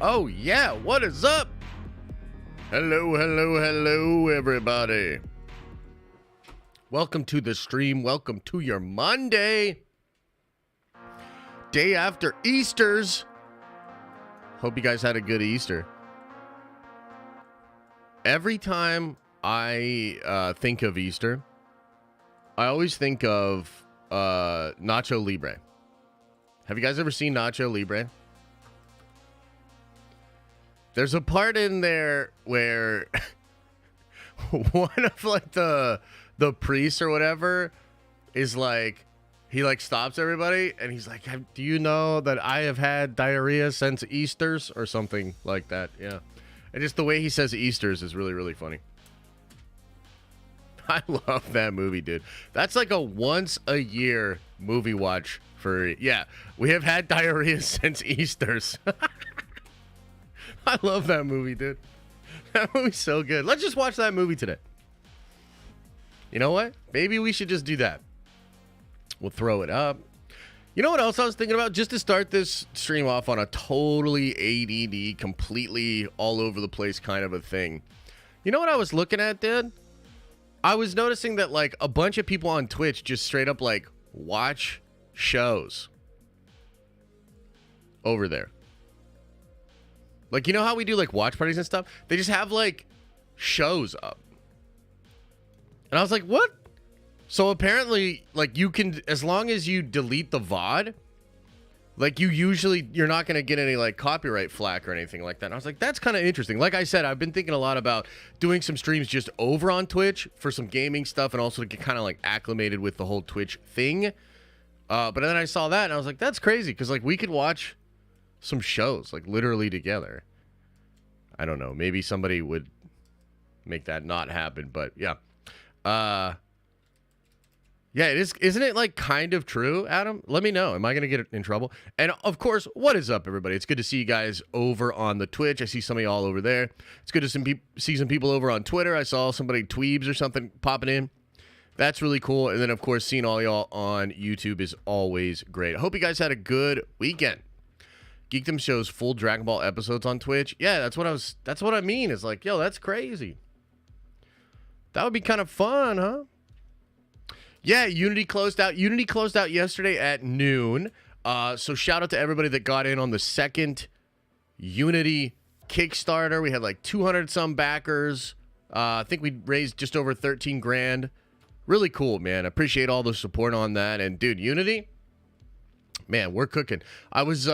Oh yeah, what is up? Hello, hello, hello, everybody. Welcome to the stream. Welcome to your Monday. Day after Easter's. Hope you guys had a good Easter. Every time I think of Easter, I always think of Nacho Libre. Have you guys ever seen Nacho Libre? There's a part in there where one of like the priests or whatever is like, he like stops everybody and he's like, do you know that I have had diarrhea since Easter's or something like that? Yeah. And just the way he says Easter's is really, really funny. I love that movie, dude. That's like a once a year movie watch for, yeah, we have had diarrhea since Easter's. I love that movie, dude. That movie's so good. Let's just watch that movie today. You know what? Maybe we should just do that. We'll throw it up. You know what else I was thinking about? Just to start this stream off on a totally ADD, completely all over the place kind of a thing. You know what I was looking at, dude? I was noticing that like a bunch of people on Twitch just straight up like watch shows over there. Like, you know how we do like watch parties and stuff? They just have like shows up. And I was like, what? So apparently, like, you can, as long as you delete the VOD, like, you're not going to get any like copyright flack or anything like that. And I was like, that's kind of interesting. Like I said, I've been thinking a lot about doing some streams just over on Twitch for some gaming stuff and also to get kind of like acclimated with the whole Twitch thing. But then I saw that and I was like, that's crazy. Because like we could watch some shows like literally together. I don't know. Maybe somebody would make that not happen. But yeah. Yeah, it is. Isn't it like kind of true, Adam? Let me know. Am I going to get in trouble? And of course, what is up, everybody? It's good to see you guys over on the Twitch. I see some of y'all over there. It's good to see some people over on Twitter. I saw somebody Tweebs or something popping in. That's really cool. And then, of course, seeing all y'all on YouTube is always great. I hope you guys had a good weekend. Geekdom shows full Dragon Ball episodes on Twitch. Yeah, that's what I mean. It's like, yo, that's crazy. That would be kind of fun, huh? Yeah, Unity closed out. Unity closed out yesterday at noon. So shout out to everybody that got in on the second Unity Kickstarter. We had like 200 some backers. I think we raised just over 13 grand. Really cool, man. Appreciate all the support on that. And dude, Unity, man, we're cooking. I was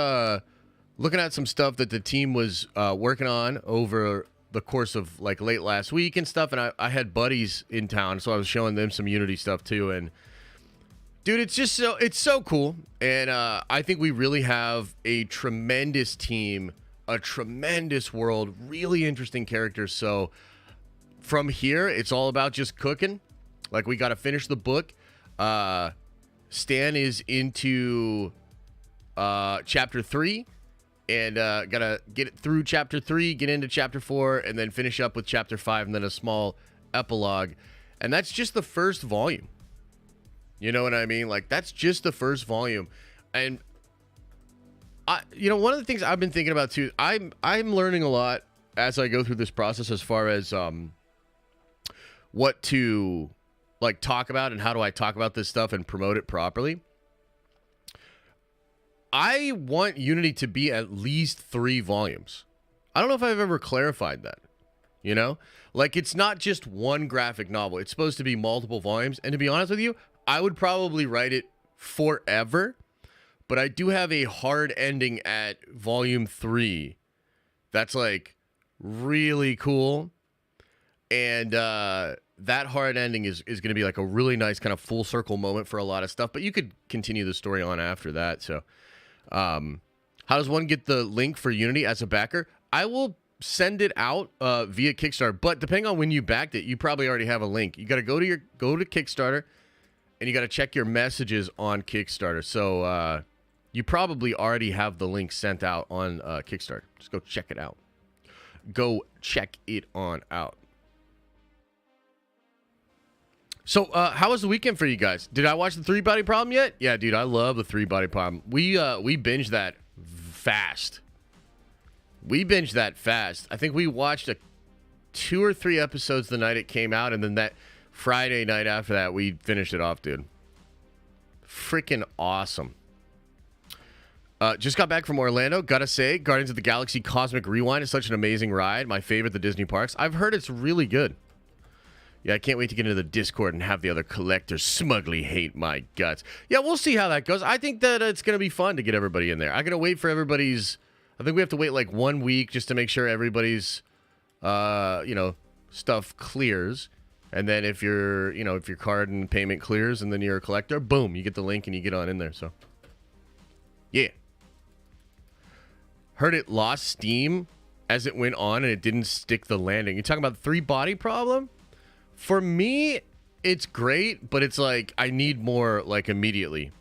looking at some stuff that the team was working on over the course of like late last week and stuff, and I had buddies in town, so I was showing them some Unity stuff too. And dude, it's so cool. And I think we really have a tremendous team, a tremendous world, really interesting characters. So from here, it's all about just cooking. Like, we got to finish the book. Stan is into chapter 3. And gotta get it through chapter 3, get into chapter 4, and then finish up with chapter 5, and then a small epilogue. And that's just the first volume. You know what I mean? Like, that's just the first volume. And one of the things I've been thinking about too, I'm learning a lot as I go through this process as far as what to like talk about and how do I talk about this stuff and promote it properly. I want Unity to be at least 3 volumes. I don't know if I've ever clarified that, you know? Like, it's not just one graphic novel. It's supposed to be multiple volumes. And to be honest with you, I would probably write it forever. But I do have a hard ending at volume 3 that's, like, really cool. And that hard ending is going to be, like, a really nice kind of full circle moment for a lot of stuff. But you could continue the story on after that, so... how does one get the link for Unity as a backer? I will send it out via Kickstarter, but depending on when you backed it, you probably already have a link. You got to go to Kickstarter, and you got to check your messages on Kickstarter. So you probably already have the link sent out on Kickstarter. Just go check it out. Go check it on out. So, how was the weekend for you guys? Did I watch the 3-Body Problem yet? Yeah, dude, I love the 3-Body Problem. We binged that fast. We binged that fast. I think we watched 2 or 3 episodes the night it came out, and then that Friday night after that, we finished it off, dude. Freaking awesome. Just got back from Orlando. Gotta say, Guardians of the Galaxy Cosmic Rewind is such an amazing ride. My favorite, the Disney parks. I've heard it's really good. Yeah, I can't wait to get into the Discord and have the other collectors smugly hate my guts. Yeah, we'll see how that goes. I think that it's going to be fun to get everybody in there. I'm going to wait for everybody's... I think we have to wait like 1 week just to make sure everybody's, stuff clears. And then if your card and payment clears and then you're a collector, boom, you get the link and you get on in there. So, yeah. Heard it lost steam as it went on and it didn't stick the landing. You're talking about the 3-body problem? For me, it's great, but it's like I need more like immediately.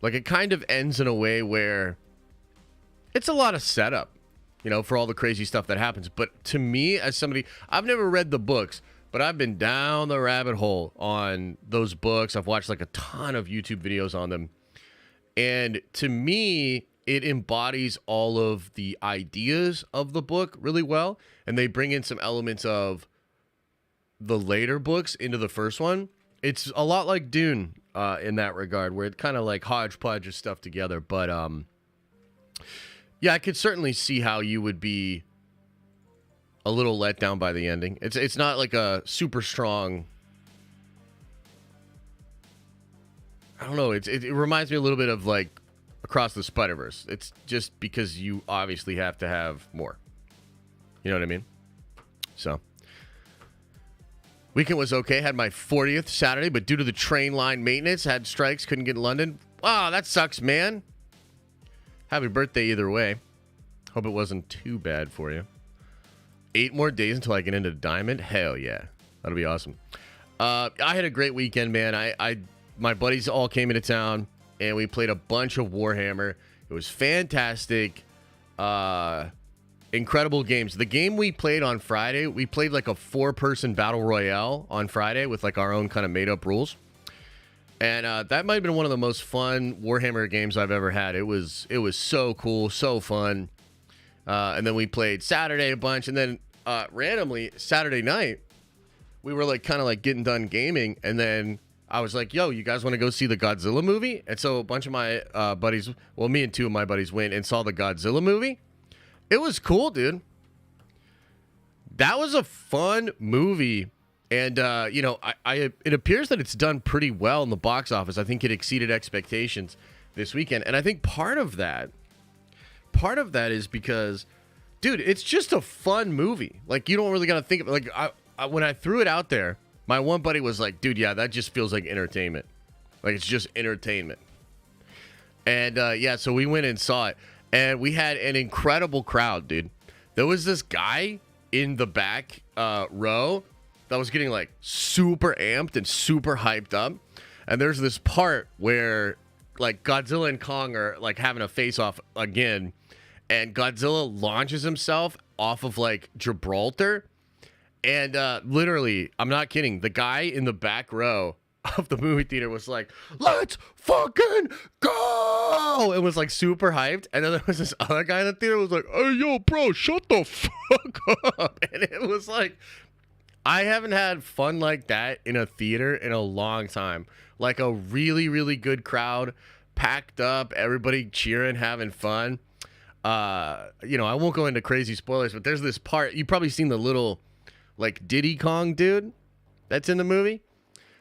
Like it kind of ends in a way where it's a lot of setup, for all the crazy stuff that happens. But to me, as somebody, I've never read the books, but I've been down the rabbit hole on those books. I've watched like a ton of YouTube videos on them. And to me, it embodies all of the ideas of the book really well. And they bring in some elements of the later books into the first one. It's a lot like Dune in that regard, where it kind of like hodgepodges stuff together. But yeah, I could certainly see how you would be a little let down by the ending. It's not like a super strong... I don't know. It reminds me a little bit of like Across the Spider-Verse. It's just because you obviously have to have more. You know what I mean? So... Weekend was okay. Had my 40th Saturday, but due to the train line maintenance, had strikes, couldn't get in London. Wow, that sucks, man. Happy birthday either way. Hope it wasn't too bad for you. 8 more days until I get into Diamond. Hell yeah. That'll be awesome. I had a great weekend, man. My buddies all came into town, and we played a bunch of Warhammer. It was fantastic. Incredible games. The game we played on Friday, we played like a 4-person battle royale on Friday with like our own kind of made-up rules. And that might have been one of the most fun Warhammer games I've ever had. It was so cool, so fun. And then we played Saturday a bunch, and then randomly Saturday night, we were like kind of like getting done gaming, and then I was like, yo, you guys want to go see the Godzilla movie? And so a bunch of my buddies, well, me and 2 of my buddies went and saw the Godzilla movie. It was cool, dude. That was a fun movie. And, it appears that it's done pretty well in the box office. I think it exceeded expectations this weekend. And I think part of that is because, dude, it's just a fun movie. Like, you don't really got to think of it. Like, when I threw it out there, my one buddy was like, dude, yeah, that just feels like entertainment. Like, it's just entertainment. And, so we went and saw it. And we had an incredible crowd, dude. There was this guy in the back row that was getting like super amped and super hyped up. And there's this part where like Godzilla and Kong are like having a face off again. And Godzilla launches himself off of like Gibraltar. And literally, I'm not kidding, the guy in the back row of the movie theater was like, let's fucking go! It was like super hyped. And then there was this other guy in the theater who was like, hey, yo, bro, shut the fuck up. And it was like, I haven't had fun like that in a theater in a long time. Like a really, really good crowd, packed up, everybody cheering, having fun. I won't go into crazy spoilers, but there's this part, you've probably seen the little like Diddy Kong dude that's in the movie.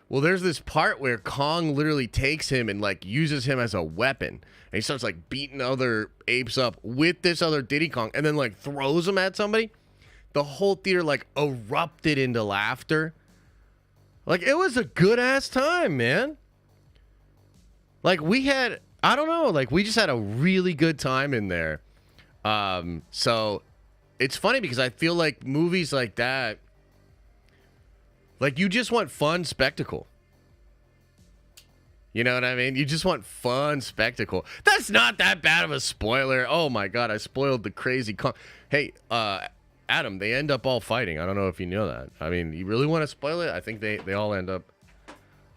Well, there's this part where Kong literally takes him and like uses him as a weapon. And he starts like beating other apes up with this other Diddy Kong and then like throws him at somebody. The whole theater like erupted into laughter. Like it was a good ass time, man. Like we just had a really good time in there. So it's funny because I feel like movies like that, like, you just want fun spectacle. You know what I mean? You just want fun spectacle. That's not that bad of a spoiler. Oh, my God. I spoiled the crazy... Hey, Adam, they end up all fighting. I don't know if you know that. I mean, you really want to spoil it? I think they all end up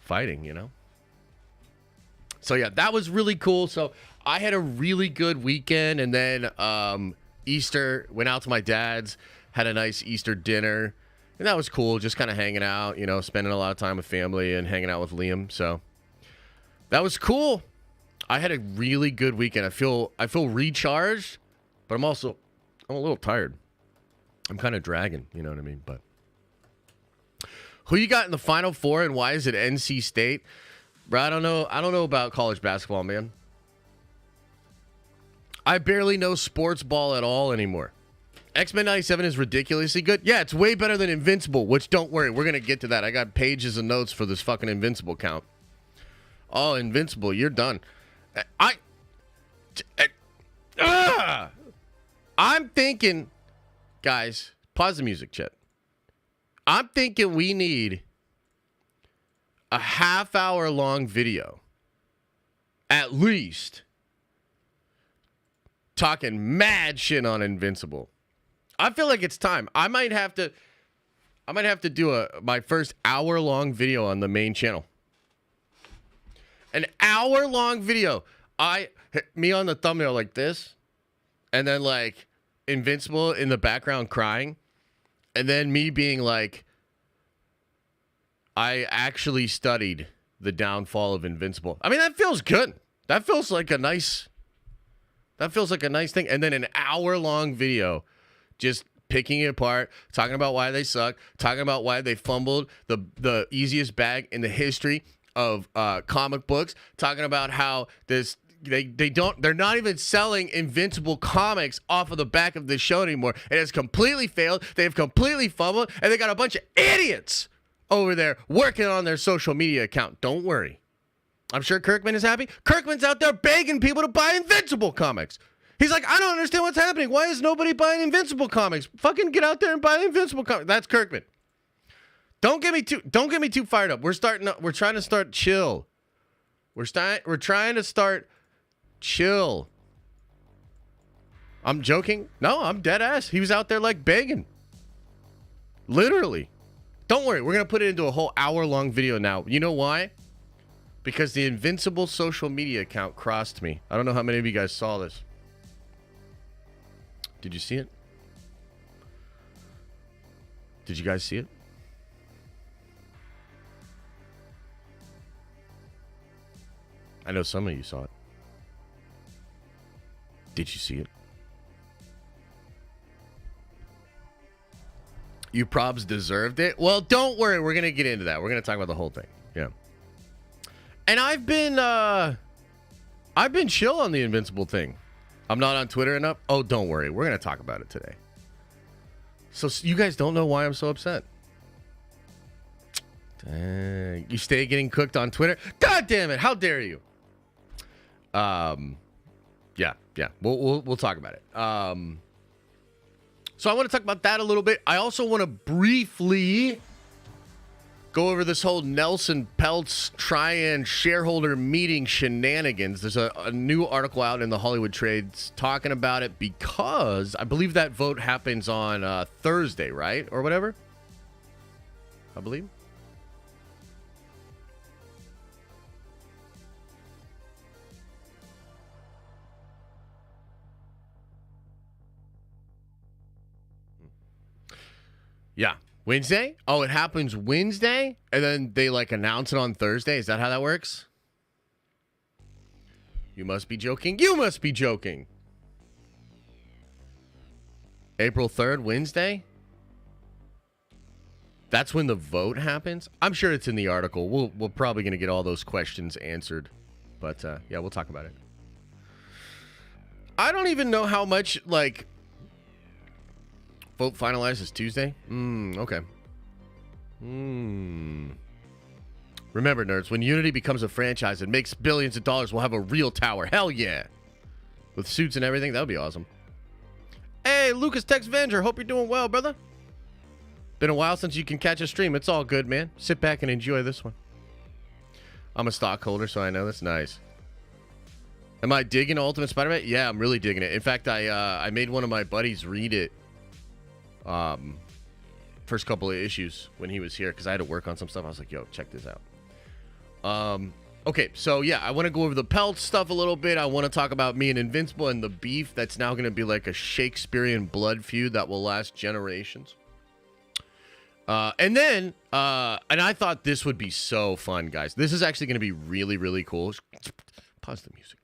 fighting, you know? So, yeah, that was really cool. So, I had a really good weekend. And then Easter, went out to my dad's, had a nice Easter dinner, and that was cool. Just kind of hanging out, you know, spending a lot of time with family and hanging out with Liam. So that was cool. I had a really good weekend. I feel recharged, but I'm a little tired. I'm kind of dragging, you know what I mean? But who you got in the Final Four, and why is it NC State? Bro, I don't know about college basketball, man. I barely know sports ball at all anymore. X-Men 97 is ridiculously good. Yeah, it's way better than Invincible, which, don't worry, we're going to get to that. I got pages of notes for this fucking Invincible count. Oh, Invincible, you're done. I'm thinking, guys, pause the music, Chet. I'm thinking we need a half-hour long video, at least, talking mad shit on Invincible. I feel like it's time. I might have to do my first hour-long video on the main channel. An hour-long video. Me on the thumbnail like this, and then like Invincible in the background crying, and then me being like, I actually studied the downfall of Invincible. I mean, that feels good. That feels like a nice thing. And then an hour-long video just picking it apart, talking about why they suck, talking about why they fumbled the easiest bag in the history of comic books, talking about how they're not even selling Invincible comics off of the back of this show anymore. It has completely failed. They've completely fumbled, and they got a bunch of idiots over there working on their social media account. Don't worry. I'm sure Kirkman is happy. Kirkman's out there begging people to buy Invincible comics. He's like, I don't understand what's happening. Why is nobody buying Invincible comics? Fucking get out there and buy Invincible comics. That's Kirkman. Don't get me too fired up. We're trying to start chill. We're trying to start chill. I'm joking. No, I'm dead ass. He was out there like begging. Literally. Don't worry. We're going to put it into a whole hour-long video now. You know why? Because the Invincible social media account crossed me. I don't know how many of you guys saw this. Did you see it? Did you guys see it? I know some of you saw it. Did you see it? You probs deserved it? Well, don't worry. We're going to get into that. We're going to talk about the whole thing. Yeah. And I've been chill on the Invincible thing. I'm not on Twitter enough. Oh, don't worry. We're going to talk about it today. So you guys don't know why I'm so upset. Dang. You stay getting cooked on Twitter? God damn it. How dare you? Yeah. We'll talk about it. So I want to talk about that a little bit. I also want to briefly go over this whole Nelson Peltz try-and shareholder meeting shenanigans. There's a new article out in the Hollywood Trades talking about it because I believe that vote happens on Thursday, right? Or whatever? I believe. Yeah. Wednesday? Oh, it happens Wednesday? And then they like announce it on Thursday? Is that how that works? You must be joking. You must be joking. April 3rd, Wednesday? That's when the vote happens? I'm sure it's in the article. We're probably going to get all those questions answered. But yeah, we'll talk about it. I don't even know how much, like, vote finalizes Tuesday? Okay. Remember, nerds, when Unity becomes a franchise and makes billions of dollars, we'll have a real tower. Hell yeah. With suits and everything, that would be awesome. Hey, Lucas Tex Venger, hope you're doing well, brother. Been a while since you can catch a stream. It's all good, man. Sit back and enjoy this one. I'm a stockholder, so I know that's nice. Am I digging Ultimate Spider-Man? Yeah, I'm really digging it. In fact, I made one of my buddies read it. First couple of issues when he was here because I had to work on some stuff. I was like, yo, check this out. Okay, so yeah, I want to go over the pelt stuff a little bit. I want to talk about me and Invincible and the beef that's now going to be like a Shakespearean blood feud that will last generations. And I thought this would be so fun, guys. This is actually going to be really, really cool. Pause the music.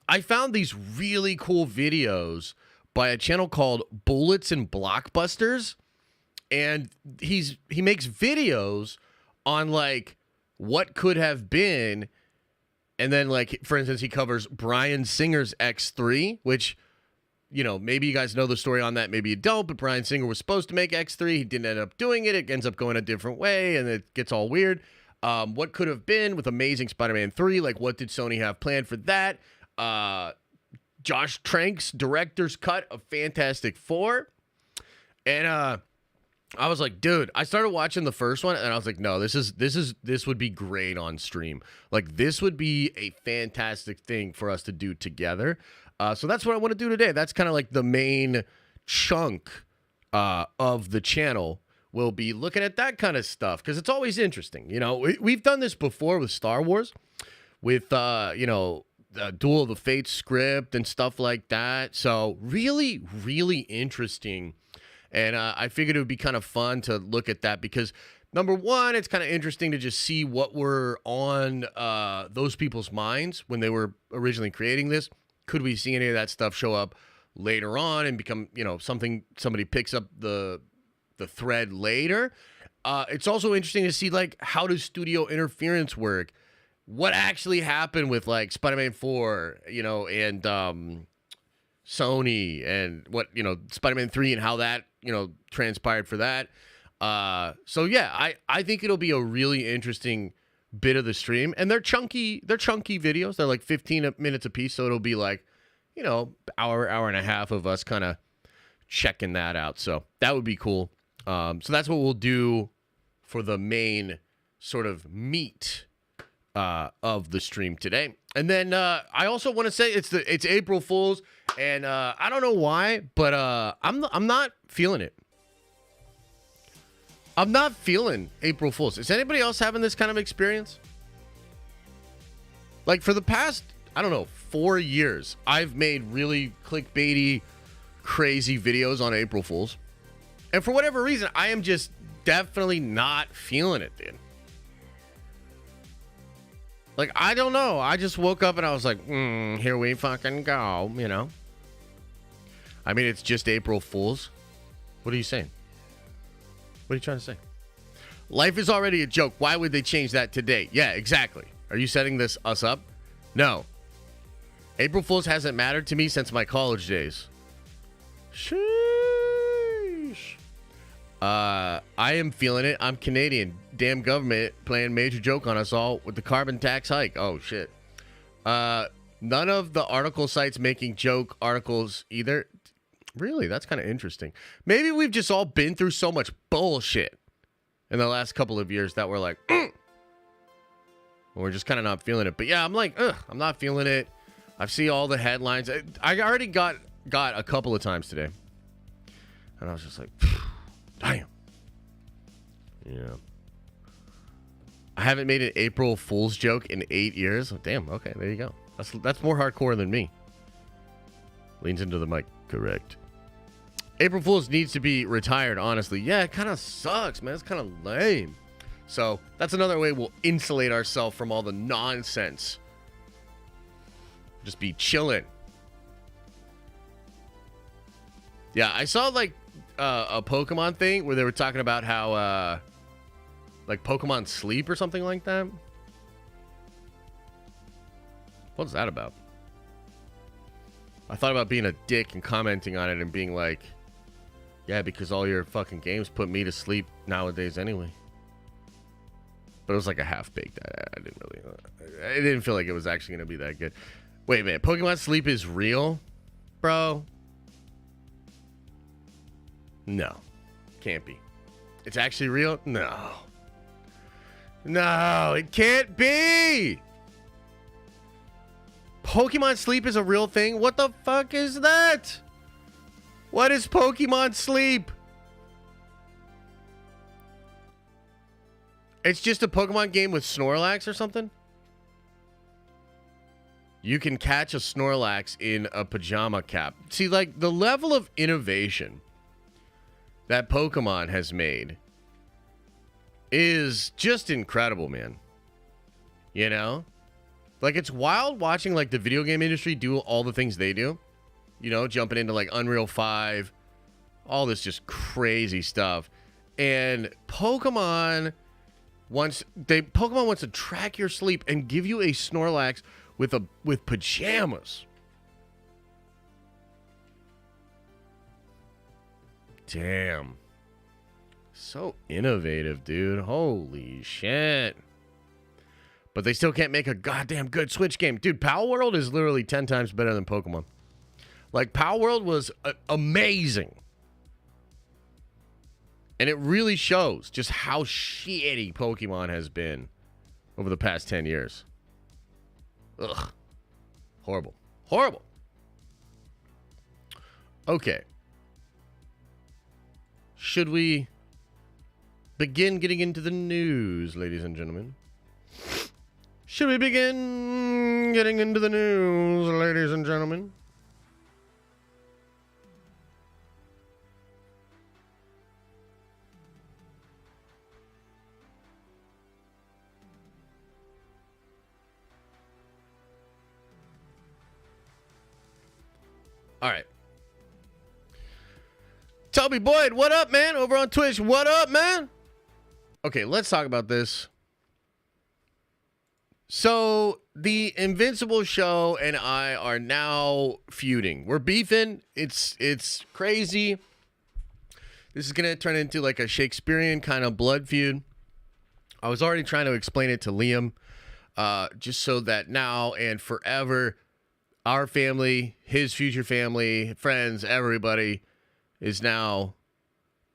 I found these really cool videos by a channel called Bullets and Blockbusters, and he makes videos on like what could have been, and then like for instance he covers Bryan Singer's X3, which, you know, maybe you guys know the story on that, maybe you don't, but Bryan Singer was supposed to make X3, he didn't end up doing it, it ends up going a different way, and it gets all weird. What could have been with Amazing Spider-Man 3, like what did Sony have planned for that? Josh Trank's director's cut of Fantastic Four, and I was like, dude, I started watching the first one and I was like, no, this would be great on stream. Like, this would be a fantastic thing for us to do together. So that's what I want to do today. That's kind of like the main chunk of the channel. We'll be looking at that kind of stuff because it's always interesting. You know, we've done this before with Star Wars, with, you know, the Duel of the Fates script and stuff like that. So really, really interesting. And I figured it would be kind of fun to look at that because, number one, it's kind of interesting to just see what were on those people's minds when they were originally creating this. Could we see any of that stuff show up later on and become, you know, something somebody picks up the thread later? It's also interesting to see, like, how does studio interference work? What actually happened with, like, Spider-Man 4, you know, and Sony, and what, you know, Spider-Man 3 and how that, you know, transpired for that. So yeah, I think it'll be a really interesting bit of the stream, and they're chunky videos. They're like 15 minutes a piece, so it'll be like, you know, hour and a half of us kind of checking that out. So that would be cool. So that's what we'll do for the main sort of meat of the stream today. And then I also want to say it's April Fool's, and I don't know why, but I'm not feeling it. I'm not feeling April Fool's. Is anybody else having this kind of experience? Like, for the past, I don't know, 4 years, I've made really clickbaity, crazy videos on April Fool's. And for whatever reason, I am just definitely not feeling it, dude. Like, I don't know. I just woke up and I was like, here we fucking go, you know? I mean, it's just April Fool's. What are you saying? What are you trying to say? Life is already a joke. Why would they change that today? Yeah, exactly. Are you setting us up? No. April Fool's hasn't mattered to me since my college days. Sheesh. I am feeling it. I'm Canadian. Damn government playing major joke on us all with the carbon tax hike. Oh, shit. None of the article sites making joke articles either. Really? That's kind of interesting. Maybe we've just all been through so much bullshit in the last couple of years that we're like, we're just kind of not feeling it. But yeah, I'm like, I'm not feeling it. I've seen all the headlines. I already got a couple of times today. And I was just like, damn. Yeah. I haven't made an April Fool's joke in 8 years. Oh, damn. Okay, there you go. That's more hardcore than me. Leans into the mic. Correct. April Fool's needs to be retired, honestly. Yeah, it kind of sucks, man. It's kind of lame. So that's another way we'll insulate ourselves from all the nonsense. Just be chilling. Yeah, I saw like a Pokemon thing where they were talking about how like Pokemon sleep or something like that. What's that about? I thought about being a dick and commenting on it and being like, yeah, because all your fucking games put me to sleep nowadays anyway. But it was like a half-baked. I didn't feel like it was actually going to be that good. Wait a minute. Pokemon sleep is real? Bro? No. Can't be. It's actually real? No. No, it can't be! Pokemon sleep is a real thing? What the fuck is that? What is Pokemon sleep? It's just a Pokemon game with Snorlax or something? you can catch a Snorlax in a pajama cap. See, like, the level of innovation that Pokemon has made is just incredible, man. You know? Like, it's wild watching, like, the video game industry do all the things they do. You know, jumping into, like, Unreal 5. All this just crazy stuff. And Pokemon wants to track your sleep and give you a Snorlax with pajamas. Damn. So innovative, dude. Holy shit. But they still can't make a goddamn good Switch game. Dude, Pal World is literally 10 times better than Pokemon. Like, Pal World was amazing. And it really shows just how shitty Pokemon has been over the past 10 years. Ugh. Horrible. Horrible. Okay. Should we begin getting into the news, ladies and gentlemen? Should we begin getting into the news, ladies and gentlemen? All right. Toby Boyd, what up, man? Over on Twitch, what up, man? Okay, let's talk about this. So, the Invincible show and I are now feuding. We're beefing. It's crazy. This is going to turn into like a Shakespearean kind of blood feud. I was already trying to explain it to Liam, just so that now and forever, our family, his future family, friends, everybody is now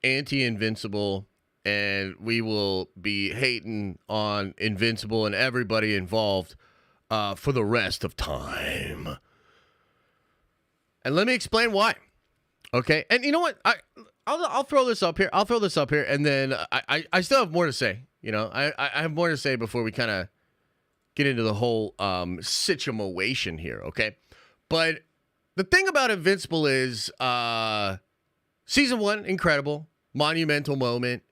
anti-Invincible, and we will be hating on Invincible and everybody involved for the rest of time. And let me explain why. Okay, and you know what? I'll throw this up here. I'll throw this up here, and then I still have more to say. You know, I have more to say before we kind of get into the whole situation here. Okay. But the thing about Invincible is season 1, incredible, monumental moment,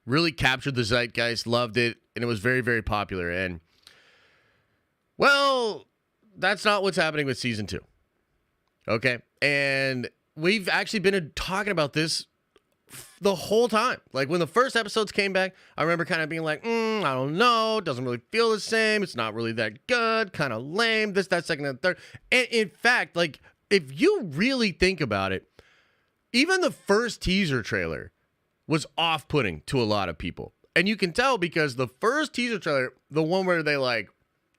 really captured the zeitgeist, loved it, and it was very, very popular. And, well, that's not what's happening with season 2. Okay? And we've actually been talking about this the whole time. Like, when the first episodes came back, I remember kind of being like, I don't know, it doesn't really feel the same, it's not really that good, kind of lame, this, that, second, and third. And in fact, like, if you really think about it, even the first teaser trailer was off-putting to a lot of people. And you can tell because the first teaser trailer, the one where they, like,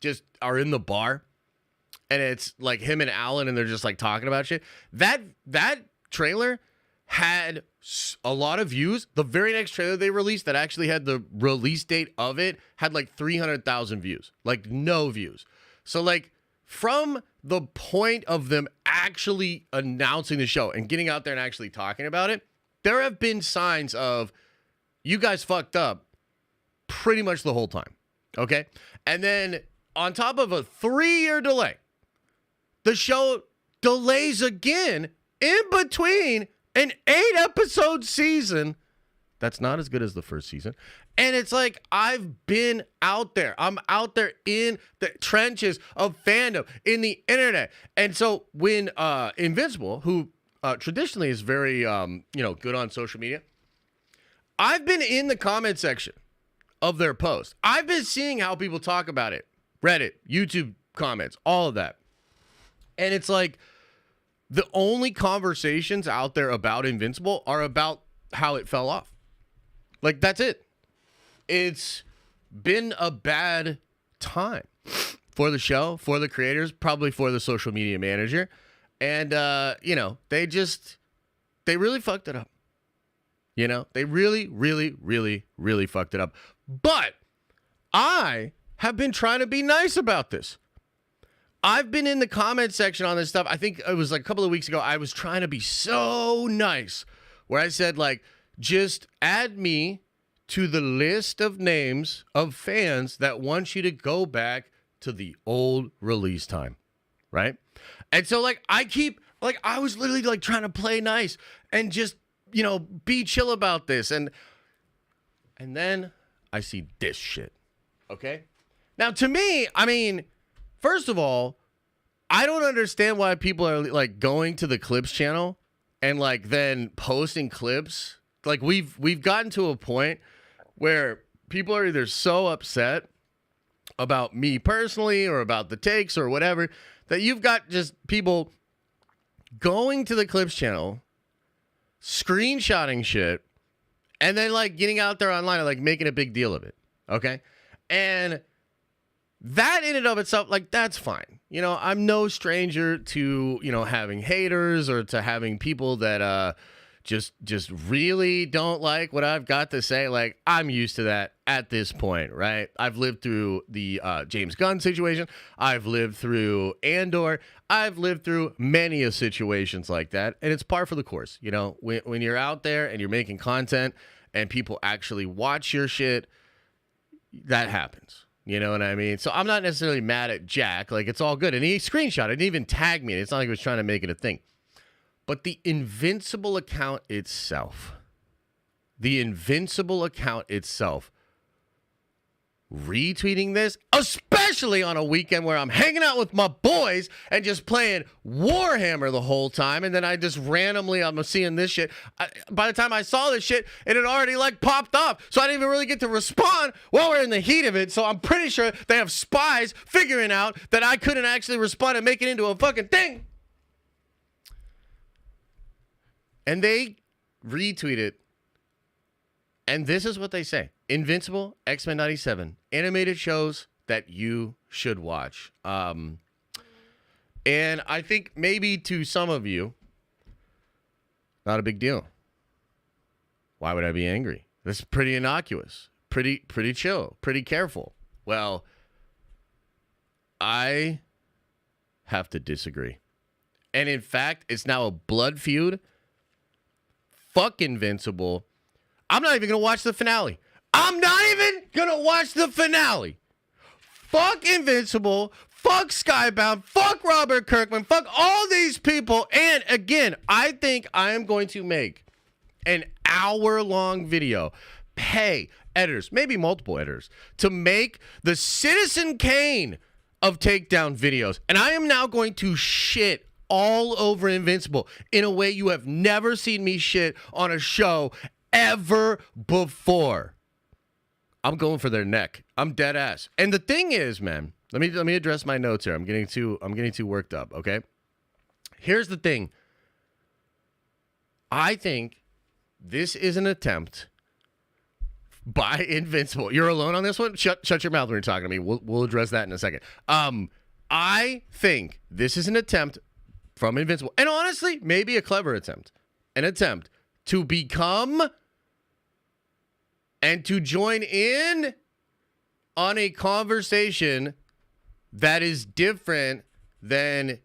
just are in the bar, and it's, like, him and Alan, and they're just, like, talking about shit, that trailer had a lot of views. The very next trailer they released that actually had the release date of it had like 300,000 views. Like, no views. So, like, from the point of them actually announcing the show and getting out there and actually talking about it, there have been signs of you guys fucked up pretty much the whole time. Okay? And then on top of a 3-year delay, the show delays again in between an 8-episode season that's not as good as the first season. And it's like, I've been out there. I'm out there in the trenches of fandom, in the internet. And so when Invincible, who traditionally is very good on social media, I've been in the comment section of their post. I've been seeing how people talk about it. Reddit, YouTube comments, all of that. And it's like, the only conversations out there about Invincible are about how it fell off. Like, that's it. It's been a bad time for the show, for the creators, probably for the social media manager. And, they really fucked it up. You know, they really, really, really, really fucked it up. But I have been trying to be nice about this. I've been in the comment section on this stuff. I think it was like a couple of weeks ago. I was trying to be so nice where I said, like, just add me to the list of names of fans that want you to go back to the old release time. right? And so like I was literally like trying to play nice and just, be chill about this. And then I see this shit. Okay? Now to me, I mean, first of all, I don't understand why people are like going to the clips channel and like then posting clips. Like we've gotten to a point where people are either so upset about me personally or about the takes or whatever that you've got just people going to the clips channel, screenshotting shit, and then like getting out there online and like making a big deal of it. Okay? And that in and of itself, like, that's fine. I'm no stranger to, having haters or to having people that just really don't like what I've got to say. Like, I'm used to that at this point, right? I've lived through the James Gunn situation. I've lived through Andor. I've lived through many of situations like that. And it's par for the course. When you're out there and you're making content and people actually watch your shit, that happens. You know what I mean? So I'm not necessarily mad at Jack. Like, it's all good. And he screenshot it. Didn't even tag me. It's not like he was trying to make it a thing. But the Invincible account itself, retweeting this, especially on a weekend where I'm hanging out with my boys and just playing Warhammer the whole time, and then I just randomly, I'm seeing this shit. By the time I saw this shit, it had already like popped off, so I didn't even really get to respond while we're in the heat of it. So I'm pretty sure they have spies figuring out that I couldn't actually respond and make it into a fucking thing. And they retweet it. And this is what they say. Invincible, X-Men 97, animated shows that you should watch. And I think maybe to some of you, not a big deal. Why would I be angry? This is pretty innocuous, pretty chill, pretty careful. Well, I have to disagree. And in fact, it's now a blood feud. Fuck Invincible. I'm not even going to watch the finale. Fuck Invincible. Fuck Skybound. Fuck Robert Kirkman. Fuck all these people. And again, I think I am going to make an hour-long video. Pay editors, maybe multiple editors, to make the Citizen Kane of takedown videos. And I am now going to shit all over Invincible in a way you have never seen me shit on a show ever before. I'm going for their neck. I'm dead ass. And the thing is, man, let me address my notes here. I'm getting too worked up, okay? Here's the thing. I think this is an attempt by Invincible. You're alone on this one? Shut your mouth when you're talking to me. We'll address that in a second. I think this is an attempt from Invincible. And honestly, maybe a clever attempt. An attempt to become and to join in on a conversation that is different than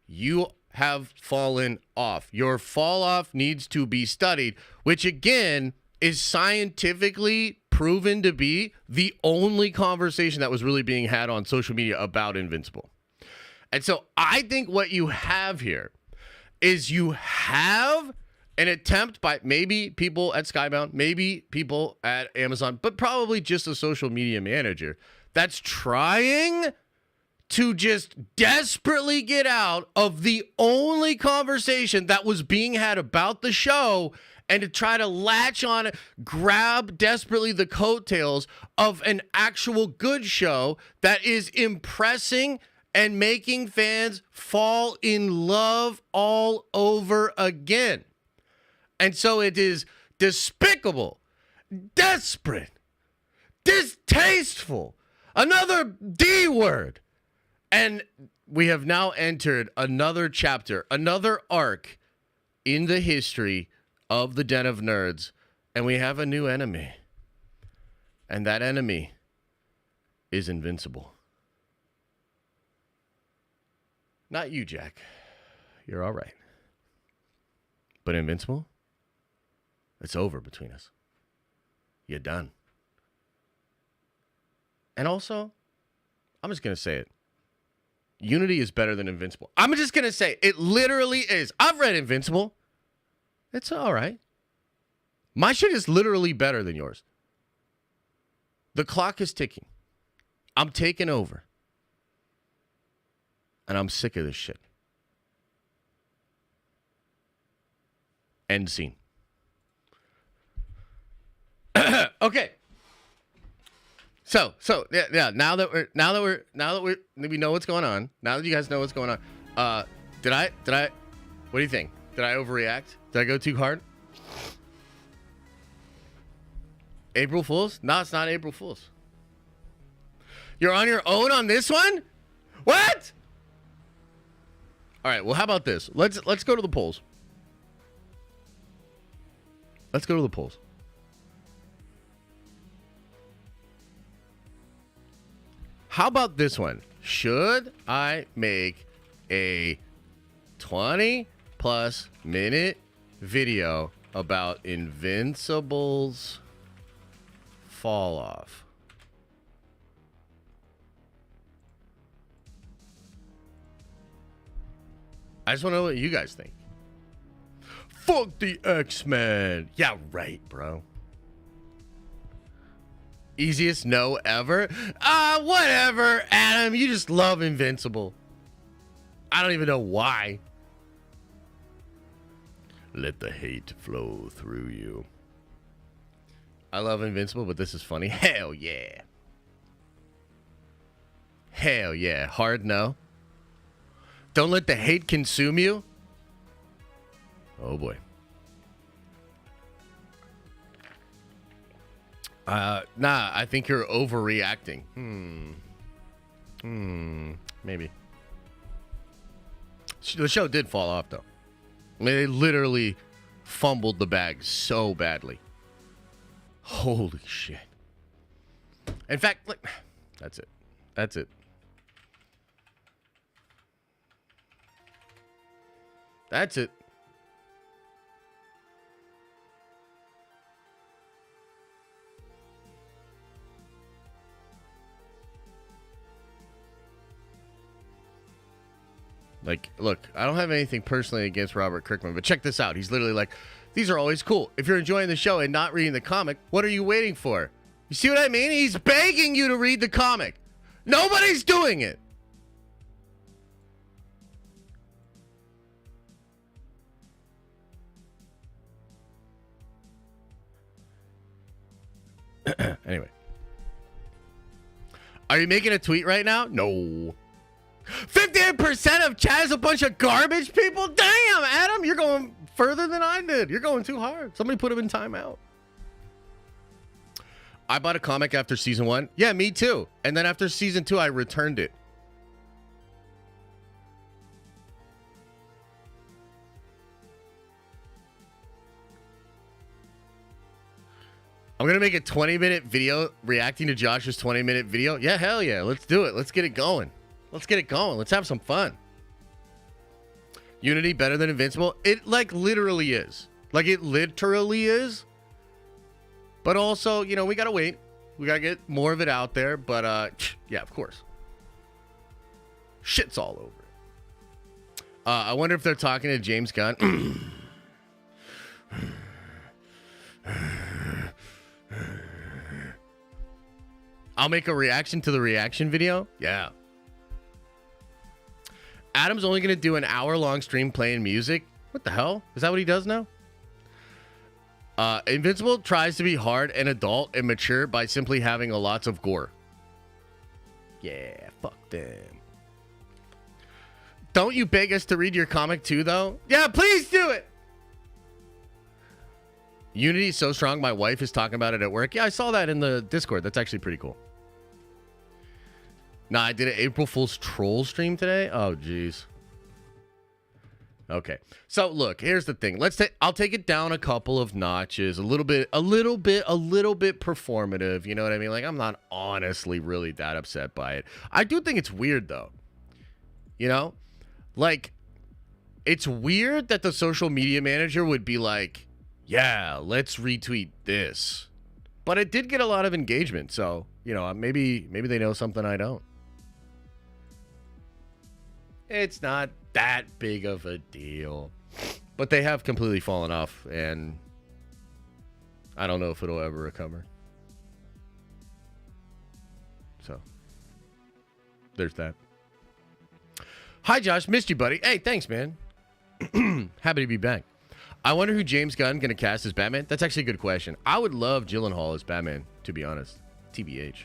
you have fallen off. Your fall off needs to be studied, which again is scientifically proven to be the only conversation that was really being had on social media about Invincible. And so I think what you have here is you have an attempt by maybe people at Skybound, maybe people at Amazon, but probably just a social media manager that's trying to just desperately get out of the only conversation that was being had about the show and to try to latch on, grab desperately the coattails of an actual good show that is impressing and making fans fall in love all over again. And so it is despicable, desperate, distasteful, another D word. And we have now entered another chapter, another arc in the history of the Den of Nerds. And we have a new enemy. And that enemy is Invincible. Not you, Jack. You're all right. But Invincible? It's over between us. You're done. And also, I'm just going to say it. Unity is better than Invincible. I'm just going to say it literally is. I've read Invincible. It's all right. My shit is literally better than yours. The clock is ticking. I'm taking over. And I'm sick of this shit. End scene. Okay. So yeah. Now that we know what's going on. Now that you guys know what's going on. Did I? What do you think? Did I overreact? Did I go too hard? April Fools? No, it's not April Fools. You're on your own on this one? What? All right. Well, how about this? Let's go to the polls. Let's go to the polls. How about this one? Should I make a 20+ minute video about Invincible's fall off? I just want to know what you guys think. Fuck the X-Men. Yeah, right, bro. Easiest no ever? Whatever, Adam. You just love Invincible. I don't even know why. Let the hate flow through you. I love Invincible, but this is funny. Hell yeah. Hell yeah. Hard no. Don't let the hate consume you. Oh boy. Nah, I think you're overreacting. Maybe. The show did fall off, though. I mean, they literally fumbled the bag so badly. Holy shit. In fact, look, that's it. That's it. That's it. Like, look, I don't have anything personally against Robert Kirkman, but check this out. He's literally like, these are always cool. If you're enjoying the show and not reading the comic, what are you waiting for? You see what I mean? He's begging you to read the comic. Nobody's doing it. Anyway. Are you making a tweet right now? No. 58% of chat is a bunch of garbage people? Damn, Adam, you're going further than I did. You're going too hard. Somebody put him in timeout. I bought a comic after season 1. Yeah, me too. And then after season 2, I returned it. I'm going to make a 20-minute video reacting to Josh's 20-minute video. Yeah, hell yeah. Let's do it. Let's get it going. Let's get it going. Let's have some fun. Unity better than Invincible? It, like, literally is. Like, it literally is. But also, you know, we got to wait. We got to get more of it out there. But, yeah, of course. Shit's all over it. I wonder if they're talking to James Gunn. I'll make a reaction to the reaction video. Yeah. Adam's only going to do an hour-long stream playing music. What the hell? Is that what he does now? Invincible tries to be hard and adult and mature by simply having lots of gore. Yeah, fuck them. Don't you beg us to read your comic too, though? Yeah, please do it! Unity is so strong, my wife is talking about it at work. Yeah, I saw that in the Discord. That's actually pretty cool. Nah, I did an April Fool's troll stream today. Oh, jeez. Okay. So, look, here's the thing. I'll take it down a couple of notches. A little bit performative. You know what I mean? Like, I'm not honestly really that upset by it. I do think it's weird, though. You know? Like, it's weird that the social media manager would be like, yeah, let's retweet this. But it did get a lot of engagement. So, you know, maybe they know something I don't. It's not that big of a deal. But they have completely fallen off, and I don't know if it'll ever recover. So, there's that. Hi, Josh. Missed you, buddy. Hey, thanks, man. Happy to be back. I wonder who James Gunn going to cast as Batman. That's actually a good question. I would love Gyllenhaal as Batman, to be honest. TBH.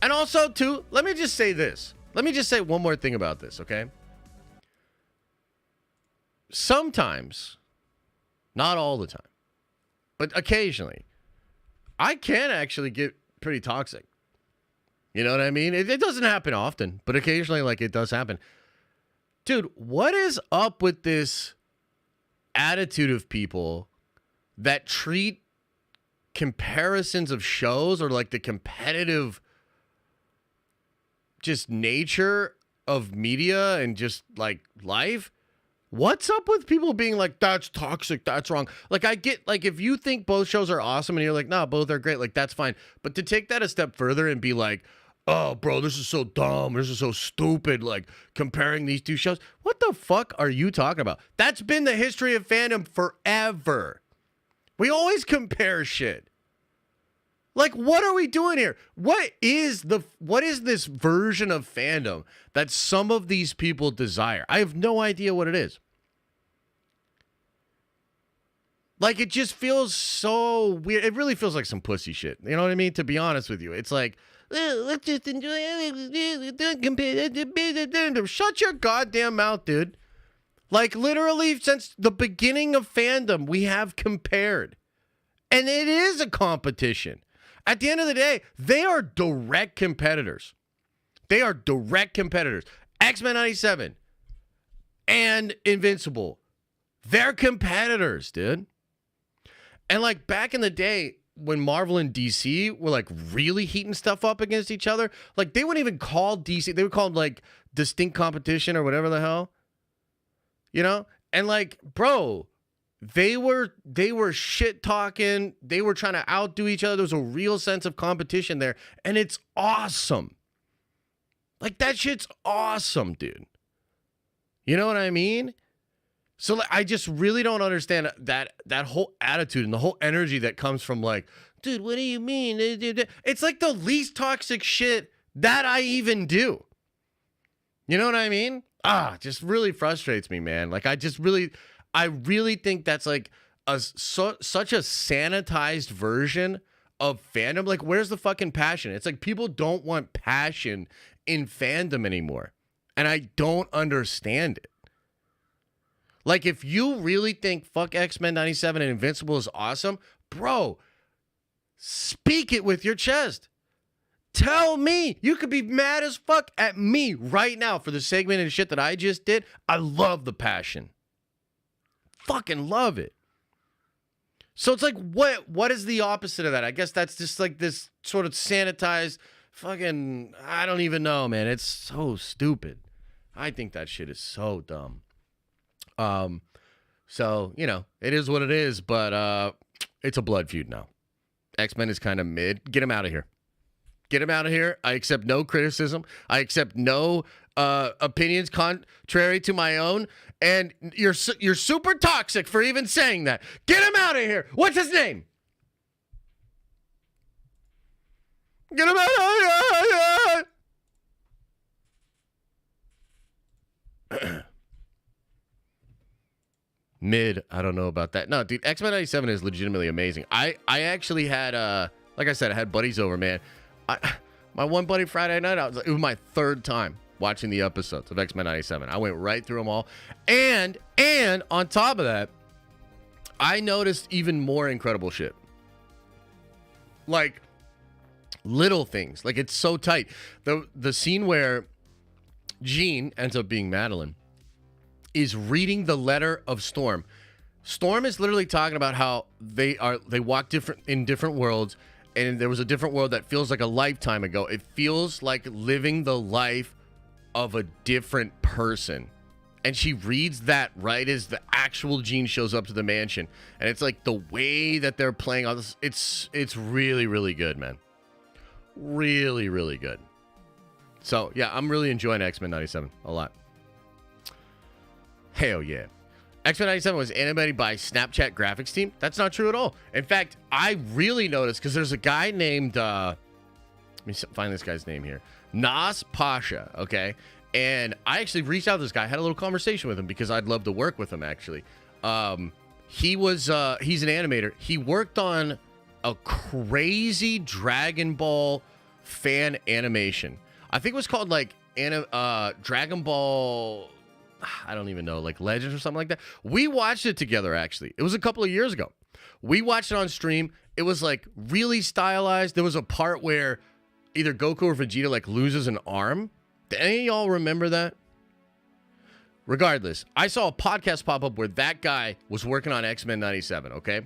And also, too, let me just say this. Let me just say one more thing about this, okay? Sometimes, not all the time, but occasionally, I can actually get pretty toxic. You know what I mean? It doesn't happen often, but occasionally, like, it does happen. Dude, what is up with this attitude of people that treat comparisons of shows or, like, the competitive just nature of media and just, like, life? What's up with people being like, that's toxic, that's wrong? Like, I get, like, if you think both shows are awesome and you're like, nah, both are great, like, that's fine. But to take that a step further and be like, oh, bro, this is so dumb, this is so stupid, like, comparing these two shows. What the fuck are you talking about? That's been the history of fandom forever. We always compare shit. Like, what are we doing here? What is this version of fandom that some of these people desire? I have no idea what it is. Like, it just feels so weird. It really feels like some pussy shit. You know what I mean? To be honest with you, it's like, let's just enjoy it. Shut your goddamn mouth, dude. Like, literally, since the beginning of fandom, we have compared. And it is a competition. At the end of the day, they are direct competitors. They are direct competitors. X-Men 97 and Invincible. They're competitors, dude. And, like, back in the day, when Marvel and DC were, like, really heating stuff up against each other, like, they wouldn't even call DC. They would call it, like, distinct competition or whatever the hell. You know? And, like, bro, they were shit talking. They were trying to outdo each other. There was a real sense of competition there. And it's awesome. Like, that shit's awesome, dude. You know what I mean? So, like, I just really don't understand that whole attitude and the whole energy that comes from, like, dude, what do you mean? It's like the least toxic shit that I even do. You know what I mean? Just really frustrates me, man. Like, I really think that's, like, such a sanitized version of fandom. Like, where's the fucking passion? It's like people don't want passion in fandom anymore. And I don't understand it. Like, if you really think fuck X-Men 97 and Invincible is awesome, bro, speak it with your chest. Tell me. You could be mad as fuck at me right now for the segment and shit that I just did. I love the passion. Fucking love it. So it's like, what is the opposite of that? I guess that's just like this sort of sanitized fucking, I don't even know, man. It's so stupid. I think that shit is so dumb. So, you know, it is what it is, but it's a blood feud now. X-Men is kind of mid. Get him out of here. Get him out of here. I accept no criticism. I accept no opinions contrary to my own. And you're super toxic for even saying that. Get him out of here. What's his name? Get him out of here. Mid, I don't know about that. No, dude, X-Men 97 is legitimately amazing. I actually had, like I said, I had buddies over, man. My one buddy Friday night, it was my third time watching the episodes of X-Men 97. I went right through them all. And on top of that, I noticed even more incredible shit. Like, little things. Like, it's so tight. The scene where Jean ends up being Madeline is reading the letter of Storm. Storm is literally talking about how they walk in different worlds, and there was a different world that feels like a lifetime ago. It feels like living the life of a different person. And she reads that right as the actual Jean shows up to the mansion. And it's like the way that they're playing all this, it's really, really good, man. Really, really good. So, yeah, I'm really enjoying X-Men 97 a lot. Hell yeah. X-Men 97 was animated by Snapchat graphics team. That's not true at all. In fact, I really noticed because there's a guy named, let me find this guy's name here. Nas Pasha, okay? And I actually reached out to this guy, had a little conversation with him because I'd love to work with him, actually. He's an animator. He worked on a crazy Dragon Ball fan animation. I think it was called like Dragon Ball, I don't even know, like Legends or something like that. We watched it together, actually. It was a couple of years ago. We watched it on stream. It was like really stylized. There was a part where either Goku or Vegeta like loses an arm. Do any of y'all remember that? Regardless, I saw a podcast pop up where that guy was working on X-Men 97, okay?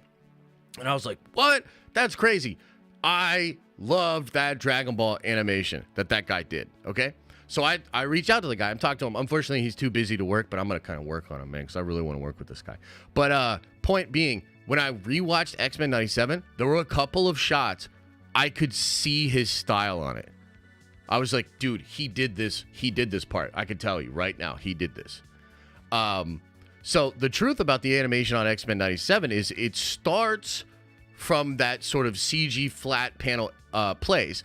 And I was like, what? That's crazy. I loved that Dragon Ball animation that guy did, okay? So I reached out to the guy. I'm talking to him. Unfortunately, he's too busy to work, but I'm going to kind of work on him, man, because I really want to work with this guy. But point being, when I rewatched X-Men 97, there were a couple of shots I could see his style on it. I was like, dude, he did this part. I could tell you right now, he did this. So the truth about the animation on X-Men 97 is it starts from that sort of CG flat panel plays,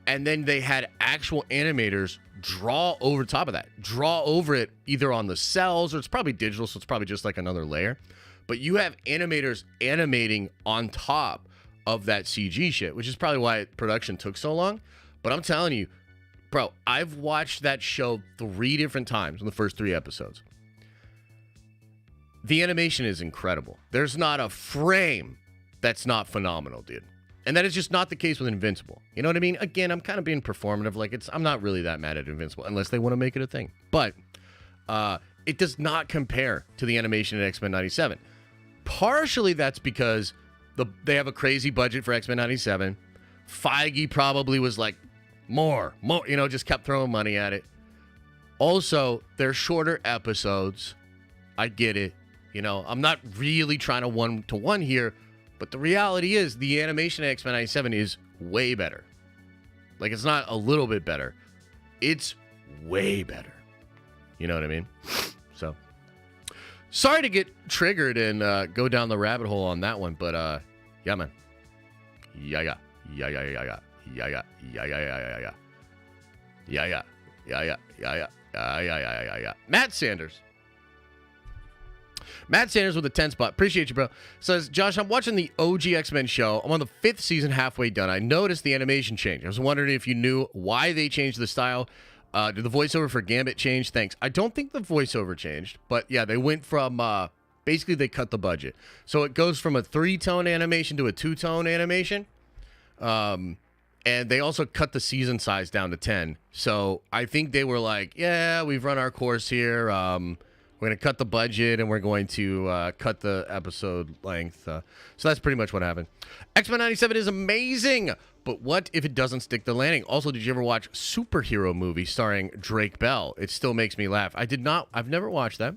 and then they had actual animators draw over top of that, draw over it either on the cells, or it's probably digital, so it's probably just like another layer. But you have animators animating on top of that CG shit, which is probably why production took so long. But I'm telling you, bro, I've watched that show 3 different times in the first 3 episodes. The animation is incredible. There's not a frame that's not phenomenal, dude. And that is just not the case with Invincible. You know what I mean? Again, I'm kind of being performative. Like, I'm not really that mad at Invincible unless they want to make it a thing. But it does not compare to the animation in X-Men 97. Partially that's because they have a crazy budget for X-Men 97. FEIGE probably was like, more, you know, just kept throwing money at it. Also, they're shorter episodes. I get it. You know, I'm not really trying to one-to-one here, but the reality is the animation of X-Men 97 is way better. Like, it's not a little bit better. It's way better. You know what I mean? So, sorry to get triggered and go down the rabbit hole on that one, but yeah, man. Yeah. Matt Sanders with a 10 spot. Appreciate you, bro. Says, Josh, I'm watching the OG X-Men show. I'm on the 5th season, halfway done. I noticed the animation change. I was wondering if you knew why they changed the style. Did the voiceover for Gambit change? Thanks. I don't think the voiceover changed, but yeah, they went from, basically they cut the budget. So it goes from a 3-tone animation to a 2-tone animation. And they also cut the season size down to 10. So I think they were like, yeah, we've run our course here. We're going to cut the budget, and we're going to cut the episode length. So that's pretty much what happened. X-Men 97 is amazing, but what if it doesn't stick the landing? Also, did you ever watch Superhero Movie starring Drake Bell? It still makes me laugh. I did not. I've never watched that.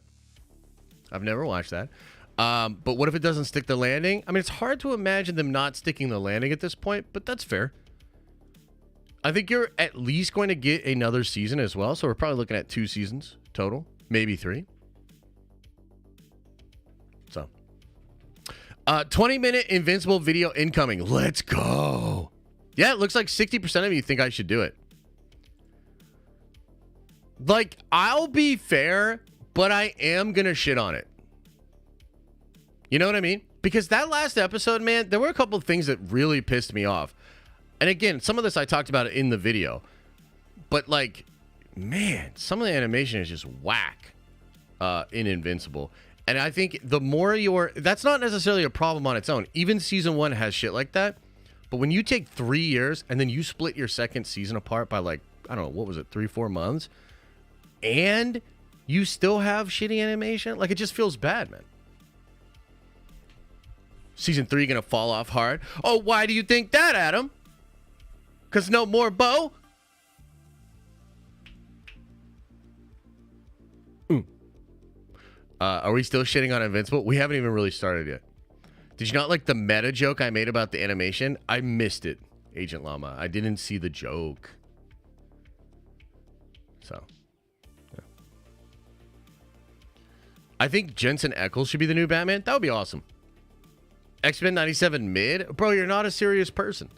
But what if it doesn't stick the landing? I mean, it's hard to imagine them not sticking the landing at this point, but that's fair. I think you're at least going to get another season as well, so we're probably looking at 2 seasons total, maybe 3. So, 20-minute Invincible video incoming. Let's go. Yeah, it looks like 60% of you think I should do it. Like, I'll be fair, but I am going to shit on it. You know what I mean? Because that last episode, man, there were a couple of things that really pissed me off. And again, some of this I talked about in the video. But, like, man, some of the animation is just whack in Invincible. And I think the more that's not necessarily a problem on its own. Even season 1 has shit like that. But when you take 3 years and then you split your second season apart by, like, I don't know, what was it, 3-4 months? And you still have shitty animation? Like, it just feels bad, man. Season 3 gonna fall off hard. Oh, why do you think that, Adam? Because no more Bo? Are we still shitting on Invincible? We haven't even really started yet. Did you not like the meta joke I made about the animation? I missed it, Agent Llama. I didn't see the joke. So. I think Jensen Ackles should be the new Batman. That would be awesome. X-Men 97 mid? Bro, you're not a serious person.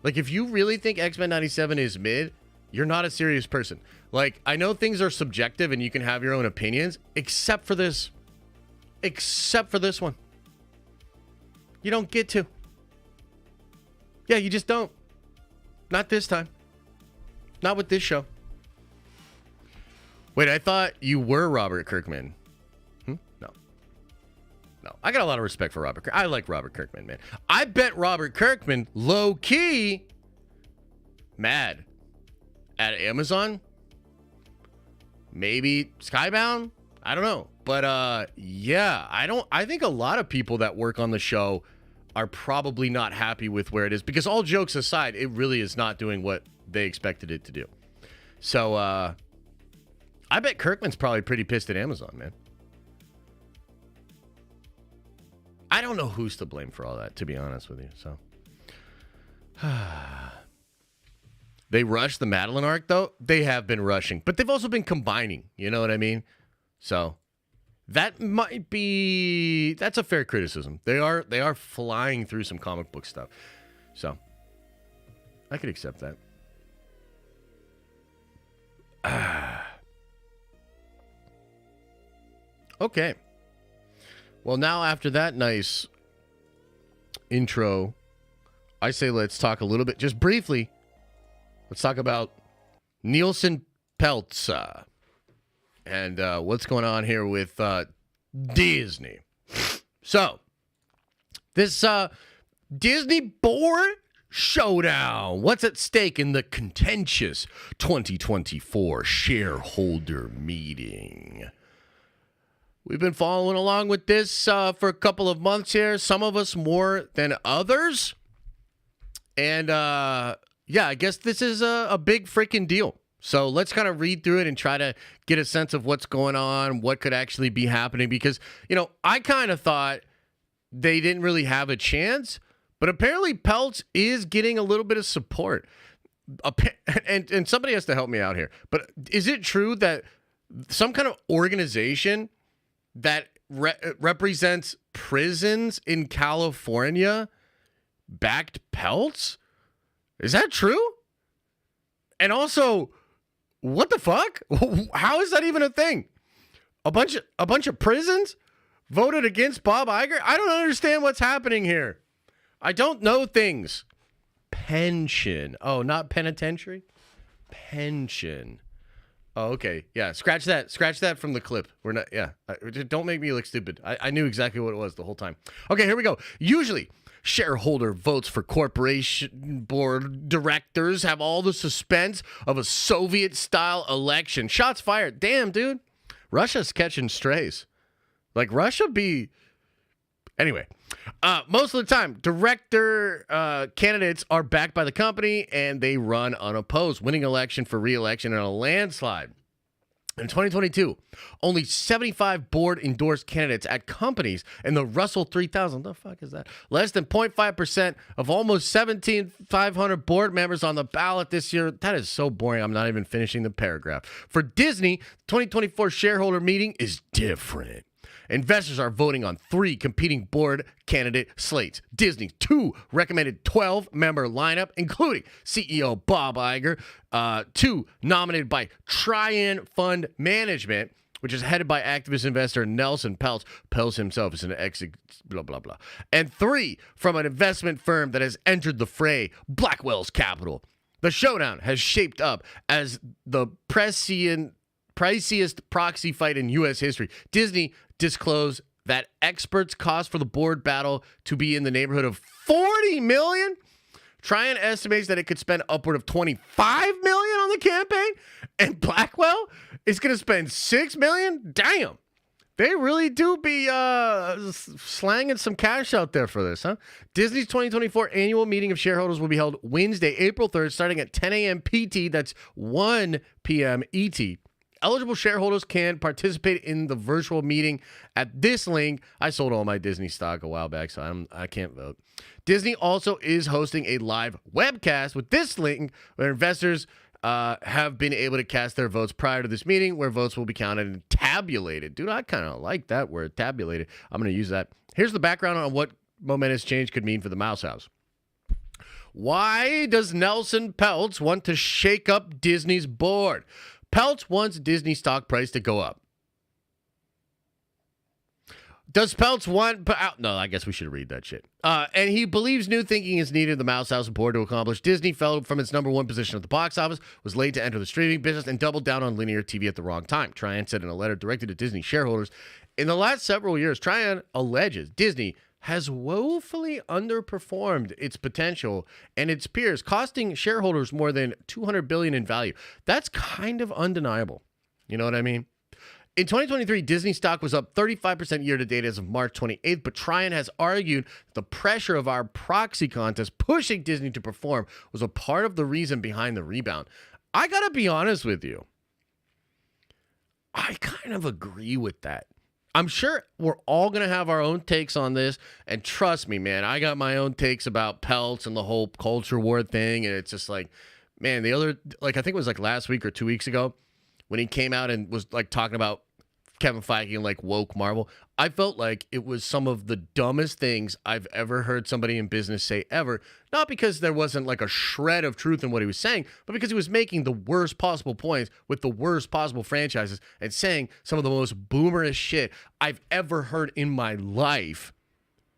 Like, if you really think X-Men 97 is mid, you're not a serious person. Like, I know things are subjective and you can have your own opinions, except for this. Except for this one. You don't get to. Yeah, you just don't. Not this time. Not with this show. Wait, I thought you were Robert Kirkman. No. No. I got a lot of respect for Robert Kirkman. I like Robert Kirkman, man. I bet Robert Kirkman, low-key, mad at Amazon. Maybe Skybound. I don't know. But, yeah, I think a lot of people that work on the show are probably not happy with where it is. Because all jokes aside, it really is not doing what they expected it to do. So, I bet Kirkman's probably pretty pissed at Amazon, man. I don't know who's to blame for all that, to be honest with you. So, they rushed the Madeline arc, though. They have been rushing, but they've also been combining. You know what I mean? So, that's a fair criticism. They are flying through some comic book stuff. So, I could accept that. Okay. Well, now after that nice intro, I say let's talk a little bit, just briefly. Let's talk about Nielsen Peltz and what's going on here with Disney. So, this Disney board showdown. What's at stake in the contentious 2024 shareholder meeting? We've been following along with this for a couple of months here. Some of us more than others. And, yeah, I guess this is a big freaking deal. So let's kind of read through it and try to get a sense of what's going on, what could actually be happening. Because, you know, I kind of thought they didn't really have a chance. But apparently Peltz is getting a little bit of support. And somebody has to help me out here. But is it true that some kind of organization that represents prisons in California backed Peltz? Is that true? And also, what the fuck? How is that even a thing? A bunch of prisons voted against Bob Iger? I don't understand what's happening here. I don't know things. Pension. Oh, not penitentiary? Pension. Oh, okay. Yeah, scratch that. Scratch that from the clip. We're not, yeah. Don't make me look stupid. I knew exactly what it was the whole time. Okay, here we go. Usually, shareholder votes for corporation board directors have all the suspense of a Soviet-style election. Shots fired. Damn, dude. Russia's catching strays. Like, Russia be... Anyway, most of the time, director candidates are backed by the company and they run unopposed, winning election for re-election in a landslide. In 2022, only 75 board-endorsed candidates at companies in the Russell 3000. The fuck is that? Less than 0.5% of almost 17,500 board members on the ballot this year. That is so boring. I'm not even finishing the paragraph. For Disney, 2024 shareholder meeting is different. Investors are voting on 3 competing board candidate slates. Disney's 2 recommended 12-member lineup, including CEO Bob Iger, 2 nominated by Trian Fund Management, which is headed by activist investor Nelson Peltz. Peltz himself is an blah, blah, blah. And 3 from an investment firm that has entered the fray, Blackwell's Capital. The showdown has shaped up as the priciest proxy fight in U.S. history. Disney disclosed that experts cost for the board battle to be in the neighborhood of $40 million. Trian estimates that it could spend upward of $25 million on the campaign, and Blackwell is going to spend $6 million. Damn, they really do be slanging some cash out there for this, huh? Disney's 2024 annual meeting of shareholders will be held Wednesday, April 3rd, starting at 10 a.m. PT. That's 1 p.m. ET. Eligible shareholders can participate in the virtual meeting at this link. I sold all my Disney stock a while back, so I can't vote. Disney also is hosting a live webcast with this link where investors have been able to cast their votes prior to this meeting, where votes will be counted and tallied tabulated. Dude, I kind of like that word, tabulated. I'm going to use that. Here's the background on what momentous change could mean for the Mouse House. Why does Nelson Peltz want to shake up Disney's board? Peltz wants Disney stock price to go up. Does Peltz want... No, I guess we should read that shit. And he believes new thinking is needed in the Mouse House board to accomplish. Disney fell from its number one position at the box office, was late to enter the streaming business, and doubled down on linear TV at the wrong time. Tryon said in a letter directed to Disney shareholders, in the last several years, Tryon alleges Disney has woefully underperformed its potential and its peers, costing shareholders more than $200 billion in value. That's kind of undeniable. You know what I mean? In 2023, Disney stock was up 35% year-to-date as of March 28th, but Tryon has argued that the pressure of our proxy contest pushing Disney to perform was a part of the reason behind the rebound. I gotta be honest with you. I kind of agree with that. I'm sure we're all going to have our own takes on this, and trust me, man, I got my own takes about Peltz and the whole culture war thing, and it's just like, man, the other, like, I think it was like last week or 2 weeks ago when he came out and was like talking about Kevin Feige and like woke Marvel. I felt like it was some of the dumbest things I've ever heard somebody in business say ever. Not because there wasn't like a shred of truth in what he was saying, but because he was making the worst possible points with the worst possible franchises and saying some of the most boomerish shit I've ever heard in my life.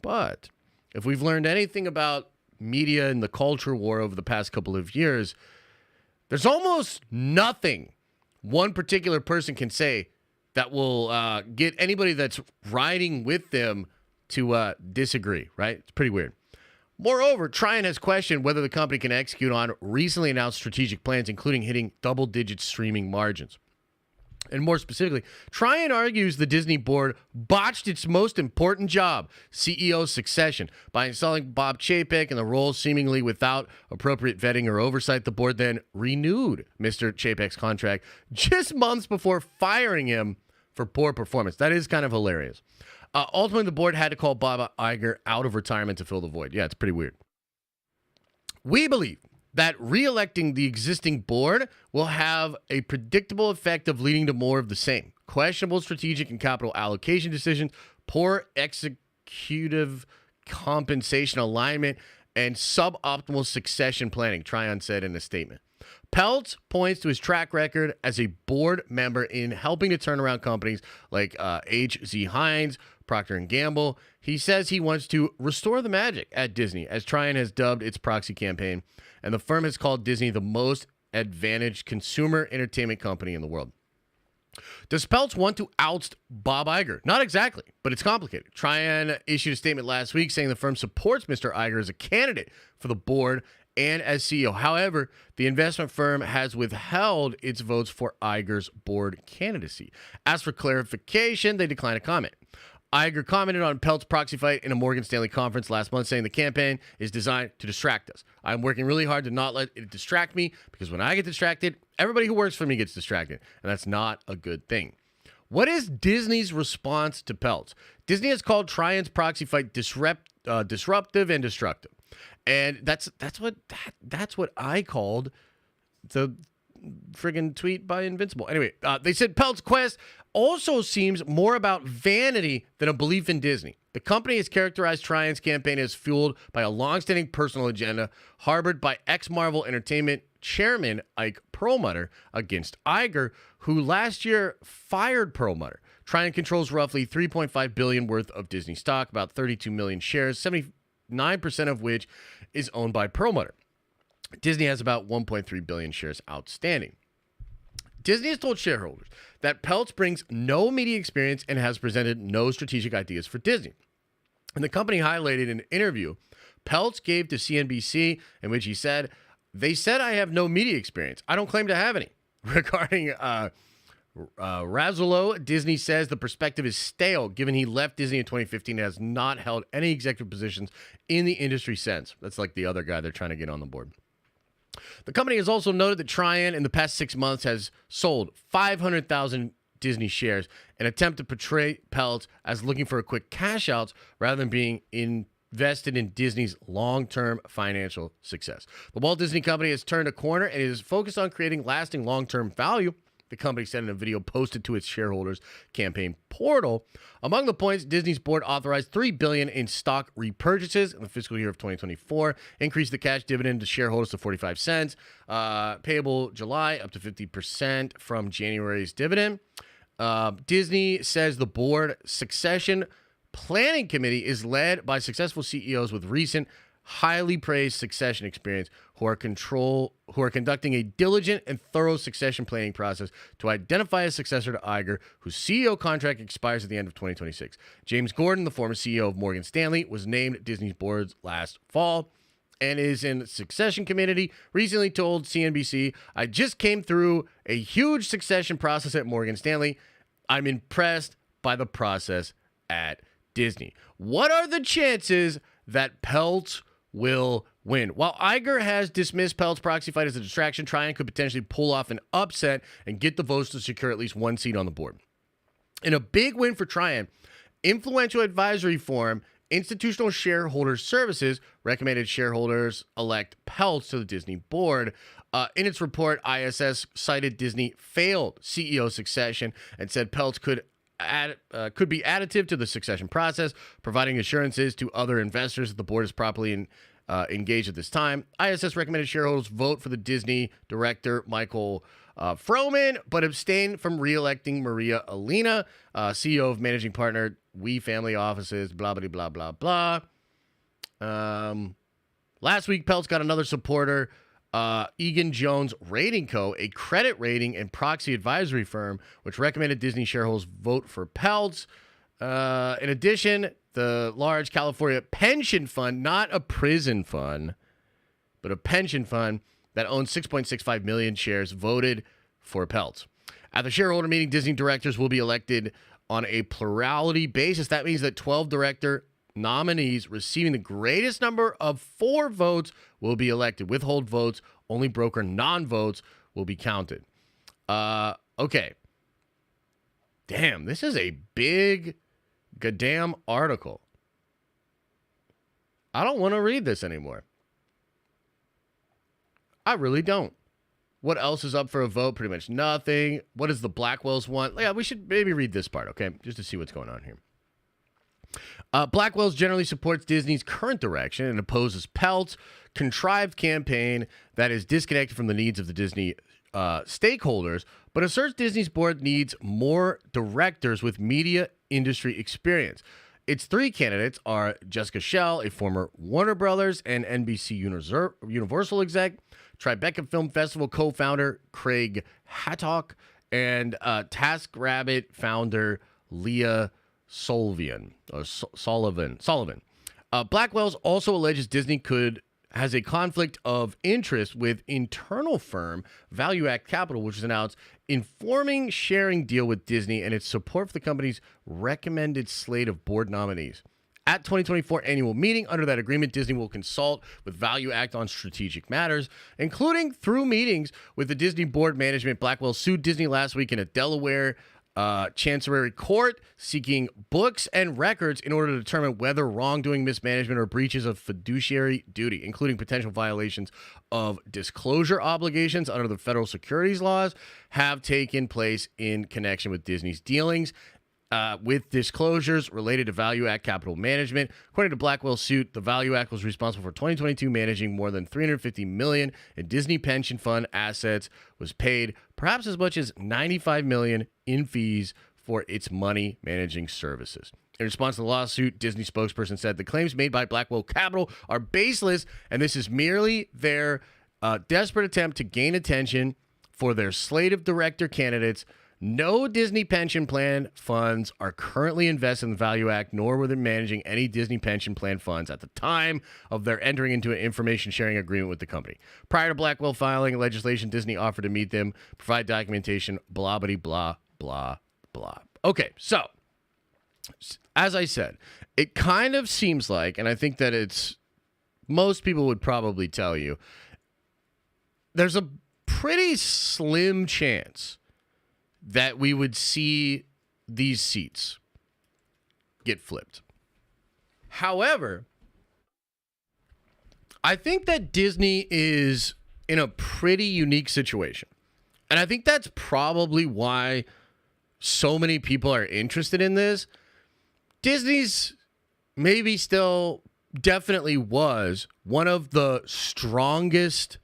But if we've learned anything about media and the culture war over the past couple of years, there's almost nothing one particular person can say that will get anybody that's riding with them to disagree, right? It's pretty weird. Moreover, Tryon has questioned whether the company can execute on recently announced strategic plans, including hitting double-digit streaming margins. And more specifically, Tryon argues the Disney board botched its most important job, CEO succession, by installing Bob Chapek in the role seemingly without appropriate vetting or oversight. The board then renewed Mr. Chapek's contract just months before firing him for poor performance. That is kind of hilarious. Ultimately, the board had to call Bob Iger out of retirement to fill the void. Yeah, it's pretty weird. We believe that re-electing the existing board will have a predictable effect of leading to more of the same. Questionable strategic and capital allocation decisions, poor executive compensation alignment, and suboptimal succession planning, Tryon said in a statement. Peltz points to his track record as a board member in helping to turn around companies like H.Z. Heinz, Procter & Gamble. He says he wants to restore the magic at Disney, as Tryon has dubbed its proxy campaign, and the firm has called Disney the most advantaged consumer entertainment company in the world. Does Peltz want to oust Bob Iger? Not exactly, but it's complicated. Tryon issued a statement last week saying the firm supports Mr. Iger as a candidate for the board and as CEO. However, the investment firm has withheld its votes for Iger's board candidacy. As for clarification, they declined to comment. Iger commented on Peltz's proxy fight in a Morgan Stanley conference last month, saying the campaign is designed to distract us. I'm working really hard to not let it distract me, because when I get distracted, everybody who works for me gets distracted, and that's not a good thing. What is Disney's response to Peltz? Disney has called Tryon's proxy fight disruptive and destructive, and that's what I called the friggin' tweet by Invincible. Anyway, they said Peltz's quest also seems more about vanity than a belief in Disney. The company has characterized Tryon's campaign as fueled by a long-standing personal agenda harbored by ex-Marvel Entertainment chairman Ike Perlmutter against Iger, who last year fired Perlmutter. Tryon controls roughly $3.5 billion worth of Disney stock, about 32 million shares, 79% of which is owned by Perlmutter. Disney has about 1.3 billion shares outstanding. Disney has told shareholders that Peltz brings no media experience and has presented no strategic ideas for Disney. And the company highlighted in an interview Peltz gave to CNBC, in which he said, "They said I have no media experience. I don't claim to have any." Regarding Razzolo, Disney says the perspective is stale, given he left Disney in 2015 and has not held any executive positions in the industry since. That's like the other guy they're trying to get on the board. The company has also noted that Tryon in the past 6 months has sold 500,000 Disney shares, an attempt to portray Peltz as looking for a quick cash outs rather than being invested in Disney's long-term financial success. The Walt Disney Company has turned a corner and is focused on creating lasting long-term value the company said in a video posted to its shareholders campaign portal. Among the points, Disney's board authorized $3 billion in stock repurchases in the fiscal year of 2024, increased the cash dividend to shareholders to 45 cents, payable July up to 50% from January's dividend. Disney says the board succession planning committee is led by successful CEOs with recent highly praised succession experience who are conducting a diligent and thorough succession planning process to identify a successor to Iger, whose CEO contract expires at the end of 2026. James Gordon, the former CEO of Morgan Stanley, was named Disney's board last fall and is in the succession committee. Recently told CNBC, "I just came through a huge succession process at Morgan Stanley. I'm impressed by the process at Disney." What are the chances that Peltz will win? While Iger has dismissed Peltz' proxy fight as a distraction, Trian could potentially pull off an upset and get the votes to secure at least one seat on the board. In a big win for Trian, influential advisory firm Institutional Shareholder Services recommended shareholders elect Peltz to the Disney board. In its report, ISS cited Disney failed CEO succession and said Peltz could be additive to the succession process, providing assurances to other investors that the board is properly engaged at this time. ISS recommended shareholders vote for the Disney director, Michael Froman, but abstained from re-electing Maria Elena, CEO of managing partner, We Family Offices, blah, blah, blah, blah, blah. Last week, Peltz got another supporter, Egan-Jones Rating Co., a credit rating and proxy advisory firm, which recommended Disney shareholders vote for Peltz. In addition, the large California pension fund, not a prison fund, but a pension fund that owns 6.65 million shares, voted for Peltz. At the shareholder meeting, Disney directors will be elected on a plurality basis. That means that 12 director nominees receiving the greatest number of 4 votes will be elected. Withhold votes, only broker non-votes will be counted. Okay. Damn, this is a big goddamn article. I don't want to read this anymore. I really don't. What else is up for a vote? Pretty much nothing. What does the Blackwells want? Yeah, we should maybe read this part, okay? Just to see what's going on here. Blackwells generally supports Disney's current direction and opposes Peltz' contrived campaign that is disconnected from the needs of the Disney stakeholders, but asserts Disney's board needs more directors with media industry experience. Its 3 candidates are Jessica Schell, a former Warner Brothers and NBC Universal exec, Tribeca Film Festival co-founder Craig Hattock, and TaskRabbit founder Leah Sullivan. Blackwells also alleges Disney has a conflict of interest with internal firm Value Act Capital, which has announced informing sharing deal with Disney and its support for the company's recommended slate of board nominees. At 2024 annual meeting, under that agreement, Disney will consult with Value Act on strategic matters, including through meetings with the Disney board management. Blackwell sued Disney last week in a Delaware Chancery Court, seeking books and records in order to determine whether wrongdoing, mismanagement, or breaches of fiduciary duty, including potential violations of disclosure obligations under the federal securities laws, have taken place in connection with Disney's dealings with disclosures related to Value Act Capital Management. According to Blackwell's suit, the Value Act was responsible for 2022 managing more than $350 million in Disney pension fund assets, was paid perhaps as much as $95 million in fees for its money managing services. In response to the lawsuit, Disney spokesperson said the claims made by Blackwell Capital are baseless, and this is merely their desperate attempt to gain attention for their slate of director candidates. No Disney pension plan funds are currently invested in the Value Act, nor were they managing any Disney pension plan funds at the time of their entering into an information sharing agreement with the company. Prior to Blackwell filing legislation, Disney offered to meet them, provide documentation, blah, blah, blah, blah, blah. Okay, so as I said, it kind of seems like, and I think that most people would probably tell you, there's a pretty slim chance that we would see these seats get flipped. However, I think that Disney is in a pretty unique situation. And I think that's probably why so many people are interested in this. Disney's maybe still definitely was one of the strongest,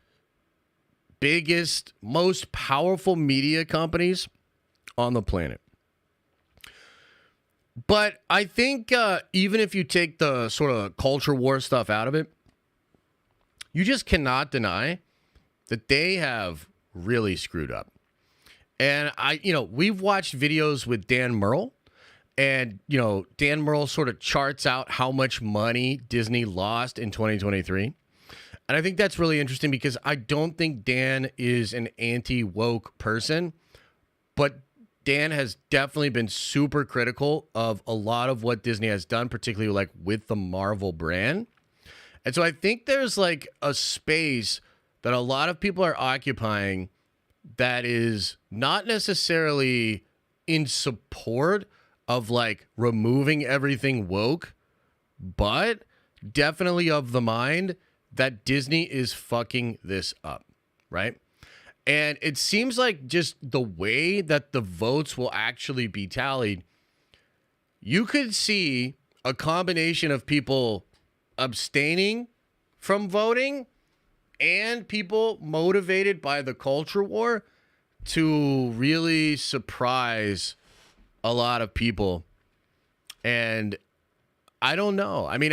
biggest, most powerful media companies on the planet. But I think even if you take the sort of culture war stuff out of it, you just cannot deny that they have really screwed up. And we've watched videos with Dan Murrell, and, Dan Murrell sort of charts out how much money Disney lost in 2023. And I think that's really interesting because I don't think Dan is an anti-woke person, but Dan has definitely been super critical of a lot of what Disney has done, particularly like with the Marvel brand. And so I think there's like a space that a lot of people are occupying that is not necessarily in support of like removing everything woke, but definitely of the mind that Disney is fucking this up, right? And it seems like just the way that the votes will actually be tallied, you could see a combination of people abstaining from voting and people motivated by the culture war to really surprise a lot of people. And I don't know. I mean,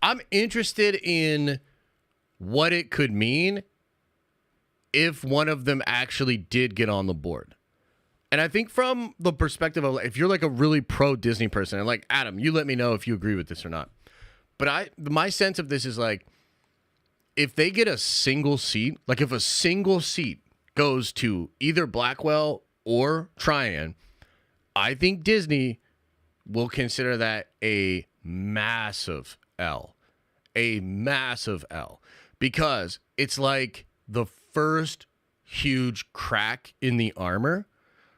I'm interested in what it could mean if one of them actually did get on the board. And I think from the perspective of if you're like a really pro Disney person, and like Adam, you let me know if you agree with this or not. But my sense of this is like, if they get a single seat, like if a single seat goes to either Blackwell or Tryon, I think Disney will consider that a massive L. A massive L. Because it's like the first huge crack in the armor,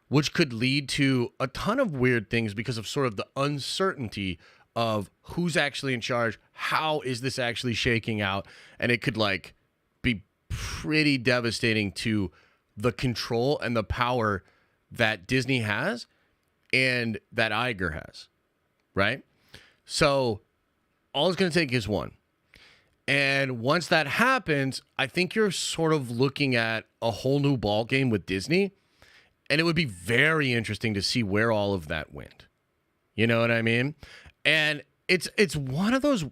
which could lead to a ton of weird things because of sort of the uncertainty of who's actually in charge, how is this actually shaking out, and it could like be pretty devastating to the control and the power that Disney has and that Iger has, right? So all it's going to take is one. And once that happens, I think you're sort of looking at a whole new ball game with Disney, and it would be very interesting to see where all of that went. You know what I mean? And it's one of those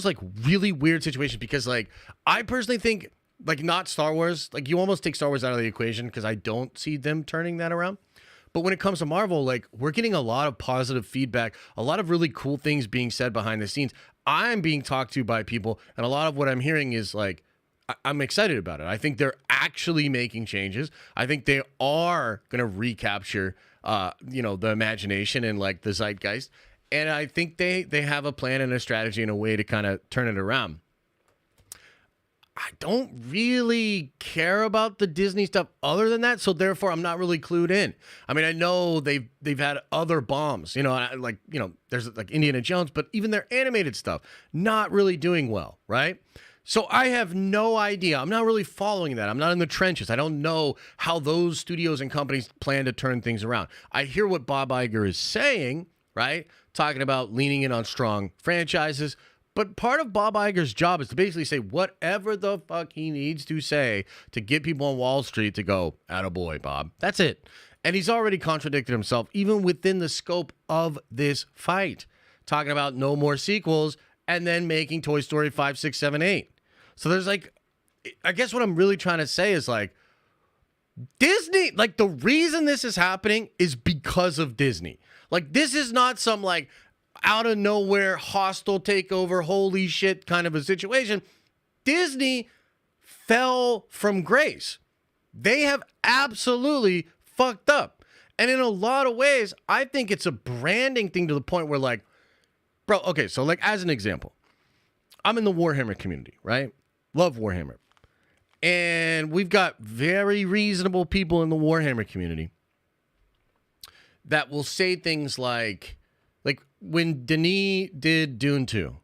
like really weird situations because like I personally think like not Star Wars, like you almost take Star Wars out of the equation because I don't see them turning that around. But when it comes to Marvel, like we're getting a lot of positive feedback, a lot of really cool things being said behind the scenes. I'm being talked to by people, and a lot of what I'm hearing is like, I'm excited about it. I think they're actually making changes. I think they are going to recapture, the imagination and like the zeitgeist. And I think they have a plan and a strategy and a way to kind of turn it around. I don't really care about the Disney stuff other than that, so therefore I'm not really clued in. I mean, I know they've had other bombs, there's like Indiana Jones, but even their animated stuff not really doing well, right? So I have no idea. I'm not really following that. I'm not in the trenches. I don't know how those studios and companies plan to turn things around. I hear what Bob Iger is saying, right? Talking about leaning in on strong franchises. But part of Bob Iger's job is to basically say whatever the fuck he needs to say to get people on Wall Street to go, attaboy, Bob. That's it. And he's already contradicted himself, even within the scope of this fight. Talking about no more sequels and then making Toy Story 5, 6, 7, 8. So there's like, I guess what I'm really trying to say is like, Disney, like the reason this is happening is because of Disney. Like this is not some like, out of nowhere, hostile takeover, holy shit kind of a situation. Disney fell from grace. They have absolutely fucked up. And in a lot of ways, I think it's a branding thing to the point where like, bro, okay, so like as an example, I'm in the Warhammer community, right? Love Warhammer. And we've got very reasonable people in the Warhammer community that will say things like when Denis did Dune 2,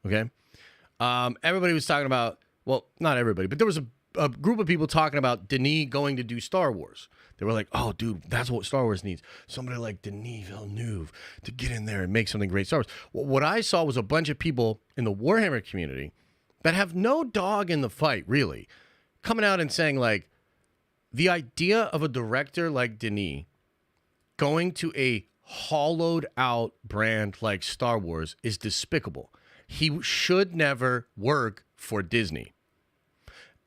okay? Everybody was talking about, well, not everybody, but there was a group of people talking about Denis going to do Star Wars. They were like, oh, dude, that's what Star Wars needs. Somebody like Denis Villeneuve to get in there and make something great Star Wars. Well, what I saw was a bunch of people in the Warhammer community that have no dog in the fight, really, coming out and saying, like, the idea of a director like Denis going to a hollowed out brand like Star Wars is despicable. He should never work for Disney.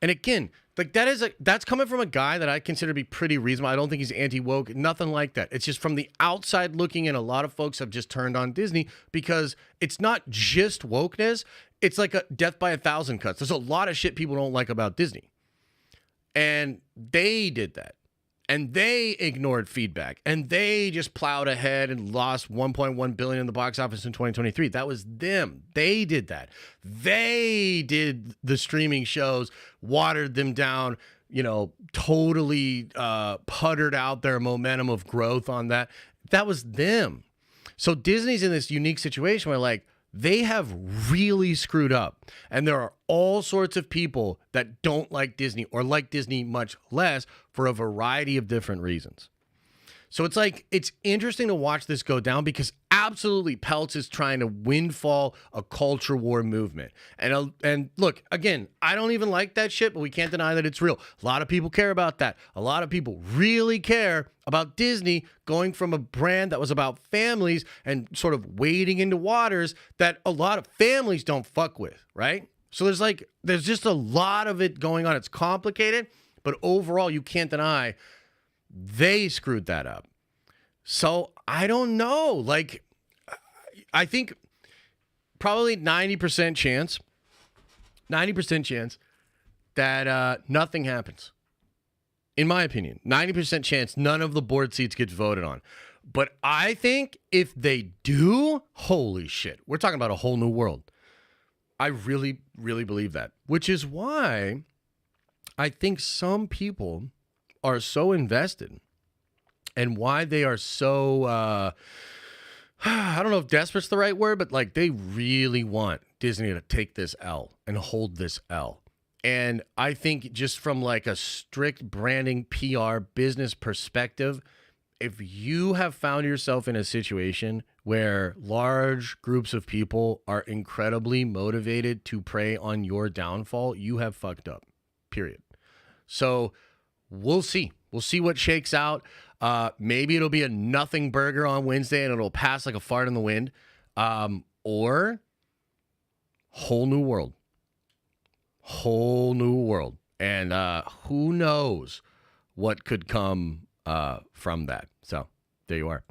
And again, like that's coming from a guy that I consider to be pretty reasonable. I don't think he's anti-woke, nothing like that. It's just from the outside looking in, a lot of folks have just turned on Disney because it's not just wokeness. It's like a death by 1,000 cuts. There's a lot of shit people don't like about Disney. And they did that. And they ignored feedback. And they just plowed ahead and lost $1.1 billion in the box office in 2023. That was them. They did that. They did the streaming shows, watered them down, totally puttered out their momentum of growth on that. That was them. So Disney's in this unique situation where, like, they have really screwed up. And there are all sorts of people that don't like Disney or like Disney much less for a variety of different reasons. So it's like, it's interesting to watch this go down because absolutely Peltz is trying to windfall a culture war movement. And look, again, I don't even like that shit, but we can't deny that it's real. A lot of people care about that. A lot of people really care about Disney going from a brand that was about families and sort of wading into waters that a lot of families don't fuck with, right? So there's just a lot of it going on. It's complicated, but overall you can't deny they screwed that up. So I don't know. Like, I think probably 90% chance that nothing happens. In my opinion, 90% chance none of the board seats gets voted on. But I think if they do, holy shit, we're talking about a whole new world. I really, really believe that, which is why I think some people are so invested and why they are so, I don't know if desperate's the right word, but like they really want Disney to take this L and hold this L. And I think just from like a strict branding, PR, business perspective, if you have found yourself in a situation where large groups of people are incredibly motivated to prey on your downfall, you have fucked up, period. So we'll see. We'll see what shakes out. Maybe it'll be a nothing burger on Wednesday and it'll pass like a fart in the wind. Or whole new world. Whole new world. And who knows what could come from that. So there you are.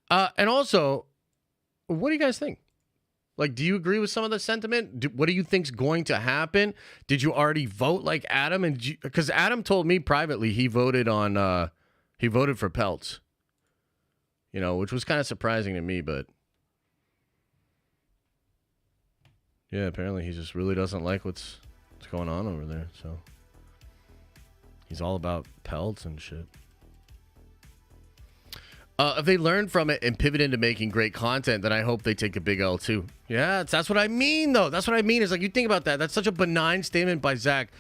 And also, what do you guys think? Like, do you agree with some of the sentiment? What do you think's going to happen? Did you already vote like Adam? And because Adam told me privately he voted for Peltz, which was kind of surprising to me. But yeah, apparently he just really doesn't like what's going on over there. So he's all about Peltz and shit. If they learn from it and pivot into making great content, then I hope they take a big L too. Yeah, that's what I mean, though. That's what I mean. Is like, you think about that. That's such a benign statement by Zach,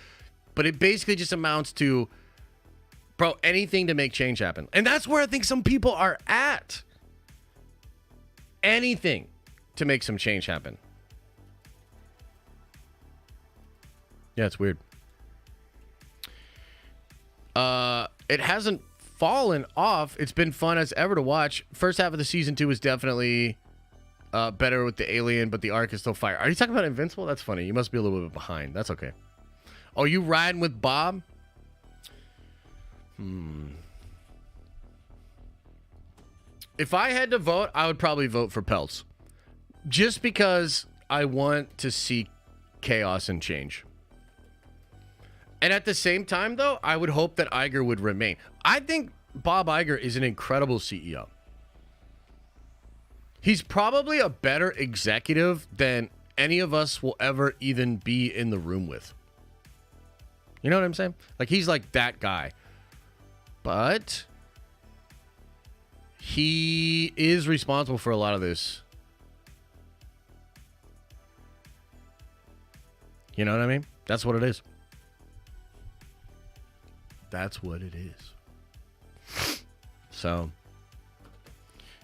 but it basically just amounts to, bro, anything to make change happen. And that's where I think some people are at. Anything to make some change happen. Yeah, it's weird. It hasn't fallen off. It's been fun as ever to watch. First half of the season 2 is definitely better with the alien, but the arc is still fire. Are you talking about Invincible? That's funny. You must be a little bit behind. That's okay. Oh, you riding with Bob? If I had to vote, I would probably vote for Peltz. Just because I want to see chaos and change. And at the same time, though, I would hope that Iger would remain. I think Bob Iger is an incredible CEO. He's probably a better executive than any of us will ever even be in the room with. You know what I'm saying? Like, he's like that guy. But he is responsible for a lot of this. You know what I mean? That's what it is. That's what it is. So,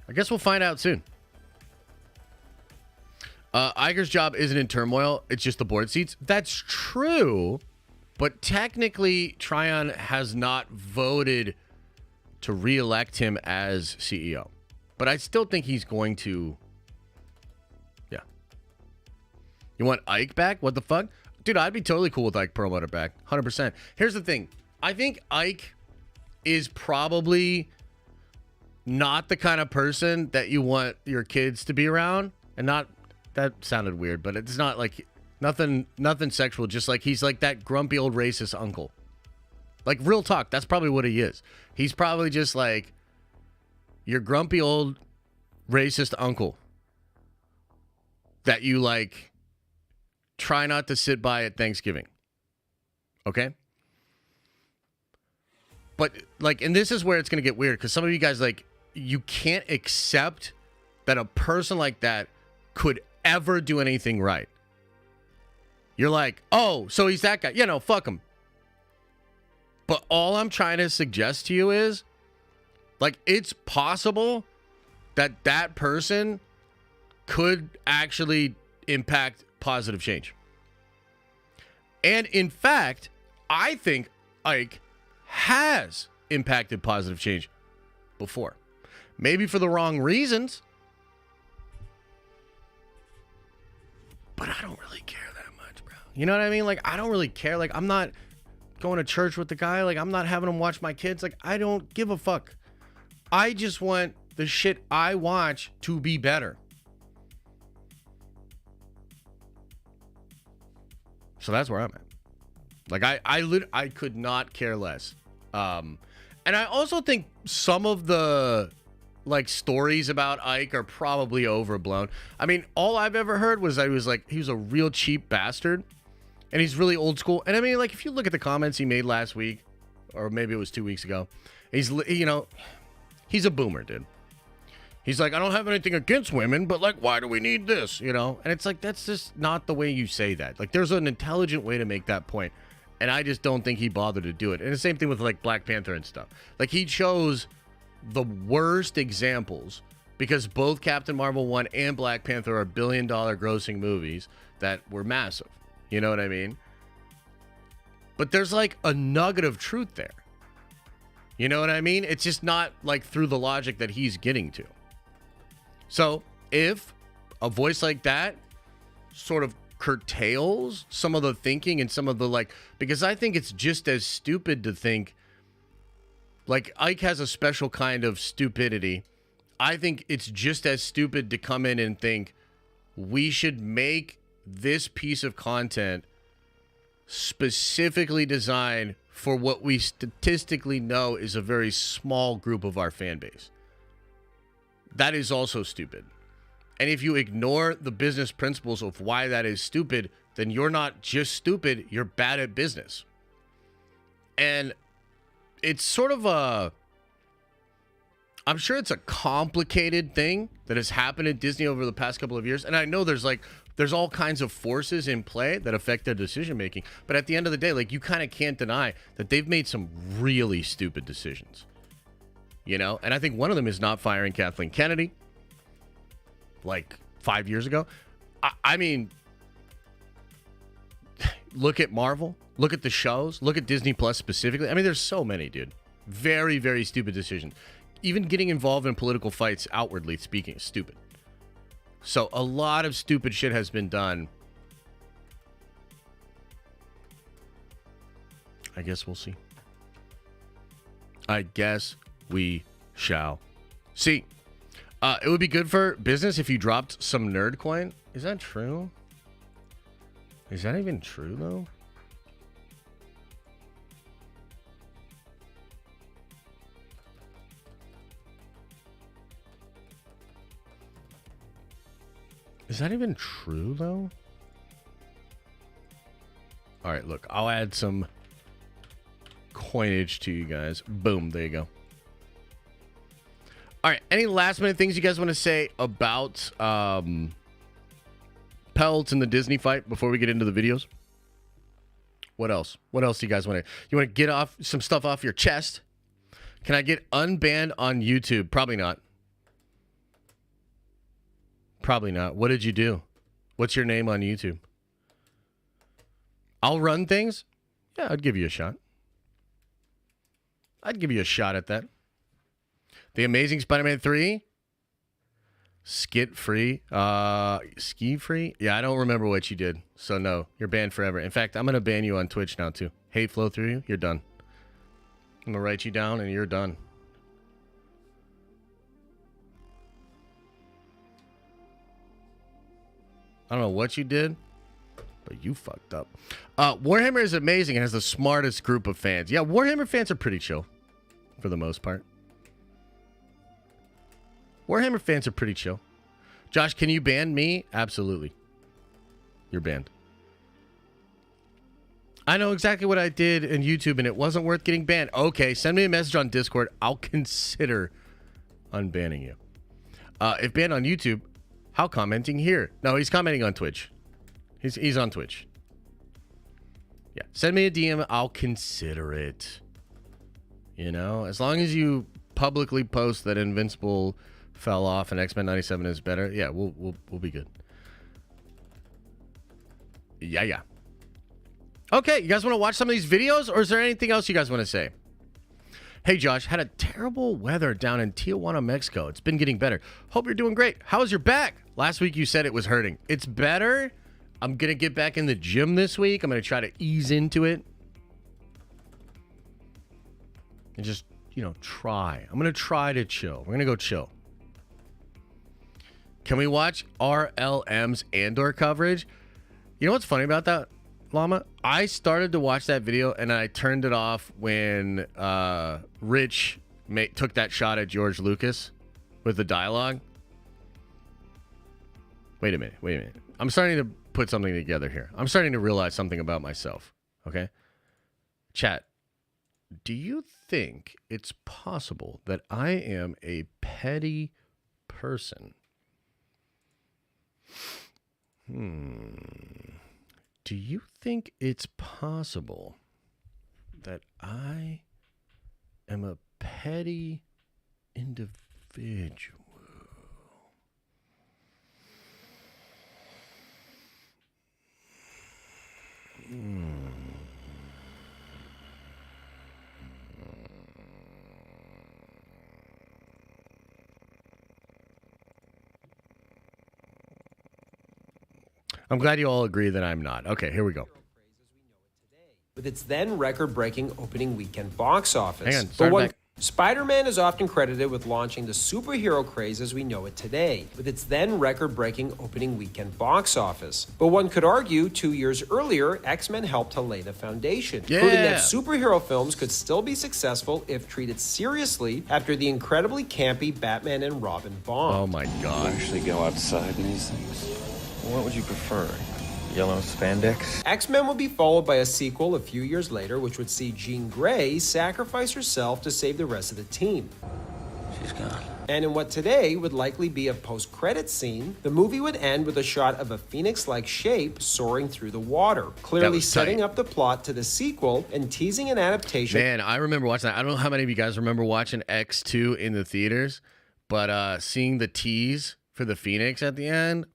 I guess we'll find out soon. Iger's job isn't in turmoil. It's just the board seats. That's true. But technically, Tryon has not voted to re-elect him as CEO. But I still think he's going to... Yeah. You want Ike back? What the fuck? Dude, I'd be totally cool with Ike Perlmutter back. 100%. Here's the thing. I think Ike is probably not the kind of person that you want your kids to be around. And not... That sounded weird, but it's not like... Nothing sexual, just like he's like that grumpy old racist uncle. Like, real talk, that's probably what he is. He's probably just like your grumpy old racist uncle that you like try not to sit by at Thanksgiving. Okay? But like, and this is where it's going to get weird, because some of you guys, like, you can't accept that a person like that could ever do anything right. You're like, oh, so he's that guy. Yeah, no, fuck him. But all I'm trying to suggest to you is, like, it's possible that that person could actually impact positive change. And in fact, I think Ike has impacted positive change before. Maybe for the wrong reasons. But I don't really care that much, bro. You know what I mean? Like, I don't really care. Like, I'm not going to church with the guy. Like, I'm not having him watch my kids. Like, I don't give a fuck. I just want the shit I watch to be better. So that's where I'm at. Like, I could not care less. And I also think some of the... like, stories about Ike are probably overblown. I mean, all I've ever heard was he was a real cheap bastard, and he's really old school. And I mean, like, if you look at the comments he made last week, or maybe it was 2 weeks ago, he's a boomer, dude. He's like, I don't have anything against women, but like, why do we need this? You know? And it's like, that's just not the way you say that. Like, there's an intelligent way to make that point, and I just don't think he bothered to do it. And the same thing with like Black Panther and stuff. Like, he chose the worst examples, because both Captain Marvel 1 and Black Panther are billion-dollar grossing movies that were massive. You know what I mean? But there's like a nugget of truth there. You know what I mean? It's just not like through the logic that he's getting to. So if a voice like that sort of curtails some of the thinking and some of the like, because I think it's just as stupid to think like Ike has a special kind of stupidity. I think it's just as stupid to come in and think we should make this piece of content specifically designed for what we statistically know is a very small group of our fan base. That is also stupid. And if you ignore the business principles of why that is stupid, then you're not just stupid, you're bad at business. And it's sort of I'm sure it's a complicated thing that has happened at Disney over the past couple of years. And I know there's all kinds of forces in play that affect their decision making. But at the end of the day, like, you kind of can't deny that they've made some really stupid decisions. You know? And I think one of them is not firing Kathleen Kennedy like 5 years ago. I mean, look at Marvel. Look at the shows. Look at Disney Plus specifically. I mean, there's so many, dude. Very, very stupid decisions. Even getting involved in political fights, outwardly speaking, is stupid. So a lot of stupid shit has been done. I guess we'll see. I guess we shall see. It would be good for business if you dropped some nerd coin. Is that true? Is that even true, though? Is that even true, though? All right, look, I'll add some coinage to you guys. Boom, there you go. All right, any last minute things you guys want to say about Pelts and the Disney fight before we get into the videos? What else? What else do you guys want to? You want to get off some stuff off your chest? Can I get unbanned on YouTube? Probably not. Probably not. What did you do? What's your name on YouTube? I'll run things. Yeah, I'd give you a shot. I'd give you a shot at that. The Amazing Spider-Man 3. Skit free. Ski free? Yeah, I don't remember what you did. So no, you're banned forever. In fact, I'm going to ban you on Twitch now too. Hate flow through you. You're done. I'm going to write you down and you're done. I don't know what you did, but you fucked up. Warhammer is amazing and has the smartest group of fans. Yeah, Warhammer fans are pretty chill for the most part. Warhammer fans are pretty chill. Josh, can you ban me? Absolutely. You're banned. I know exactly what I did in YouTube and it wasn't worth getting banned. Okay, send me a message on Discord. I'll consider unbanning you. If banned on YouTube, how commenting here? No, he's commenting on Twitch. He's on Twitch. Yeah, send me a DM. I'll consider it. You know, as long as you publicly post that Invincible fell off and X-Men 97 is better, yeah, we'll be good. Yeah. Okay, you guys want to watch some of these videos, or is there anything else you guys want to say? Hey, Josh, had a terrible weather down in Tijuana, Mexico. It's been getting better. Hope you're doing great. How's your back? Last week you said it was hurting. It's better. I'm going to get back in the gym this week. I'm going to try to ease into it. And just, try. I'm going to try to chill. We're going to go chill. Can we watch RLM's Andor coverage? You know what's funny about that, Llama? I started to watch that video and I turned it off when Rich took that shot at George Lucas with the dialogue. Wait a minute. I'm starting to put something together here. I'm starting to realize something about myself. Okay? Chat, do you think it's possible that I am a petty person? Do you think it's possible that I am a petty individual? I'm glad you all agree that I'm not. Okay, here we go. With its then record-breaking opening weekend box office. Hang on, start back. Spider-Man is often credited with launching the superhero craze as we know it today, with its then record-breaking opening weekend box office. But one could argue 2 years earlier, X-Men helped to lay the foundation, proving that superhero films could still be successful if treated seriously after the incredibly campy Batman and Robin bomb. Oh my God. Actually go outside in these things. What would you prefer? Yellow spandex? X-Men would be followed by a sequel a few years later, which would see Jean Grey sacrifice herself to save the rest of the team. She's gone. And in what today would likely be a post-credit scene, the movie would end with a shot of a phoenix-like shape soaring through the water, clearly setting up the plot to the sequel and teasing an adaptation. Man, I remember watching that. I don't know how many of you guys remember watching X2 in the theaters, but seeing the tease for the Phoenix at the end,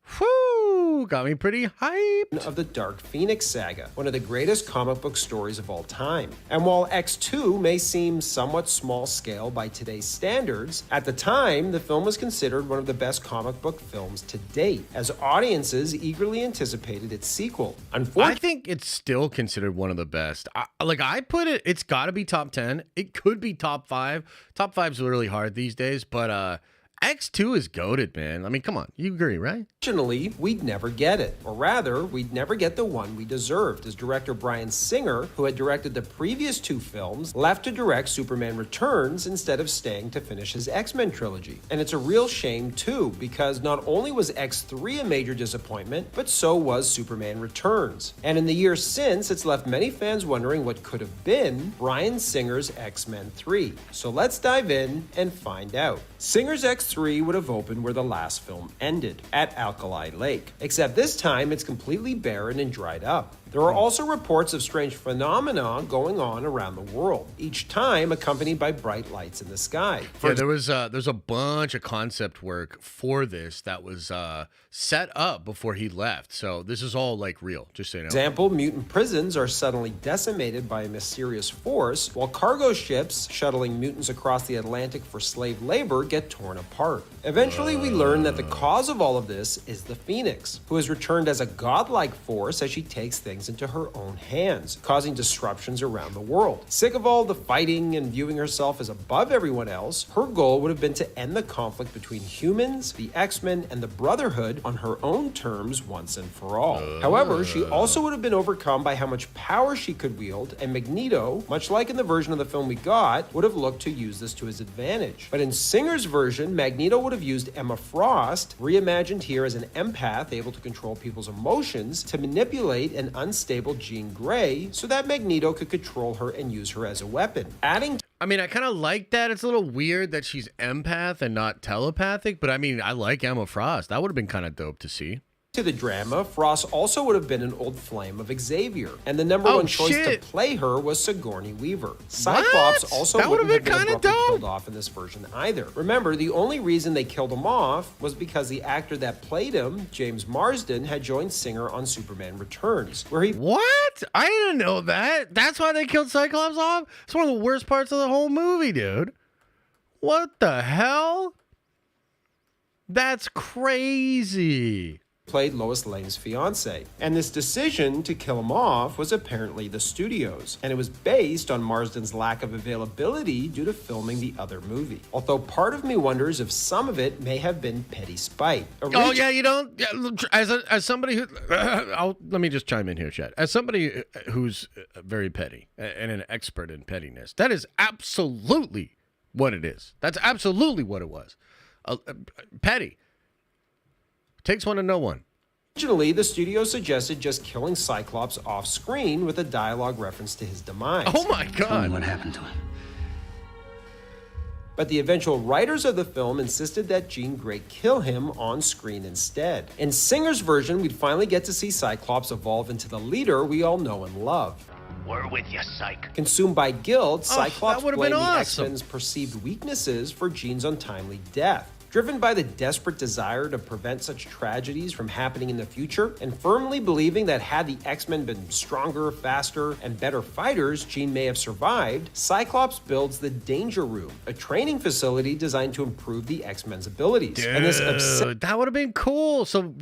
got me pretty hyped. Of the Dark Phoenix saga, one of the greatest comic book stories of all time. And while X2 may seem somewhat small scale by today's standards, at the time, the film was considered one of the best comic book films to date, as audiences eagerly anticipated its sequel. I think it's still considered one of the best. I put it, it's got to be top 10. It could be top 5. Top 5's really hard these days, but X2 is goated, man. I mean, come on. You agree, right? Originally, we'd never get it. Or rather, we'd never get the one we deserved, as director Bryan Singer, who had directed the previous 2 films, left to direct Superman Returns instead of staying to finish his X-Men trilogy. And it's a real shame, too, because not only was X3 a major disappointment, but so was Superman Returns. And in the years since, it's left many fans wondering what could have been Bryan Singer's X-Men 3. So let's dive in and find out. Singer's X3 would have opened where the last film ended, at Alkali Lake. Except this time, it's completely barren and dried up. There are also reports of strange phenomena going on around the world, each time accompanied by bright lights in the sky. Yeah, there's a bunch of concept work for this that was set up before he left. So this is all like real, just so you know. For example, mutant prisons are suddenly decimated by a mysterious force, while cargo ships shuttling mutants across the Atlantic for slave labor get torn apart. Eventually, we learn that the cause of all of this is the Phoenix, who has returned as a godlike force as she takes things into her own hands, causing disruptions around the world. Sick of all the fighting and viewing herself as above everyone else, her goal would have been to end the conflict between humans, the X-Men, and the Brotherhood on her own terms once and for all. However, she also would have been overcome by how much power she could wield, and Magneto, much like in the version of the film we got, would have looked to use this to his advantage. But in Singer's version, Magneto would have used Emma Frost, reimagined here as an empath able to control people's emotions, to manipulate an unstable Jean Grey so that Magneto could control her and use her as a weapon. I mean, I kind of like that. It's a little weird that she's empath and not telepathic, but I mean, I like Emma Frost. That would have been kind of dope to see. To the drama, Frost also would have been an old flame of Xavier, and the number one choice to play her was Sigourney Weaver. Cyclops also wouldn't have been abruptly killed off in this version either. Remember, the only reason they killed him off was because the actor that played him, James Marsden, had joined Singer on Superman Returns, where he— What? I didn't know that. That's why they killed Cyclops off? It's one of the worst parts of the whole movie, dude. What the hell? That's crazy. Played Lois Lane's fiance, and this decision to kill him off was apparently the studio's, and it was based on Marsden's lack of availability due to filming the other movie. Although part of me wonders if some of it may have been petty spite. Oh yeah, you don't. As somebody who, let me just chime in here, Chad. As somebody who's very petty and an expert in pettiness, that is absolutely what it is. That's absolutely what it was. Petty. Takes one to know one. Originally, the studio suggested just killing Cyclops off screen with a dialogue reference to his demise. Oh my God. Tell me what happened to him. But the eventual writers of the film insisted that Jean Grey kill him on screen instead. In Singer's version, we'd finally get to see Cyclops evolve into the leader we all know and love. We're with you, Psych. Consumed by guilt, Cyclops blamed the awesome. X-Men's perceived weaknesses for Jean's untimely death. Driven by the desperate desire to prevent such tragedies from happening in the future, and firmly believing that had the X-Men been stronger, faster, and better fighters, Jean may have survived, Cyclops builds the Danger Room, a training facility designed to improve the X-Men's abilities. Dude, And this that would have been cool. So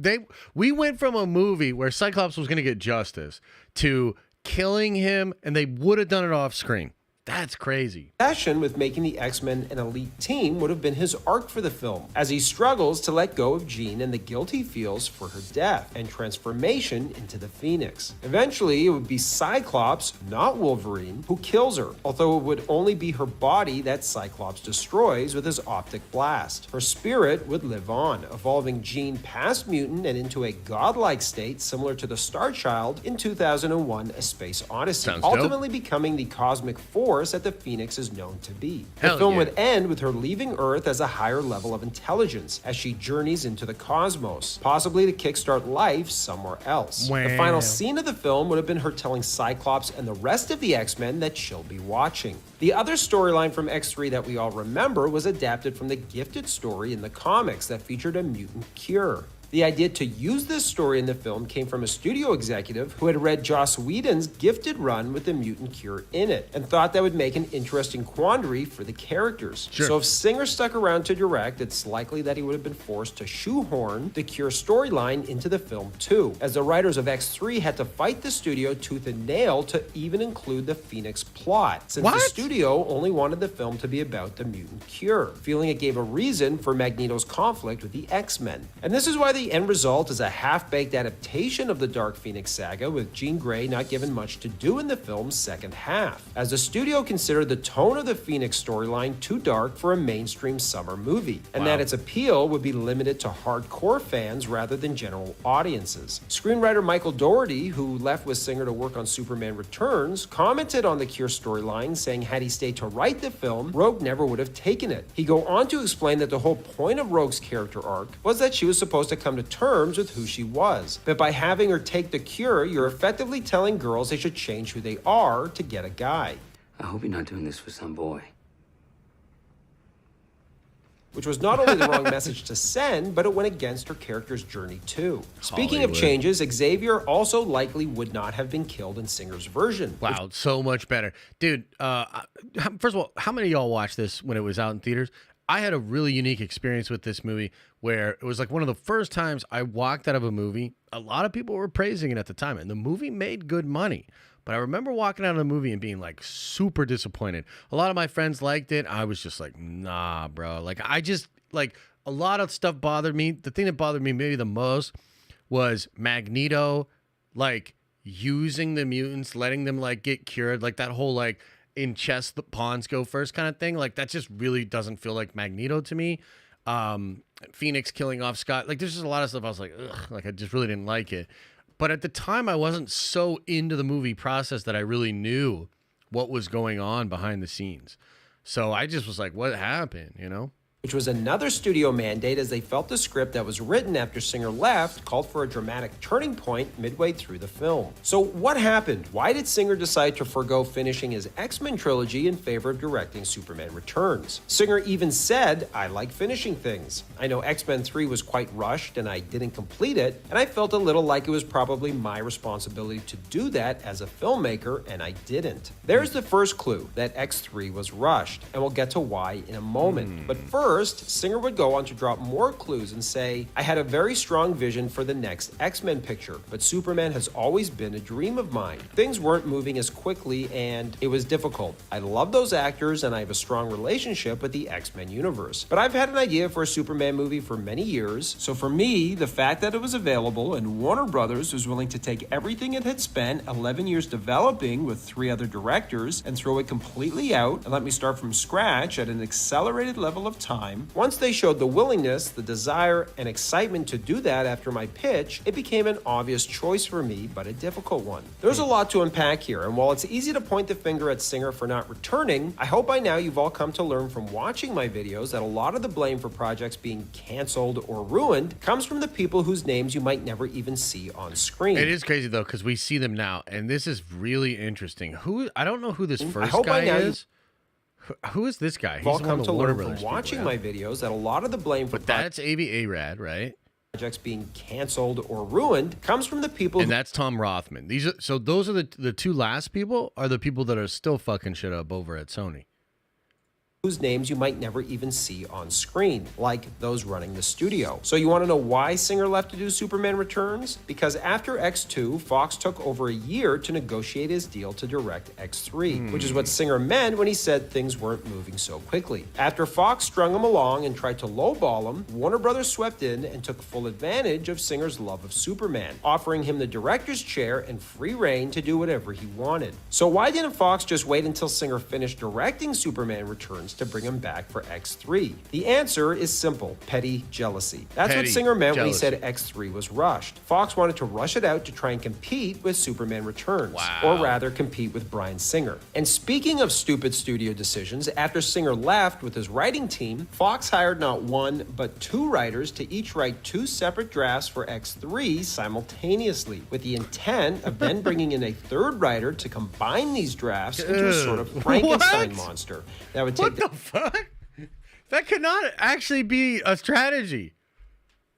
we went from a movie where Cyclops was going to get justice to killing him, and they would have done it off screen. That's crazy. obsession with making the X-Men an elite team would have been his arc for the film, as he struggles to let go of Jean and the guilt he feels for her death and transformation into the Phoenix. Eventually, it would be Cyclops, not Wolverine, who kills her, although it would only be her body that Cyclops destroys with his optic blast. Her spirit would live on, evolving Jean past mutant and into a godlike state similar to the Star Child in 2001: A Space Odyssey, ultimately becoming the cosmic force that the Phoenix is known to be. The film would end with her leaving Earth as a higher level of intelligence as she journeys into the cosmos, possibly to kickstart life somewhere else. Wow. The final scene of the film would have been her telling Cyclops and the rest of the X-Men that she'll be watching. The other storyline from X3 that we all remember was adapted from the Gifted story in the comics that featured a mutant cure. The idea to use this story in the film came from a studio executive who had read Joss Whedon's Gifted run with the mutant cure in it and thought that would make an interesting quandary for the characters. Sure. So if Singer stuck around to direct, it's likely that he would have been forced to shoehorn the cure storyline into the film too, as the writers of X3 had to fight the studio tooth and nail to even include the Phoenix plot, since the studio only wanted the film to be about the mutant cure, feeling it gave a reason for Magneto's conflict with the X-Men. And this is why the end result is a half-baked adaptation of the Dark Phoenix saga, with Jean Grey not given much to do in the film's second half, as the studio considered the tone of the Phoenix storyline too dark for a mainstream summer movie, and that its appeal would be limited to hardcore fans rather than general audiences. Screenwriter Michael Dougherty, who left with Singer to work on Superman Returns, commented on the cure storyline, saying had he stayed to write the film, Rogue never would have taken it. He'd go on to explain that the whole point of Rogue's character arc was that she was supposed to come come to terms with who she was. But by having her take the cure, you're effectively telling girls they should change who they are to get a guy. I hope you're not doing this for some boy. Which was not only the wrong message to send, but it went against her character's journey too. Speaking of changes, Xavier also likely would not have been killed in Singer's version. Wow, so much better. Dude, first of all, how many of y'all watched this when it was out in theaters? I had a really unique experience with this movie where it was like one of the first times I walked out of a movie. A lot of people were praising it at the time, and the movie made good money. But I remember walking out of the movie and being like super disappointed. A lot of my friends liked it. I was just like, nah, bro. Like, I just, like, a lot of stuff bothered me. The thing that bothered me maybe the most was Magneto, like, using the mutants, letting them, like, get cured. Like, that whole, like, in chess, the pawns go first kind of thing. Like, that just really doesn't feel like Magneto to me. Phoenix killing off Scott. Like, there's just a lot of stuff I was like, ugh. Like, I just really didn't like it. But at the time, I wasn't so into the movie process that I really knew what was going on behind the scenes. So I just was like, what happened, you know? Which was another studio mandate, as they felt the script that was written after Singer left called for a dramatic turning point midway through the film. So what happened? Why did Singer decide to forego finishing his X-Men trilogy in favor of directing Superman Returns? Singer even said, I like finishing things. I know X-Men 3 was quite rushed and I didn't complete it, and I felt a little like it was probably my responsibility to do that as a filmmaker, and I didn't. There's the first clue that X3 was rushed, and we'll get to why in a moment. But first, Singer would go on to drop more clues and say, I had a very strong vision for the next X-Men picture, but Superman has always been a dream of mine. Things weren't moving as quickly and it was difficult. I love those actors and I have a strong relationship with the X-Men universe. But I've had an idea for a Superman movie for many years, so for me, the fact that it was available and Warner Brothers was willing to take everything it had spent 11 years developing with 3 other directors and throw it completely out and let me start from scratch at an accelerated level of time. Once they showed the willingness, the desire, and excitement to do that after my pitch, it became an obvious choice for me, but a difficult one. There's a lot to unpack here, and while it's easy to point the finger at Singer for not returning, I hope by now you've all come to learn from watching my videos that a lot of the blame for projects being canceled or ruined comes from the people whose names you might never even see on screen. It is crazy, though, because we see them now, and this is really interesting. I don't know who this first guy is. Who is this guy? He's all come one of to the Warner learn Brothers from watching people, my videos that a lot of the blame for but that's A.V. Arad, right? projects being canceled or ruined comes from the people And that's Tom Rothman. Those are the 2 last people are the people that are still fucking shit up over at Sony. whose names you might never even see on screen, like those running the studio. So you want to know why Singer left to do Superman Returns? Because after X2, Fox took over a year to negotiate his deal to direct X3, which is what Singer meant when he said things weren't moving so quickly. After Fox strung him along and tried to lowball him, Warner Brothers swept in and took full advantage of Singer's love of Superman, offering him the director's chair and free reign to do whatever he wanted. So why didn't Fox just wait until Singer finished directing Superman Returns to bring him back for X3? The answer is simple: petty jealousy. That's what Singer meant when he said X3 was rushed. Fox wanted to rush it out to try and compete with Superman Returns, or rather compete with Bryan Singer. And speaking of stupid studio decisions, after Singer left with his writing team, Fox hired not 1 but 2 writers to each write 2 separate drafts for X3 simultaneously, with the intent of then bringing in a 3rd writer to combine these drafts into a sort of Frankenstein monster that would take the fuck? That could not actually be a strategy.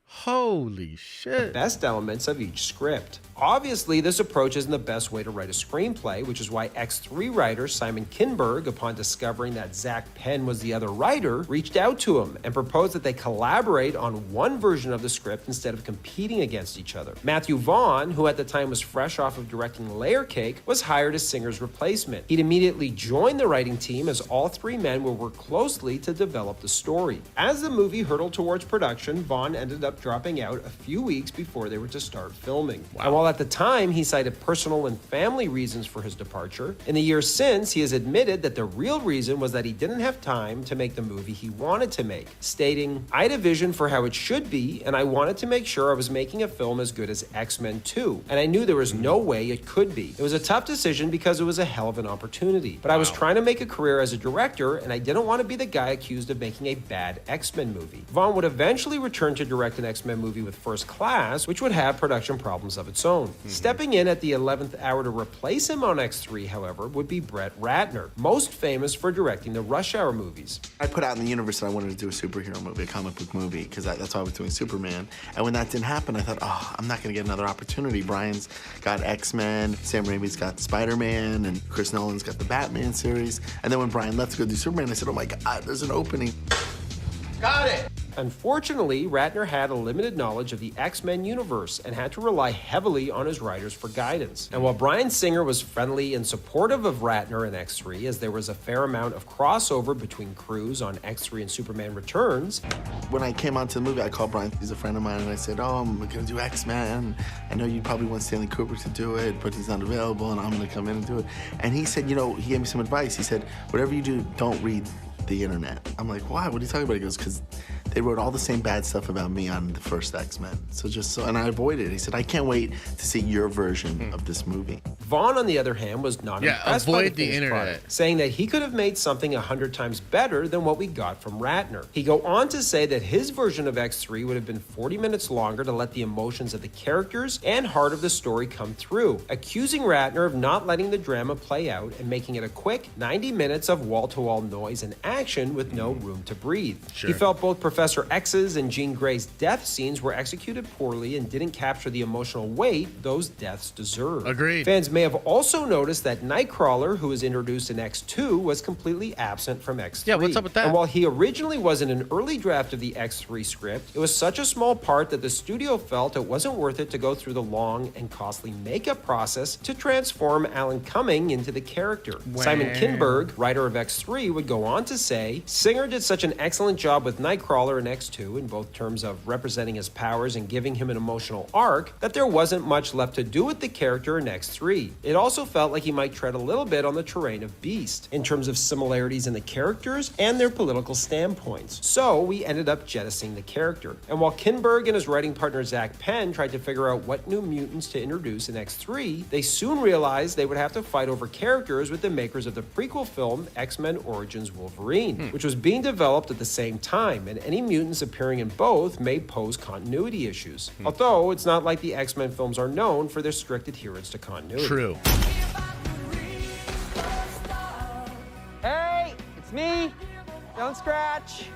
Holy shit. best elements of each script. Obviously, this approach isn't the best way to write a screenplay, which is why X3 writer Simon Kinberg, upon discovering that Zach Penn was the other writer, reached out to him and proposed that they collaborate on one version of the script instead of competing against each other. Matthew Vaughn, who at the time was fresh off of directing Layer Cake, was hired as Singer's replacement. He'd immediately join the writing team as all 3 men would work closely to develop the story. As the movie hurtled towards production, Vaughn ended up dropping out a few weeks before they were to start filming. And while at the time he cited personal and family reasons for his departure, in the years since he has admitted that the real reason was that he didn't have time to make the movie he wanted to make, stating, "I had a vision for how it should be, and I wanted to make sure I was making a film as good as X-Men 2, and I knew there was no way it could be. It was a tough decision because it was a hell of an opportunity, but I was trying to make a career as a director, and I didn't want to be the guy accused of making a bad X-Men movie." Vaughn would eventually return to direct an X-Men movie with First Class, which would have production problems of its own. Stepping in at the 11th hour to replace him on X3, however, would be Brett Ratner, most famous for directing the Rush Hour movies. I put out in the universe that I wanted to do a superhero movie, a comic book movie, because that's why I was doing Superman. And when that didn't happen, I thought, oh, I'm not going to get another opportunity. Brian's got X-Men, Sam Raimi's got Spider-Man, and Chris Nolan's got the Batman series. And then when Brian left to go do Superman, I said, oh my God, there's an opening. Got it! Unfortunately, Ratner had a limited knowledge of the X-Men universe and had to rely heavily on his writers for guidance. And while Bryan Singer was friendly and supportive of Ratner in X3, as there was a fair amount of crossover between crews on X3 and Superman Returns, when I came onto the movie, I called Brian, he's a friend of mine, and I said, oh, I'm gonna do X-Men. I know you probably want Stanley Kubrick to do it, but he's not available, and I'm gonna come in and do it. And he said, you know, he gave me some advice. He said, whatever you do, don't read the internet. I'm like, why? What are you talking about? He goes, because they wrote all the same bad stuff about me on the first X-Men. And I avoided it. He said, I can't wait to see your version of this movie. Vaughn, on the other hand, was not impressed by avoid the finished internet. product, saying that he could have made something 100 times better than what we got from Ratner. He go on to say that his version of X3 would have been 40 minutes longer to let the emotions of the characters and heart of the story come through, accusing Ratner of not letting the drama play out and making it a quick 90 minutes of wall-to-wall noise and action with no room to breathe. Sure. He felt both Professor X's and Jean Grey's death scenes were executed poorly and didn't capture the emotional weight those deaths deserve. Agreed. Fans may have also noticed that Nightcrawler, who was introduced in X2, was completely absent from X3. Yeah, what's up with that? And while he originally was in an early draft of the X3 script, it was such a small part that the studio felt it wasn't worth it to go through the long and costly makeup process to transform Alan Cumming into the character. Simon Kinberg, writer of X3, would go on to say, Singer did such an excellent job with Nightcrawler in X2 in both terms of representing his powers and giving him an emotional arc that there wasn't much left to do with the character in X3. It also felt like he might tread a little bit on the terrain of Beast in terms of similarities in the characters and their political standpoints. So we ended up jettisoning the character. And while Kinberg and his writing partner Zach Penn tried to figure out what new mutants to introduce in X3, they soon realized they would have to fight over characters with the makers of the prequel film X-Men Origins Wolverine, which was being developed at the same time, and any mutants appearing in both may pose continuity issues. Although it's not like the X-Men films are known for their strict adherence to continuity. True. Hey, it's me. Don't scratch.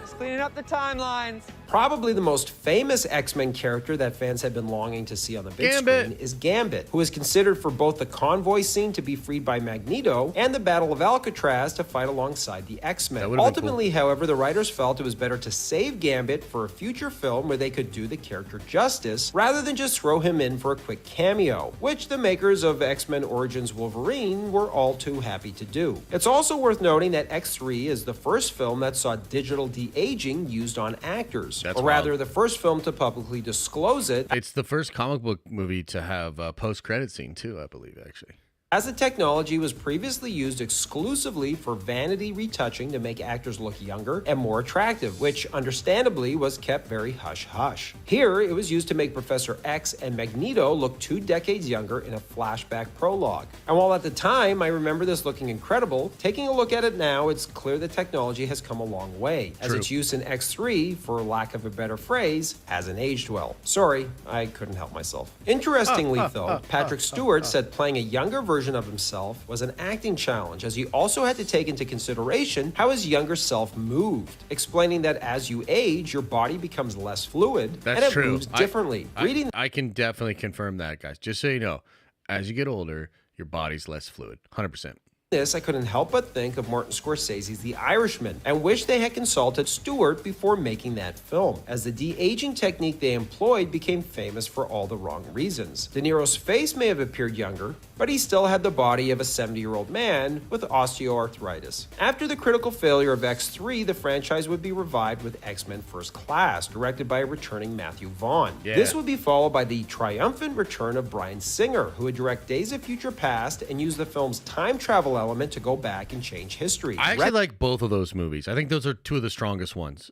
Just cleaning up the timelines. Probably the most famous X-Men character that fans have been longing to see on the big Gambit. screen is Gambit, who is considered for both the convoy scene to be freed by Magneto and the Battle of Alcatraz to fight alongside the X-Men. That would've been Ultimately, however, the writers felt it was better to save Gambit for a future film where they could do the character justice, rather than just throw him in for a quick cameo, which the makers of X-Men Origins Wolverine were all too happy to do. It's also worth noting that X3 is the first film that saw digital de-aging used on actors. That's or rather, wild. the first film to publicly disclose it, It's the first comic book movie to have a post-credit scene, too, I believe, actually. as the technology was previously used exclusively for vanity retouching to make actors look younger and more attractive, which understandably was kept very hush-hush. Here, it was used to make Professor X and Magneto look 2 decades younger in a flashback prologue. And while at the time I remember this looking incredible, taking a look at it now, it's clear the technology has come a long way, as True. its use in X3, for lack of a better phrase, hasn't aged well. Sorry, I couldn't help myself. Interestingly, though, Patrick Stewart said playing a younger version of himself was an acting challenge, as he also had to take into consideration how his younger self moved, explaining that as you age, your body becomes less fluid That's and it true. moves differently. I can definitely confirm that, guys. Just so you know, as you get older, your body's less fluid. 100%. This, I couldn't help but think of Martin Scorsese's The Irishman and wish they had consulted Stewart before making that film, as the de-aging technique they employed became famous for all the wrong reasons. De Niro's face may have appeared younger, but he still had the body of a 70-year-old man with osteoarthritis. After the critical failure of X3, the franchise would be revived with X-Men First Class, directed by a returning Matthew Vaughn. Yeah. This would be followed by the triumphant return of Bryan Singer, who would direct Days of Future Past and use the film's time travel element to go back and change history. I actually like both of those movies. I think those are two of the strongest ones.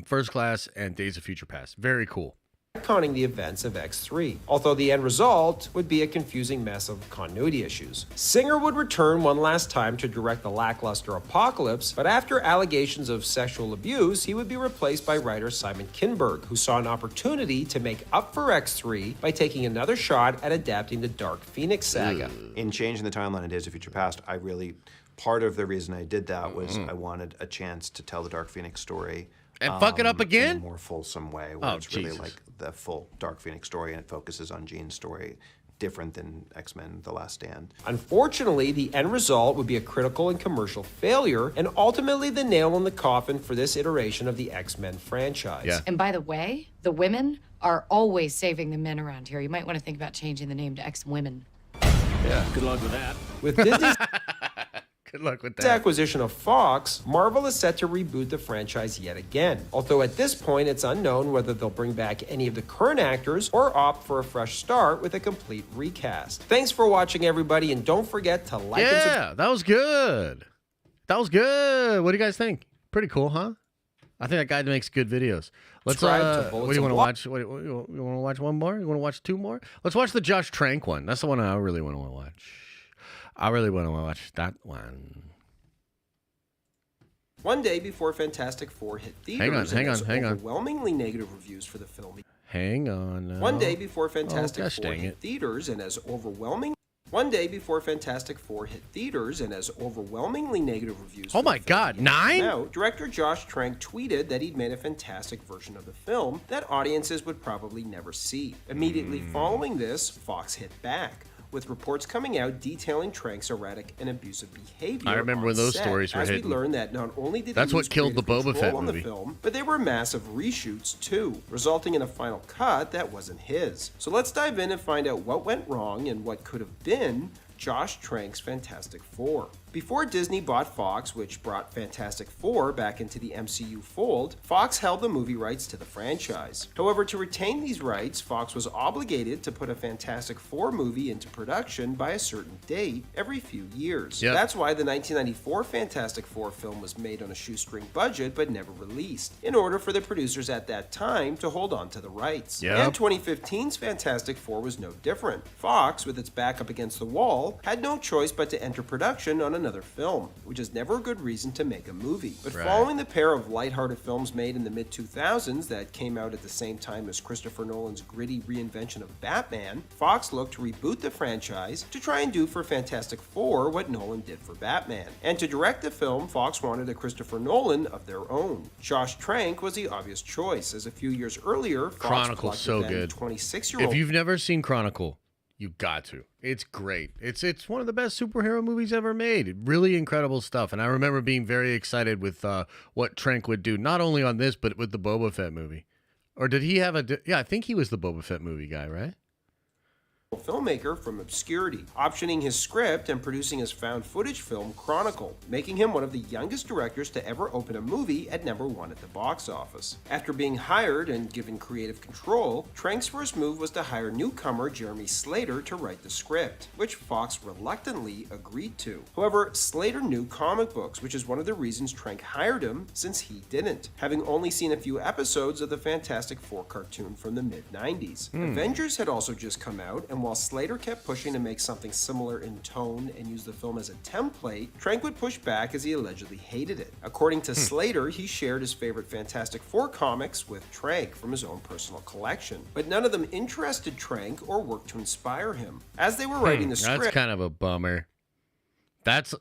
First Class and Days of Future Past. Very cool. retconning the events of X3, although the end result would be a confusing mess of continuity issues. Singer would return one last time to direct the lackluster Apocalypse, but after allegations of sexual abuse, he would be replaced by writer Simon Kinberg, who saw an opportunity to make up for X3 by taking another shot at adapting the Dark Phoenix saga. In changing the timeline in Days of Future Past, part of the reason I did that was I wanted a chance to tell the Dark Phoenix story. And fuck it up again? In a more fulsome way, where it's really like the full Dark Phoenix story, and it focuses on Jean's story, different than X-Men The Last Stand. Unfortunately, the end result would be a critical and commercial failure, and ultimately the nail in the coffin for this iteration of the X-Men franchise. Yeah. And by the way, the women are always saving the men around here. You might want to think about changing the name to X-Women. Yeah, good luck with that. With Disney's Good luck with that. acquisition of Fox, Marvel is set to reboot the franchise yet again. Although at this point, it's unknown whether they'll bring back any of the current actors or opt for a fresh start with a complete recast. Thanks for watching, everybody, and don't forget to like and subscribe. Yeah, that was good. That was good. What do you guys think? Pretty cool, huh? I think that guy makes good videos. Let's Subscribe to what do you want to watch? What, you want to watch one more? You want to watch two more? Let's watch the Josh Trank one. That's the one I really want to watch. I really want to watch that one. One day before Fantastic Four hit theaters, hang on. overwhelmingly negative reviews for the film. Hang on. Now. One day before Fantastic gosh, Four dang hit it. theaters, and as overwhelming. One day before Fantastic Four hit theaters, and as overwhelmingly negative reviews. Oh my God, 9? Now, director Josh Trank tweeted that he'd made a fantastic version of the film that audiences would probably never see. Immediately following this, Fox hit back, with reports coming out detailing Trank's erratic and abusive behavior. I remember on when those set, stories were as hitting. we learned that not only did That's he what lose killed the creative Boba control Fett on movie. the film, but they were massive reshoots too, resulting in a final cut that wasn't his. So let's dive in and find out what went wrong and what could have been Josh Trank's Fantastic Four. Before Disney bought Fox, which brought Fantastic Four back into the MCU fold, Fox held the movie rights to the franchise. However, to retain these rights, Fox was obligated to put a Fantastic Four movie into production by a certain date every few years. Yep. That's why the 1994 Fantastic Four film was made on a shoestring budget but never released, in order for the producers at that time to hold on to the rights. Yep. And 2015's Fantastic Four was no different. Fox, with its back up against the wall, had no choice but to enter production on another film, which is never a good reason to make a movie. But Right. following the pair of lighthearted films made in the mid-2000s that came out at the same time as Christopher Nolan's gritty reinvention of Batman, Fox looked to reboot the franchise to try and do for Fantastic Four what Nolan did for Batman. And to direct the film, Fox wanted a Christopher Nolan of their own. Josh Trank was the obvious choice, as a few years earlier, Fox Chronicle's so plucked the then good. 26-year-old If you've never seen Chronicle, you got to. It's great. It's one of the best superhero movies ever made. Really incredible stuff. And I remember being very excited with what Trank would do, not only on this, but with the Boba Fett movie. Or did he have yeah, I think he was the Boba Fett movie guy, right? filmmaker from obscurity, optioning his script and producing his found footage film Chronicle, making him one of the youngest directors to ever open a movie at #1 at the box office. After being hired and given creative control, Trank's first move was to hire newcomer Jeremy Slater to write the script, which Fox reluctantly agreed to. However, Slater knew comic books, which is one of the reasons Trank hired him, since he didn't, having only seen a few episodes of the Fantastic Four cartoon from the mid-90s. Avengers had also just come out, and while Slater kept pushing to make something similar in tone and use the film as a template, Trank would push back as he allegedly hated it. According to Slater, he shared his favorite Fantastic Four comics with Trank from his own personal collection, but none of them interested Trank or worked to inspire him. As they were writing the script, That's kind of a bummer.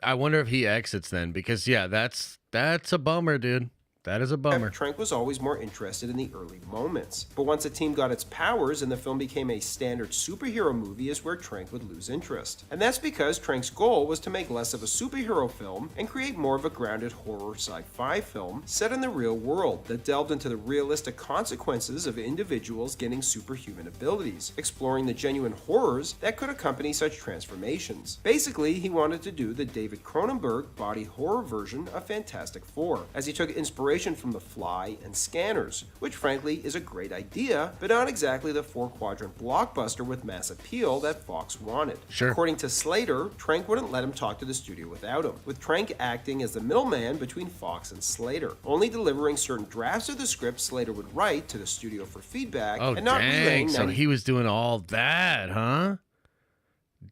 I wonder if he exits then, because yeah, that's a bummer, dude. That is a bummer. Trank was always more interested in the early moments. But once a team got its powers and the film became a standard superhero movie is where Trank would lose interest. And that's because Trank's goal was to make less of a superhero film and create more of a grounded horror sci-fi film set in the real world that delved into the realistic consequences of individuals getting superhuman abilities, exploring the genuine horrors that could accompany such transformations. Basically, he wanted to do the David Cronenberg body horror version of Fantastic Four, as he took inspiration inspiration from The Fly and Scanners, which frankly is a great idea, but not exactly the 4-quadrant blockbuster with mass appeal that Fox wanted. Sure. According to Slater, Trank wouldn't let him talk to the studio without him, with Trank acting as the middleman between Fox and Slater, only delivering certain drafts of the script Slater would write to the studio for feedback, and not relaying. So he was doing all that, huh?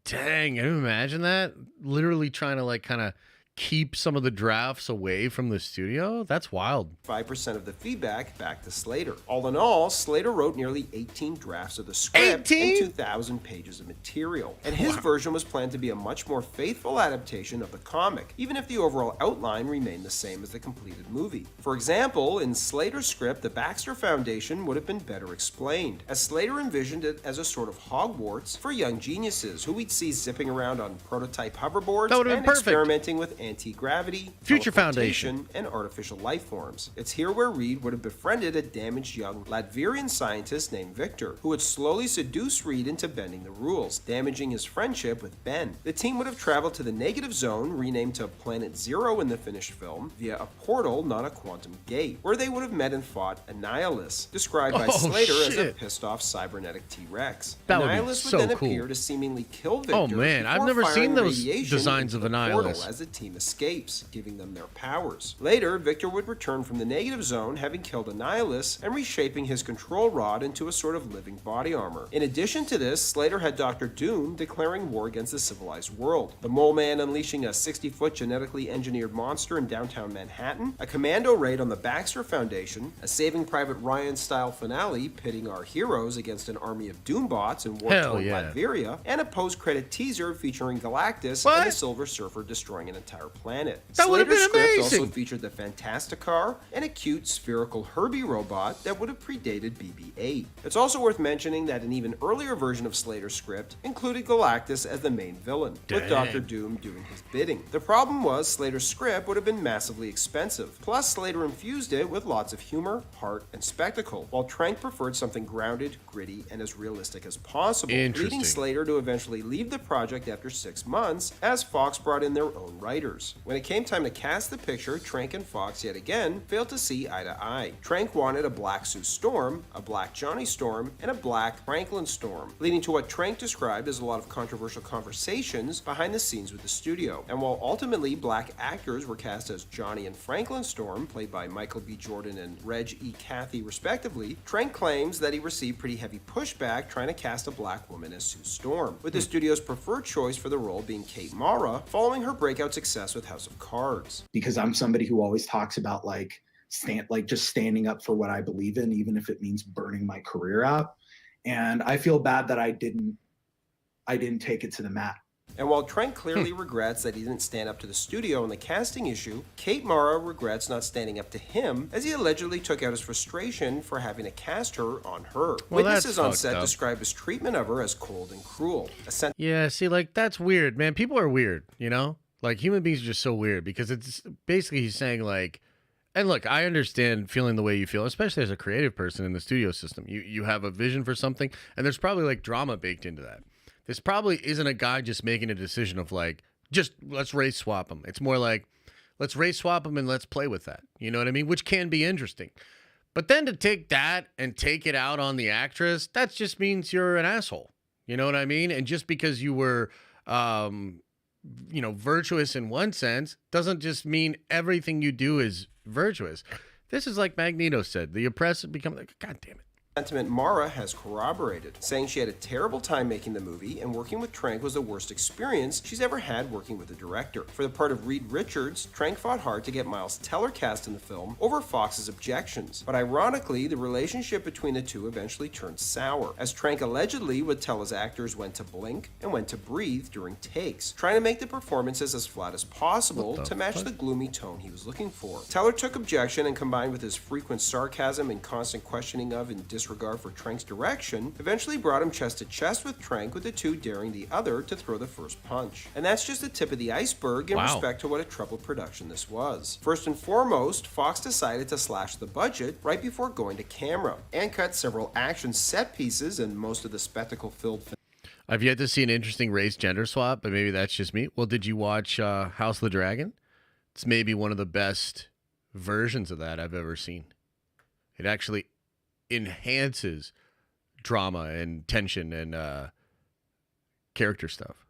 Dang, can you imagine that? Literally trying to like kind of keep some of the drafts away from the studio? That's wild. 5% of the feedback back to Slater. All in all, Slater wrote nearly 18 drafts of the script and 2,000 pages of material. And his version was planned to be a much more faithful adaptation of the comic, even if the overall outline remained the same as the completed movie. For example, in Slater's script, the Baxter Foundation would have been better explained, as Slater envisioned it as a sort of Hogwarts for young geniuses who we'd see zipping around on prototype hoverboards and experimenting with anti-gravity, Future teleportation, Foundation, and artificial life forms. It's here where Reed would have befriended a damaged young Latvian scientist named Victor, who would slowly seduce Reed into bending the rules, damaging his friendship with Ben. The team would have traveled to the negative zone, renamed to Planet Zero in the finished film, via a portal, not a quantum gate, where they would have met and fought Annihilus, described by Slater as a pissed-off cybernetic T-Rex. Annihilus would then appear to seemingly kill Victor. Oh man, I've never seen those designs of Annihilus. As the team escapes, giving them their powers. Later, Victor would return from the negative zone, having killed Annihilus, and reshaping his control rod into a sort of living body armor. In addition to this, Slater had Dr. Doom declaring war against the civilized world, the Mole Man unleashing a 60-foot genetically engineered monster in downtown Manhattan, a commando raid on the Baxter Foundation, a Saving Private Ryan-style finale pitting our heroes against an army of Doombots in war-torn Latveria, and a post-credit teaser featuring Galactus and the Silver Surfer destroying an entire planet. Slater's script also featured the Fantasticar and a cute spherical Herbie robot that would have predated BB-8. It's also worth mentioning that an even earlier version of Slater's script included Galactus as the main villain, with Dr. Doom doing his bidding. The problem was Slater's script would have been massively expensive, plus Slater infused it with lots of humor, heart, and spectacle, while Trank preferred something grounded, gritty, and as realistic as possible, leading Slater to eventually leave the project after 6 months, as Fox brought in their own writers. When it came time to cast the picture, Trank and Fox yet again failed to see eye to eye. Trank wanted a black Sue Storm, a black Johnny Storm, and a black Franklin Storm, leading to what Trank described as a lot of controversial conversations behind the scenes with the studio. And while ultimately black actors were cast as Johnny and Franklin Storm, played by Michael B. Jordan and Reg E. Cathy respectively, Trank claims that he received pretty heavy pushback trying to cast a black woman as Sue Storm, with the studio's preferred choice for the role being Kate Mara, following her breakout success with House of Cards. Because I'm somebody who always talks about just standing up for what I believe in, even if it means burning my career out. And I feel bad that I didn't take it to the mat. And while Trank clearly regrets that he didn't stand up to the studio on the casting issue, Kate Mara regrets not standing up to him, as he allegedly took out his frustration for having to cast her on her. Witnesses on set described his treatment of her as cold and cruel. Yeah, see, like, that's weird, man. People are weird, you know? Like, human beings are just so weird, because it's basically he's saying, like, and look, I understand feeling the way you feel, especially as a creative person in the studio system. You have a vision for something, and there's probably, like, drama baked into that. This probably isn't a guy just making a decision of like, just let's race swap them. It's more like, let's race swap them and let's play with that. You know what I mean? Which can be interesting. But then to take that and take it out on the actress, that just means you're an asshole. You know what I mean? And just because you were, virtuous in one sense, doesn't just mean everything you do is virtuous. This is like Magneto said, the oppressed become like, God damn it. Sentiment Mara has corroborated, saying she had a terrible time making the movie and working with Trank was the worst experience she's ever had working with a director. For the part of Reed Richards, Trank fought hard to get Miles Teller cast in the film over Fox's objections, but ironically, the relationship between the two eventually turned sour, as Trank allegedly would tell his actors when to blink and when to breathe during takes, trying to make the performances as flat as possible to match the gloomy tone he was looking for. Teller took objection, and combined with his frequent sarcasm and constant questioning of and disregard for Trank's direction, eventually brought him chest to chest with Trank, with the two daring the other to throw the first punch. And that's just the tip of the iceberg in respect to what a troubled production this was. First and foremost, Fox decided to slash the budget right before going to camera, and cut several action set pieces and most of the spectacle-filled I've yet to see an interesting race gender swap, but maybe that's just me. Well, did you watch House of the Dragon? It's maybe one of the best versions of that I've ever seen. It actually enhances drama and tension and character stuff.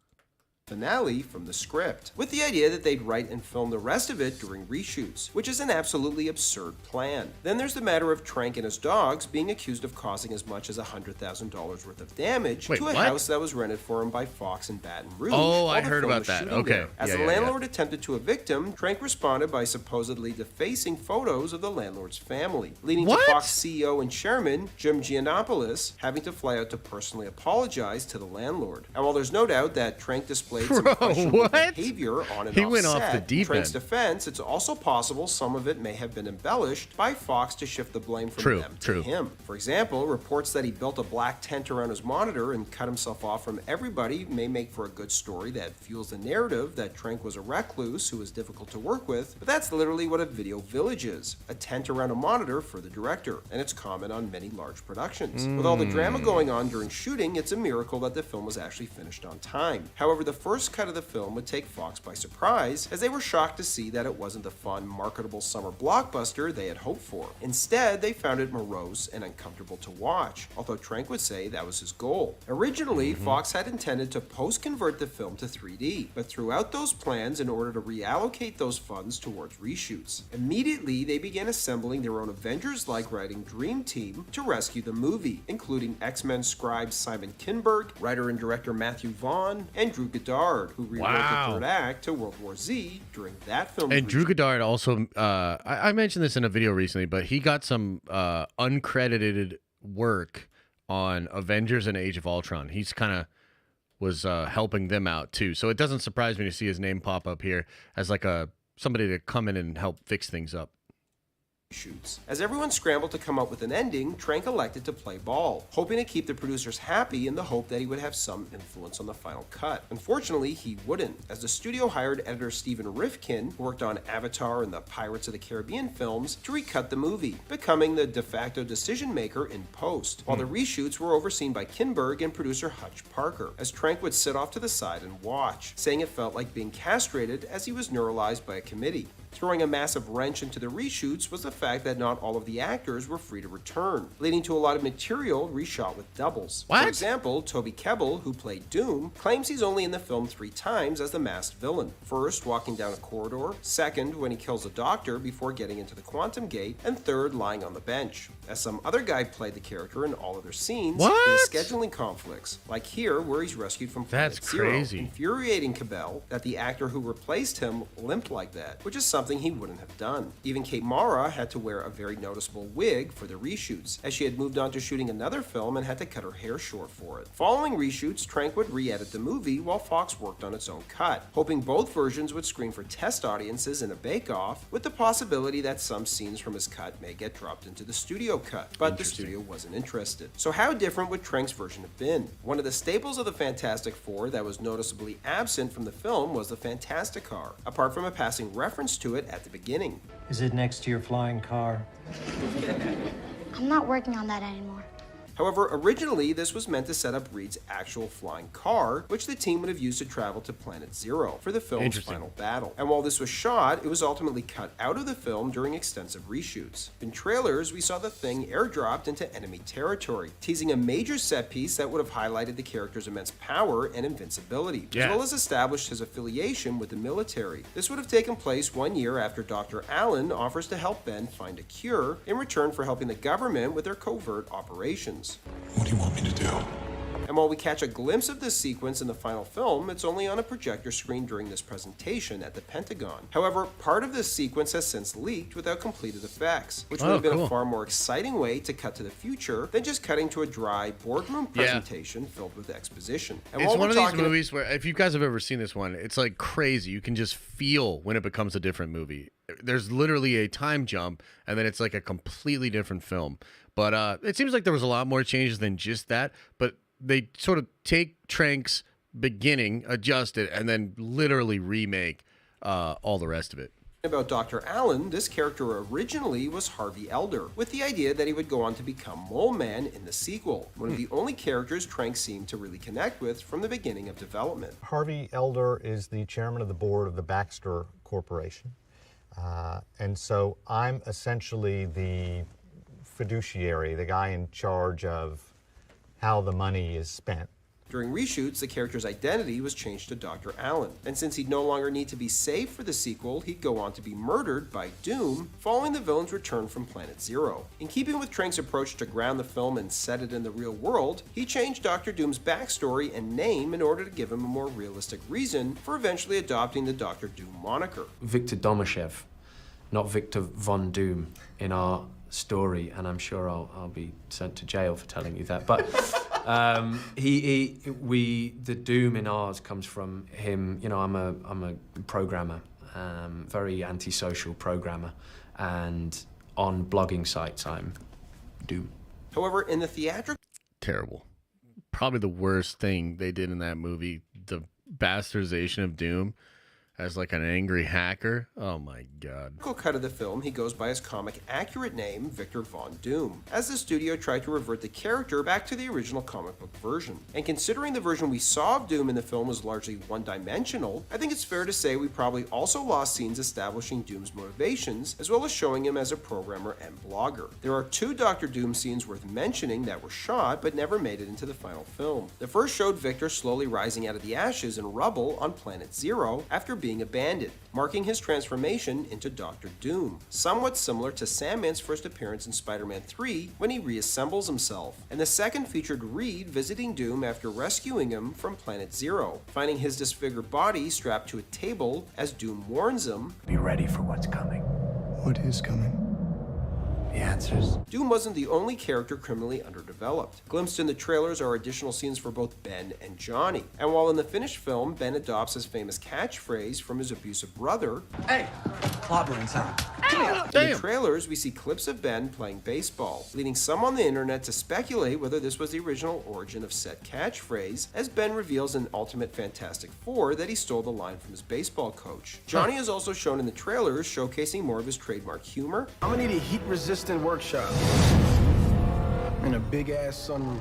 Finale from the script, with the idea that they'd write and film the rest of it during reshoots, which is an absolutely absurd plan. Then there's the matter of Trank and his dogs being accused of causing as much as $100,000 worth of damage to a house that was rented for him by Fox in Baton Rouge. Oh, I heard about that. Okay. As the landlord attempted to evict him, Trank responded by supposedly defacing photos of the landlord's family, leading to Fox CEO and chairman Jim Giannopoulos having to fly out to personally apologize to the landlord. And while there's no doubt that Trank displayed some questionable behavior on and off went set, off the deep Trank's end. defense, it's also possible some of it may have been embellished by Fox to shift the blame from them to him. For example, reports that he built a black tent around his monitor and cut himself off from everybody may make for a good story that fuels the narrative that Trank was a recluse who was difficult to work with, but that's literally what a video village is, a tent around a monitor for the director, and it's common on many large productions. With all the drama going on during shooting, it's a miracle that the film was actually finished on time. However, the first cut of the film would take Fox by surprise, as they were shocked to see that it wasn't the fun, marketable summer blockbuster they had hoped for. Instead, they found it morose and uncomfortable to watch, although Trank would say that was his goal. Originally, Fox had intended to post-convert the film to 3D, but threw out those plans in order to reallocate those funds towards reshoots. Immediately, they began assembling their own Avengers-like writing dream team to rescue the movie, including X-Men scribe Simon Kinberg, writer and director Matthew Vaughn, and Drew Goddard, who rewrote the third act to World War Z during that film. And Drew Goddard also, I mentioned this in a video recently, but he got some uncredited work on Avengers and Age of Ultron. He's kind of was helping them out too. So it doesn't surprise me to see his name pop up here as like somebody to come in and help fix things up. Shoots. As everyone scrambled to come up with an ending, Trank elected to play ball, hoping to keep the producers happy in the hope that he would have some influence on the final cut. Unfortunately, he wouldn't, as the studio hired editor Stephen Rifkin, who worked on Avatar and the Pirates of the Caribbean films, to recut the movie, becoming the de facto decision maker in post, while the reshoots were overseen by Kinberg and producer Hutch Parker, as Trank would sit off to the side and watch, saying it felt like being castrated as he was neuralized by a committee. Throwing a massive wrench into the reshoots was the fact that not all of the actors were free to return, leading to a lot of material reshot with doubles. For example, Toby Kebbell, who played Doom, claims he's only in the film 3 times as the masked villain. First, walking down a corridor, second, when he kills a doctor before getting into the Quantum Gate, and third, lying on the bench. As some other guy played the character in all other scenes, due to scheduling conflicts, like here where he's rescued from Planet Zero, infuriating Kebbell that the actor who replaced him limped like that, which is something he wouldn't have done. Even Kate Mara had to wear a very noticeable wig for the reshoots, as she had moved on to shooting another film and had to cut her hair short for it. Following reshoots, Trank would re-edit the movie while Fox worked on its own cut, hoping both versions would screen for test audiences in a bake-off, with the possibility that some scenes from his cut may get dropped into the studio cut, but the studio wasn't interested. So how different would Trank's version have been? One of the staples of the Fantastic Four that was noticeably absent from the film was the Fantastic Car, apart from a passing reference to it at the beginning. Is it next to your flying car? I'm not working on that anymore. However, originally this was meant to set up Reed's actual flying car, which the team would have used to travel to Planet Zero for the film's final battle. And while this was shot, it was ultimately cut out of the film during extensive reshoots. In trailers, we saw the Thing airdropped into enemy territory, teasing a major set piece that would have highlighted the character's immense power and invincibility, as well as established his affiliation with the military. This would have taken place 1 year after Dr. Allen offers to help Ben find a cure in return for helping the government with their covert operations. What do you want me to do? And while we catch a glimpse of this sequence in the final film, it's only on a projector screen during this presentation at the Pentagon. However, part of this sequence has since leaked without completed effects, which would have been a far more exciting way to cut to the future than just cutting to a dry boardroom presentation filled with exposition. And it's one of these movies where, if you guys have ever seen this one, it's like crazy. You can just feel when it becomes a different movie. There's literally a time jump, and then it's like a completely different film. But it seems like there was a lot more changes than just that. But they sort of take Trank's beginning, adjust it, and then literally remake all the rest of it. About Dr. Allen, this character originally was Harvey Elder, with the idea that he would go on to become Mole Man in the sequel, one of the only characters Trank seemed to really connect with from the beginning of development. Harvey Elder is the chairman of the board of the Baxter Corporation. And so I'm essentially the fiduciary, the guy in charge of how the money is spent. During reshoots, the character's identity was changed to Dr. Allen, and since he'd no longer need to be saved for the sequel, he'd go on to be murdered by Doom following the villain's return from Planet Zero. In keeping with Trank's approach to ground the film and set it in the real world, he changed Dr. Doom's backstory and name in order to give him a more realistic reason for eventually adopting the Dr. Doom moniker. Victor Domashev, not Victor Von Doom in our story, and I'm sure I'll be sent to jail for telling you that. But the Doom in ours comes from him. You know, I'm a programmer, very antisocial programmer, and on blogging sites I'm Doom. However, in the theatrical... Terrible. Probably the worst thing they did in that movie, the bastardization of Doom as like an angry hacker. Oh my God. Cut of the film, he goes by his comic accurate name, Victor Von Doom, as the studio tried to revert the character back to the original comic book version. And considering the version we saw of Doom in the film was largely one-dimensional, I think it's fair to say we probably also lost scenes establishing Doom's motivations, as well as showing him as a programmer and blogger. There are 2 Dr. Doom scenes worth mentioning that were shot but never made it into the final film. The first showed Victor slowly rising out of the ashes and rubble on Planet Zero after being abandoned, marking his transformation into Dr. Doom, somewhat similar to Sandman's first appearance in Spider-Man 3 when he reassembles himself. And the second featured Reed visiting Doom after rescuing him from Planet Zero, finding his disfigured body strapped to a table as Doom warns him, "Be ready for what's coming." What is coming? The answers. Doom wasn't the only character criminally underdeveloped. Glimpsed in the trailers are additional scenes for both Ben and Johnny. And while in the finished film, Ben adopts his famous catchphrase from his abusive brother, Hey, clobbering's on. in the trailers, we see clips of Ben playing baseball, leading some on the internet to speculate whether this was the original origin of said catchphrase, as Ben reveals in Ultimate Fantastic Four that he stole the line from his baseball coach. Johnny is also shown in the trailers, showcasing more of his trademark humor. I'm gonna need a heat-resistant workshop and a big-ass sunroof,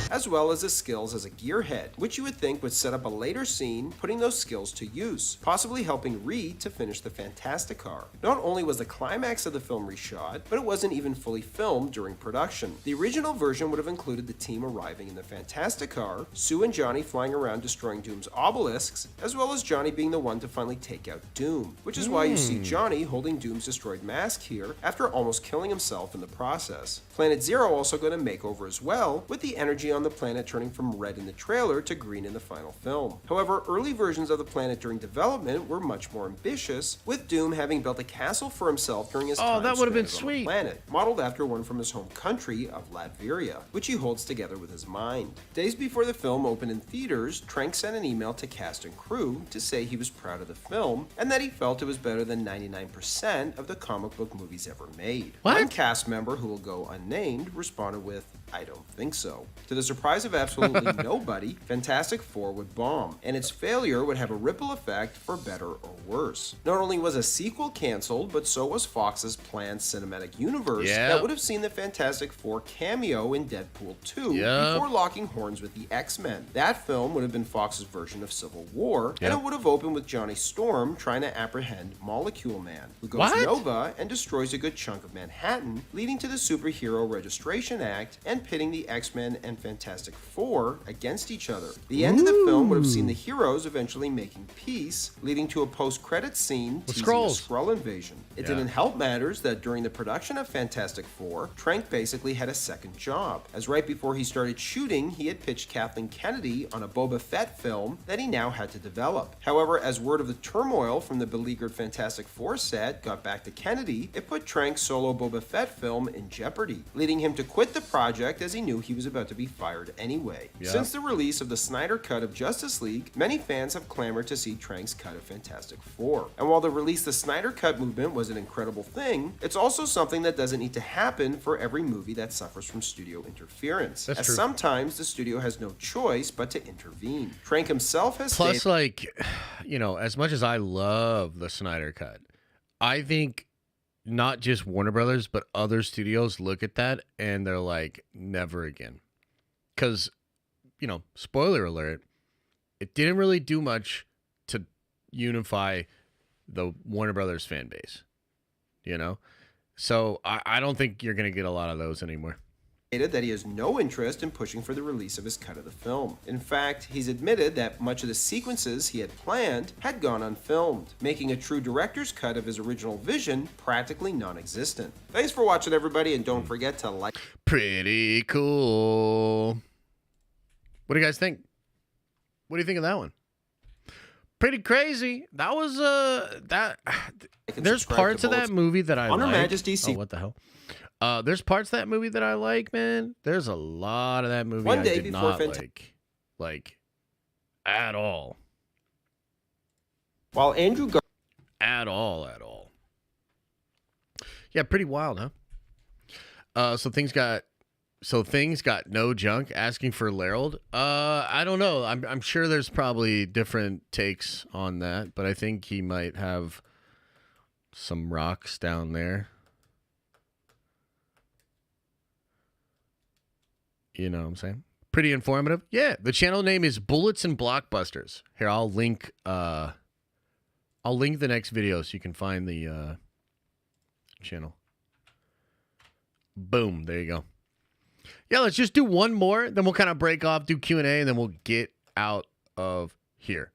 as well as his skills as a gearhead, which you would think would set up a later scene putting those skills to use, possibly helping Reed to finish the Fantastic Car. Not only was the climax of the film reshot, but it wasn't even fully filmed during production. The original version would have included the team arriving in the Fantastic Car, Sue and Johnny flying around destroying Doom's obelisks, as well as Johnny being the one to finally take out Doom, which is why you see Johnny holding Doom's destroyed mask here after almost killing himself in the process. Planet Zero also got a makeover as well, with the energy on the planet turning from red in the trailer to green in the final film. However, early versions of the planet during development were much more ambitious, with Doom having built a castle for himself during his time that would have been stranded on the sweet. planet, modeled after one from his home country of Latveria, which he holds together with his mind. Days before the film opened in theaters, Trank sent an email to cast and crew to say he was proud of the film and that he felt it was better than 99% of the comic book movies ever made. One cast member, who will go unnamed, responded with, "I don't think so." To the surprise of absolutely nobody, Fantastic Four would bomb, and its failure would have a ripple effect for better or worse. Not only was a sequel canceled, but so was Fox's planned cinematic universe that would have seen the Fantastic Four cameo in Deadpool 2 before locking horns with the X-Men. That film would have been Fox's version of Civil War, and it would have opened with Johnny Storm trying to apprehend Molecule Man, who goes Nova and destroys a good chunk of Manhattan, leading to the Superhero Registration Act and pitting the X-Men and Fantastic Four against each other. The end of the film would have seen the heroes eventually making peace, leading to a post-credits scene teasing a Skrull invasion. It didn't help matters that during the production of Fantastic Four, Trank basically had a second job, as right before he started shooting, he had pitched Kathleen Kennedy on a Boba Fett film that he now had to develop. However, as word of the turmoil from the beleaguered Fantastic Four set got back to Kennedy, it put Trank's solo Boba Fett film in jeopardy, leading him to quit the project as he knew he was about to be fired anyway. Since the release of the Snyder Cut of Justice League, many fans have clamored to see Trank's cut of Fantastic Four. And while the release the Snyder Cut movement was an incredible thing, it's also something that doesn't need to happen for every movie that suffers from studio interference. That's as true. Sometimes the studio has no choice but to intervene. Trank himself has Plus, stated, like, you know, as much as I love the Snyder Cut, I think not just Warner Brothers, but other studios look at that and they're like, never again. Because, you know, spoiler alert, it didn't really do much to unify the Warner Brothers fan base, you know? So I don't think you're going to get a lot of those anymore. That he has no interest in pushing for the release of his cut of the film. In fact, he's admitted that much of the sequences he had planned had gone unfilmed, making a true director's cut of his original vision practically non-existent. Thanks for watching, everybody, and don't forget to like. Pretty cool. What do you guys think? What do you think of that one? Pretty crazy. That was there's parts of that movie that I like. Her Majesty. Oh, what the hell? There's parts of that movie that I like, man. There's a lot of that movie One day I did not like at all. While Andrew at all. Yeah, pretty wild, huh? So things got no junk asking for Larold. I don't know. I'm sure there's probably different takes on that, but I think he might have some rocks down there. You know what I'm saying? Pretty informative. Yeah, the channel name is Bullets and Blockbusters. Here, I'll link the next video so you can find the channel. Boom, there you go. Yeah, let's just do one more, then we'll kind of break off, do Q&A, and then we'll get out of here.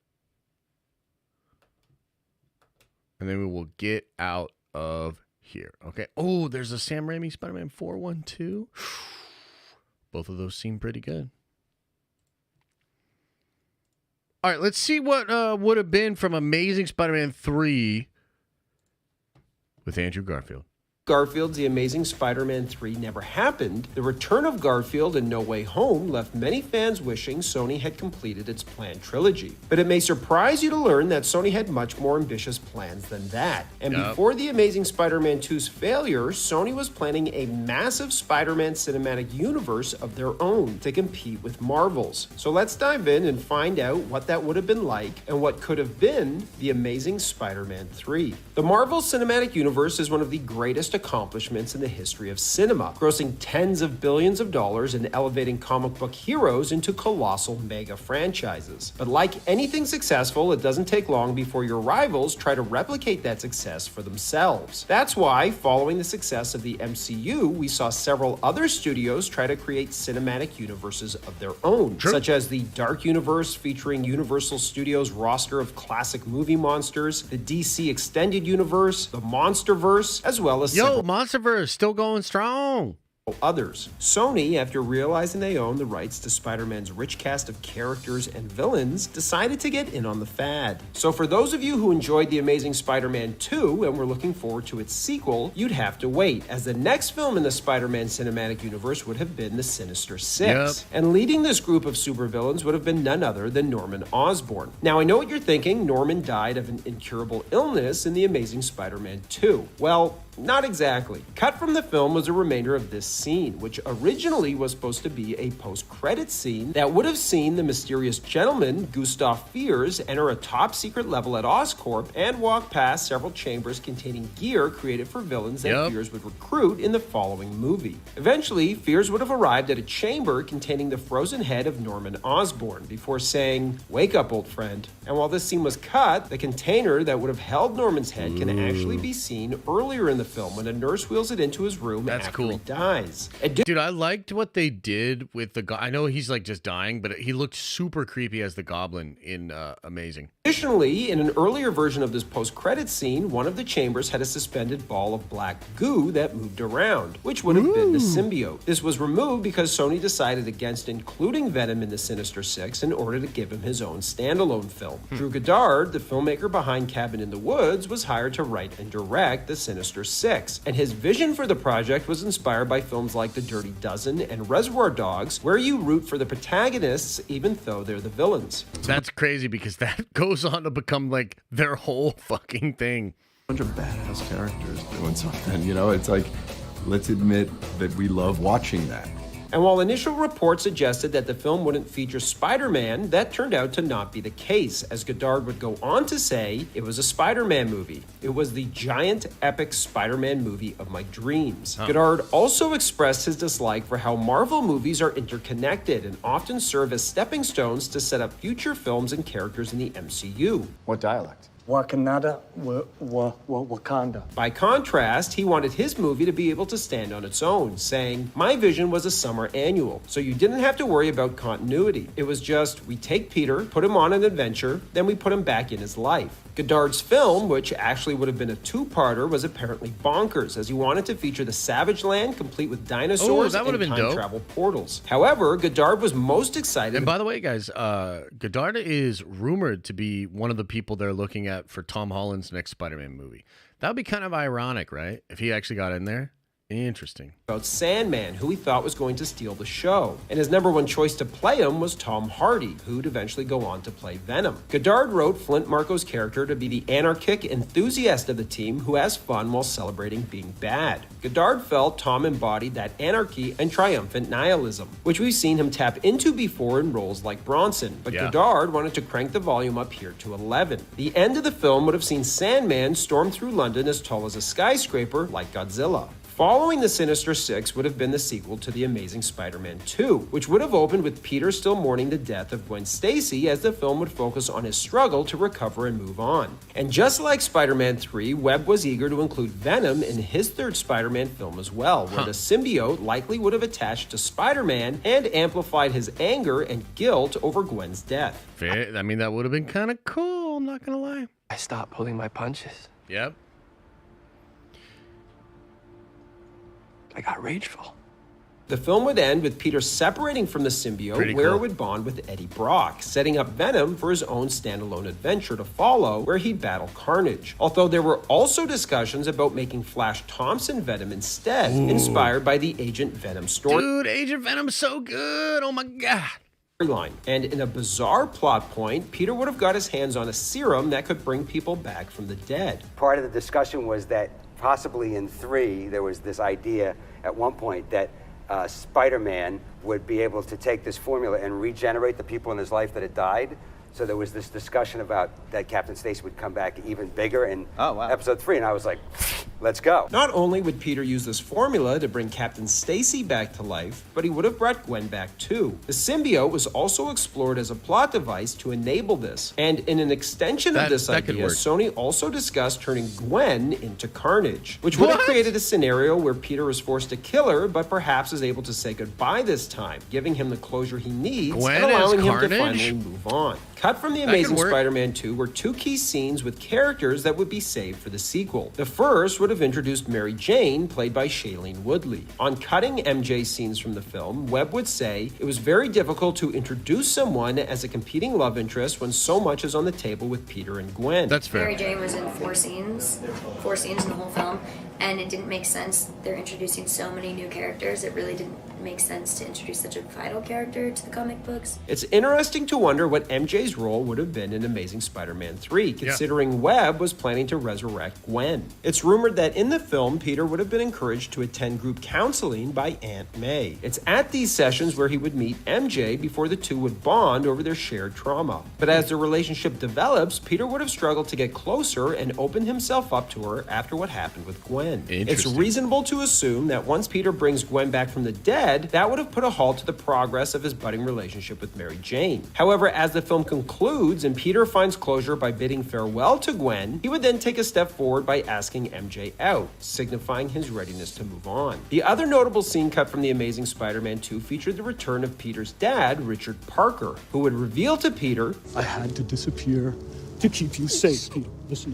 And then we will get out of here. Okay. Oh, there's a Sam Raimi Spider-Man 412. Both of those seem pretty good. All right, let's see what would have been from Amazing Spider-Man 3 with Andrew Garfield. Garfield's The Amazing Spider-Man 3 never happened, the return of Garfield in No Way Home left many fans wishing Sony had completed its planned trilogy. But it may surprise you to learn that Sony had much more ambitious plans than that. And before The Amazing Spider-Man 2's failure, Sony was planning a massive Spider-Man cinematic universe of their own to compete with Marvel's. So let's dive in and find out what that would have been like and what could have been The Amazing Spider-Man 3. The Marvel Cinematic Universe is one of the greatest accomplishments in the history of cinema, grossing tens of billions of dollars and elevating comic book heroes into colossal mega franchises. But like anything successful, it doesn't take long before your rivals try to replicate that success for themselves. That's why, following the success of the MCU, we saw several other studios try to create cinematic universes of their own, such as the Dark Universe featuring Universal Studios' roster of classic movie monsters, the DC Extended Universe, the Monsterverse, as well as Monsterverse still going strong. Others. Sony, after realizing they owned the rights to Spider-Man's rich cast of characters and villains, decided to get in on the fad. So for those of you who enjoyed The Amazing Spider-Man 2 and were looking forward to its sequel, you'd have to wait, as the next film in the Spider-Man cinematic universe would have been The Sinister Six. And leading this group of supervillains would have been none other than Norman Osborn. Now, I know what you're thinking. Norman died of an incurable illness in The Amazing Spider-Man 2. Well, not exactly. Cut from the film was a remainder of this scene, which originally was supposed to be a post-credits scene that would have seen the mysterious gentleman, Gustav Fiers, enter a top-secret level at Oscorp and walk past several chambers containing gear created for villains that Fiers would recruit in the following movie. Eventually, Fiers would have arrived at a chamber containing the frozen head of Norman Osborn before saying, "Wake up, old friend." And while this scene was cut, the container that would have held Norman's head can actually be seen earlier in the film when a nurse wheels it into his room after he dies. Dude, I liked what they did with the I know he's like just dying, but he looked super creepy as the Goblin in Amazing. Additionally, in an earlier version of this post-credits scene, one of the chambers had a suspended ball of black goo that moved around, which would have been the symbiote. This was removed because Sony decided against including Venom in the Sinister Six in order to give him his own standalone film. Drew Goddard, the filmmaker behind Cabin in the Woods, was hired to write and direct the Sinister Six, and his vision for the project was inspired by films like The Dirty Dozen and Reservoir Dogs, where you root for the protagonists even though they're the villains. That's crazy because that goes on to become like their whole fucking thing. A bunch of badass characters doing something, you know, it's like, let's admit that we love watching that. And while initial reports suggested that the film wouldn't feature Spider-Man, that turned out to not be the case, as Goddard would go on to say it was a Spider-Man movie. It was the giant, epic Spider-Man movie of my dreams. Goddard also expressed his dislike for how Marvel movies are interconnected and often serve as stepping stones to set up future films and characters in the MCU. What dialect? Wakanda. By contrast, he wanted his movie to be able to stand on its own, saying, "My vision was a summer annual, so you didn't have to worry about continuity. It was just, we take Peter, put him on an adventure, then we put him back in his life." Goddard's film, which actually would have been a two-parter, was apparently bonkers, as he wanted to feature the Savage Land, complete with dinosaurs and time travel portals. However, Goddard was most excited. And by the way, guys, Goddard is rumored to be one of the people they're looking at for Tom Holland's next Spider-Man movie. That would be kind of ironic, right? If he actually got in there. Interesting. About Sandman, who he thought was going to steal the show. And his number one choice to play him was Tom Hardy, who'd eventually go on to play Venom. Goddard wrote Flint Marco's character to be the anarchic enthusiast of the team who has fun while celebrating being bad. Goddard felt Tom embodied that anarchy and triumphant nihilism, which we've seen him tap into before in roles like Bronson, but Goddard wanted to crank the volume up here to 11. The end of the film would have seen Sandman storm through London as tall as a skyscraper like Godzilla. Following the Sinister Six would have been the sequel to The Amazing Spider-Man 2, which would have opened with Peter still mourning the death of Gwen Stacy, as the film would focus on his struggle to recover and move on. And just like Spider-Man 3, Webb was eager to include Venom in his third Spider-Man film as well, where the symbiote likely would have attached to Spider-Man and amplified his anger and guilt over Gwen's death. I mean, that would have been kind of cool, I'm not gonna lie. I stopped pulling my punches. Yep. I got rageful. The film would end with Peter separating from the symbiote, where it would bond with Eddie Brock, setting up Venom for his own standalone adventure to follow, where he'd battle Carnage. Although there were also discussions about making Flash Thompson Venom instead, inspired by the Agent Venom story. Dude, Agent Venom's so good. Oh my God. Line. And in a bizarre plot point, Peter would have got his hands on a serum that could bring people back from the dead. Part of the discussion was that possibly in 3, there was this idea at one point that Spider-Man would be able to take this formula and regenerate the people in his life that had died. So there was this discussion about that Captain Stacy would come back even bigger in episode 3, and I was like, let's go. Not only would Peter use this formula to bring Captain Stacy back to life, but he would have brought Gwen back too. The symbiote was also explored as a plot device to enable this, and in an extension of this idea, Sony also discussed turning Gwen into Carnage, which would have created a scenario where Peter was forced to kill her, but perhaps is able to say goodbye this time, giving him the closure he needs and allowing him to finally move on. Cut from The Amazing Spider-Man 2 were 2 key scenes with characters that would be saved for the sequel. The first would have introduced Mary Jane, played by Shailene Woodley. On cutting MJ scenes from the film, Webb would say, "It was very difficult to introduce someone as a competing love interest when so much is on the table with Peter and Gwen." That's fair. Mary Jane was in 4 scenes in the whole film, and it didn't make sense. They're introducing so many new characters, it really didn't make sense to introduce such a vital character to the comic books. It's interesting to wonder what MJ's role would have been in Amazing Spider-Man 3, considering Webb was planning to resurrect Gwen. It's rumored that in the film, Peter would have been encouraged to attend group counseling by Aunt May. It's at these sessions where he would meet MJ before the two would bond over their shared trauma. But as their relationship develops, Peter would have struggled to get closer and open himself up to her after what happened with Gwen. It's reasonable to assume that once Peter brings Gwen back from the dead, that would have put a halt to the progress of his budding relationship with Mary Jane. However, as the film concludes and Peter finds closure by bidding farewell to Gwen, he would then take a step forward by asking MJ out, signifying his readiness to move on. The other notable scene cut from The Amazing Spider-Man 2 featured the return of Peter's dad, Richard Parker, who would reveal to Peter, "I had to disappear to keep you safe, Peter. Listen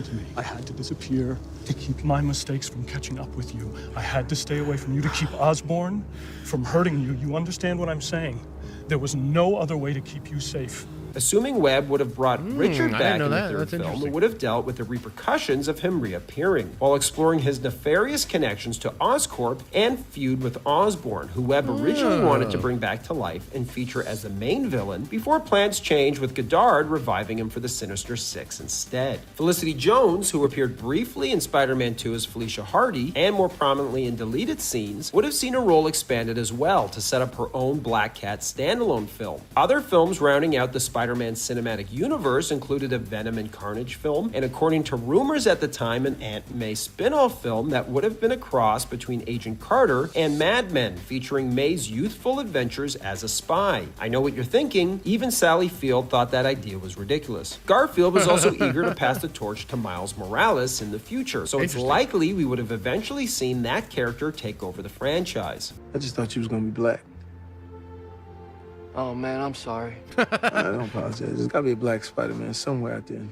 to me. I had to disappear to keep my mistakes from catching up with you. I had to stay away from you to keep Osborn from hurting you. You understand what I'm saying? There was no other way to keep you safe." Assuming Webb would have brought Richard back in the third film, it would have dealt with the repercussions of him reappearing, while exploring his nefarious connections to Oscorp and feud with Osborn, who Webb originally wanted to bring back to life and feature as the main villain, before plans changed with Goddard reviving him for the Sinister Six instead. Felicity Jones, who appeared briefly in Spider-Man 2 as Felicia Hardy, and more prominently in deleted scenes, would have seen her role expanded as well to set up her own Black Cat standalone film. Other films rounding out the Spider-Man Spider-Man cinematic universe included a Venom and Carnage film, and according to rumors at the time, an Aunt May spin-off film that would have been a cross between Agent Carter and Mad Men, featuring May's youthful adventures as a spy. I know what you're thinking. Even Sally Field thought that idea was ridiculous. Garfield was also eager to pass the torch to Miles Morales in the future, so it's likely we would have eventually seen that character take over the franchise. I just thought you was gonna be black. Oh man, I'm sorry. I don't apologize. There's gotta be a black Spider-Man somewhere out there.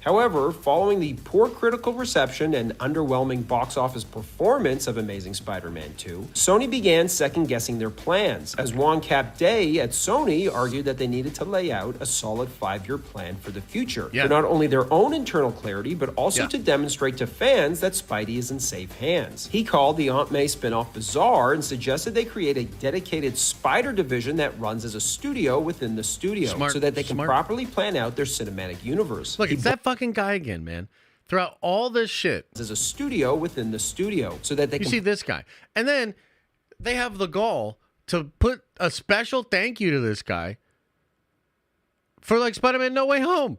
However, following the poor critical reception and underwhelming box office performance of Amazing Spider-Man 2, Sony began second-guessing their plans, as Juan Capday at Sony argued that they needed to lay out a solid 5-year plan for the future, for not only their own internal clarity, but also to demonstrate to fans that Spidey is in safe hands. He called the Aunt May spin-off bizarre and suggested they create a dedicated Spider division that runs as a studio within the studio, so that they can properly plan out their cinematic universe. Look, it's that fucking guy again, man. Throughout all this shit, there's a studio within the studio, so that they you can see this guy, and then they have the gall to put a special thank you to this guy for like Spider-Man No Way Home.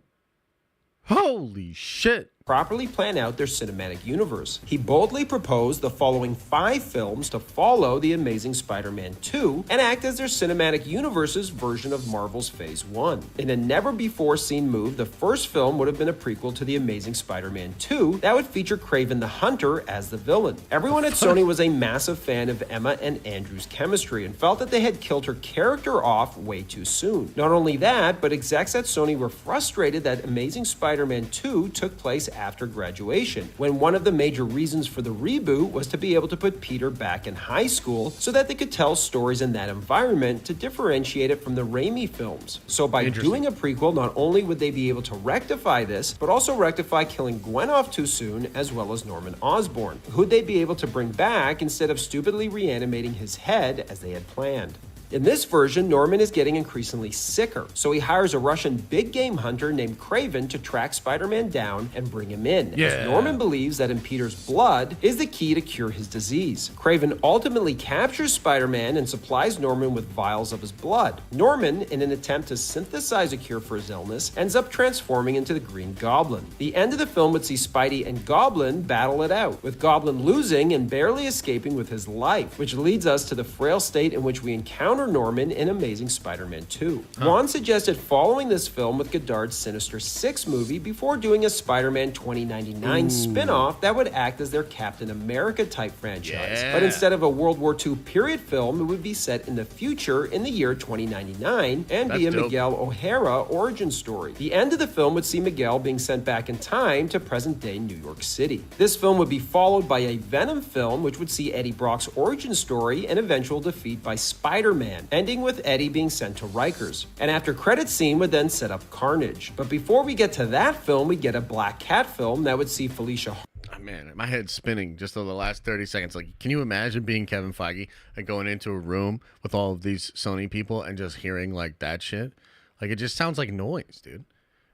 Holy shit. Properly plan out their cinematic universe. He boldly proposed the following 5 films to follow The Amazing Spider-Man 2 and act as their cinematic universe's version of Marvel's Phase 1. In a never-before-seen move, the first film would have been a prequel to The Amazing Spider-Man 2 that would feature Kraven the Hunter as the villain. Everyone at Sony was a massive fan of Emma and Andrew's chemistry and felt that they had killed her character off way too soon. Not only that, but execs at Sony were frustrated that Amazing Spider-Man 2 took place after graduation, when one of the major reasons for the reboot was to be able to put Peter back in high school so that they could tell stories in that environment to differentiate it from the Raimi films. So by doing a prequel, not only would they be able to rectify this, but also rectify killing Gwen off too soon, as well as Norman Osborn, who'd they be able to bring back instead of stupidly reanimating his head as they had planned. In this version, Norman is getting increasingly sicker, so he hires a Russian big-game hunter named Kraven to track Spider-Man down and bring him in, as Norman believes that in Peter's blood is the key to cure his disease. Kraven ultimately captures Spider-Man and supplies Norman with vials of his blood. Norman, in an attempt to synthesize a cure for his illness, ends up transforming into the Green Goblin. The end of the film would see Spidey and Goblin battle it out, with Goblin losing and barely escaping with his life, which leads us to the frail state in which we encounter Norman in Amazing Spider-Man 2. Juan suggested following this film with Godard's Sinister Six movie before doing a Spider-Man 2099 spin-off that would act as their Captain America-type franchise. But instead of a World War II period film, it would be set in the future in the year 2099 and be a Miguel O'Hara origin story. The end of the film would see Miguel being sent back in time to present-day New York City. This film would be followed by a Venom film, which would see Eddie Brock's origin story and eventual defeat by Spider-Man, ending with Eddie being sent to Rikers. An after credits scene would then set up Carnage. But before we get to that film, we get a Black Cat film that would see Felicia. Oh, man, my head's spinning just over the last 30 seconds. Like, can you imagine being Kevin Feige and going into a room with all of these Sony people and just hearing like that shit? Like, it just sounds like noise, dude.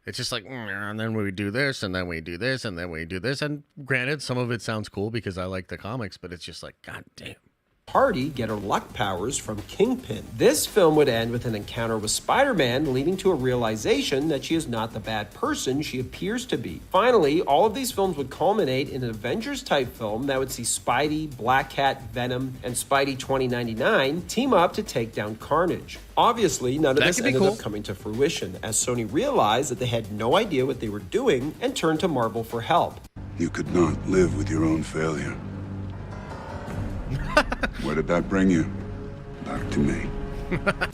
It's just like, and then we do this, and then we do this, and then we do this. And granted, some of it sounds cool because I like the comics, but it's just like, god damn. Hardy get her luck powers from Kingpin. This film would end with an encounter with Spider-Man, leading to a realization that she is not the bad person she appears to be. Finally, all of these films would culminate in an Avengers-type film that would see Spidey, Black Cat, Venom, and Spidey 2099 team up to take down Carnage. Obviously, none of this ended up coming to fruition, as Sony realized that they had no idea what they were doing and turned to Marvel for help. You could not live with your own failure. Where did that bring you? Back to me.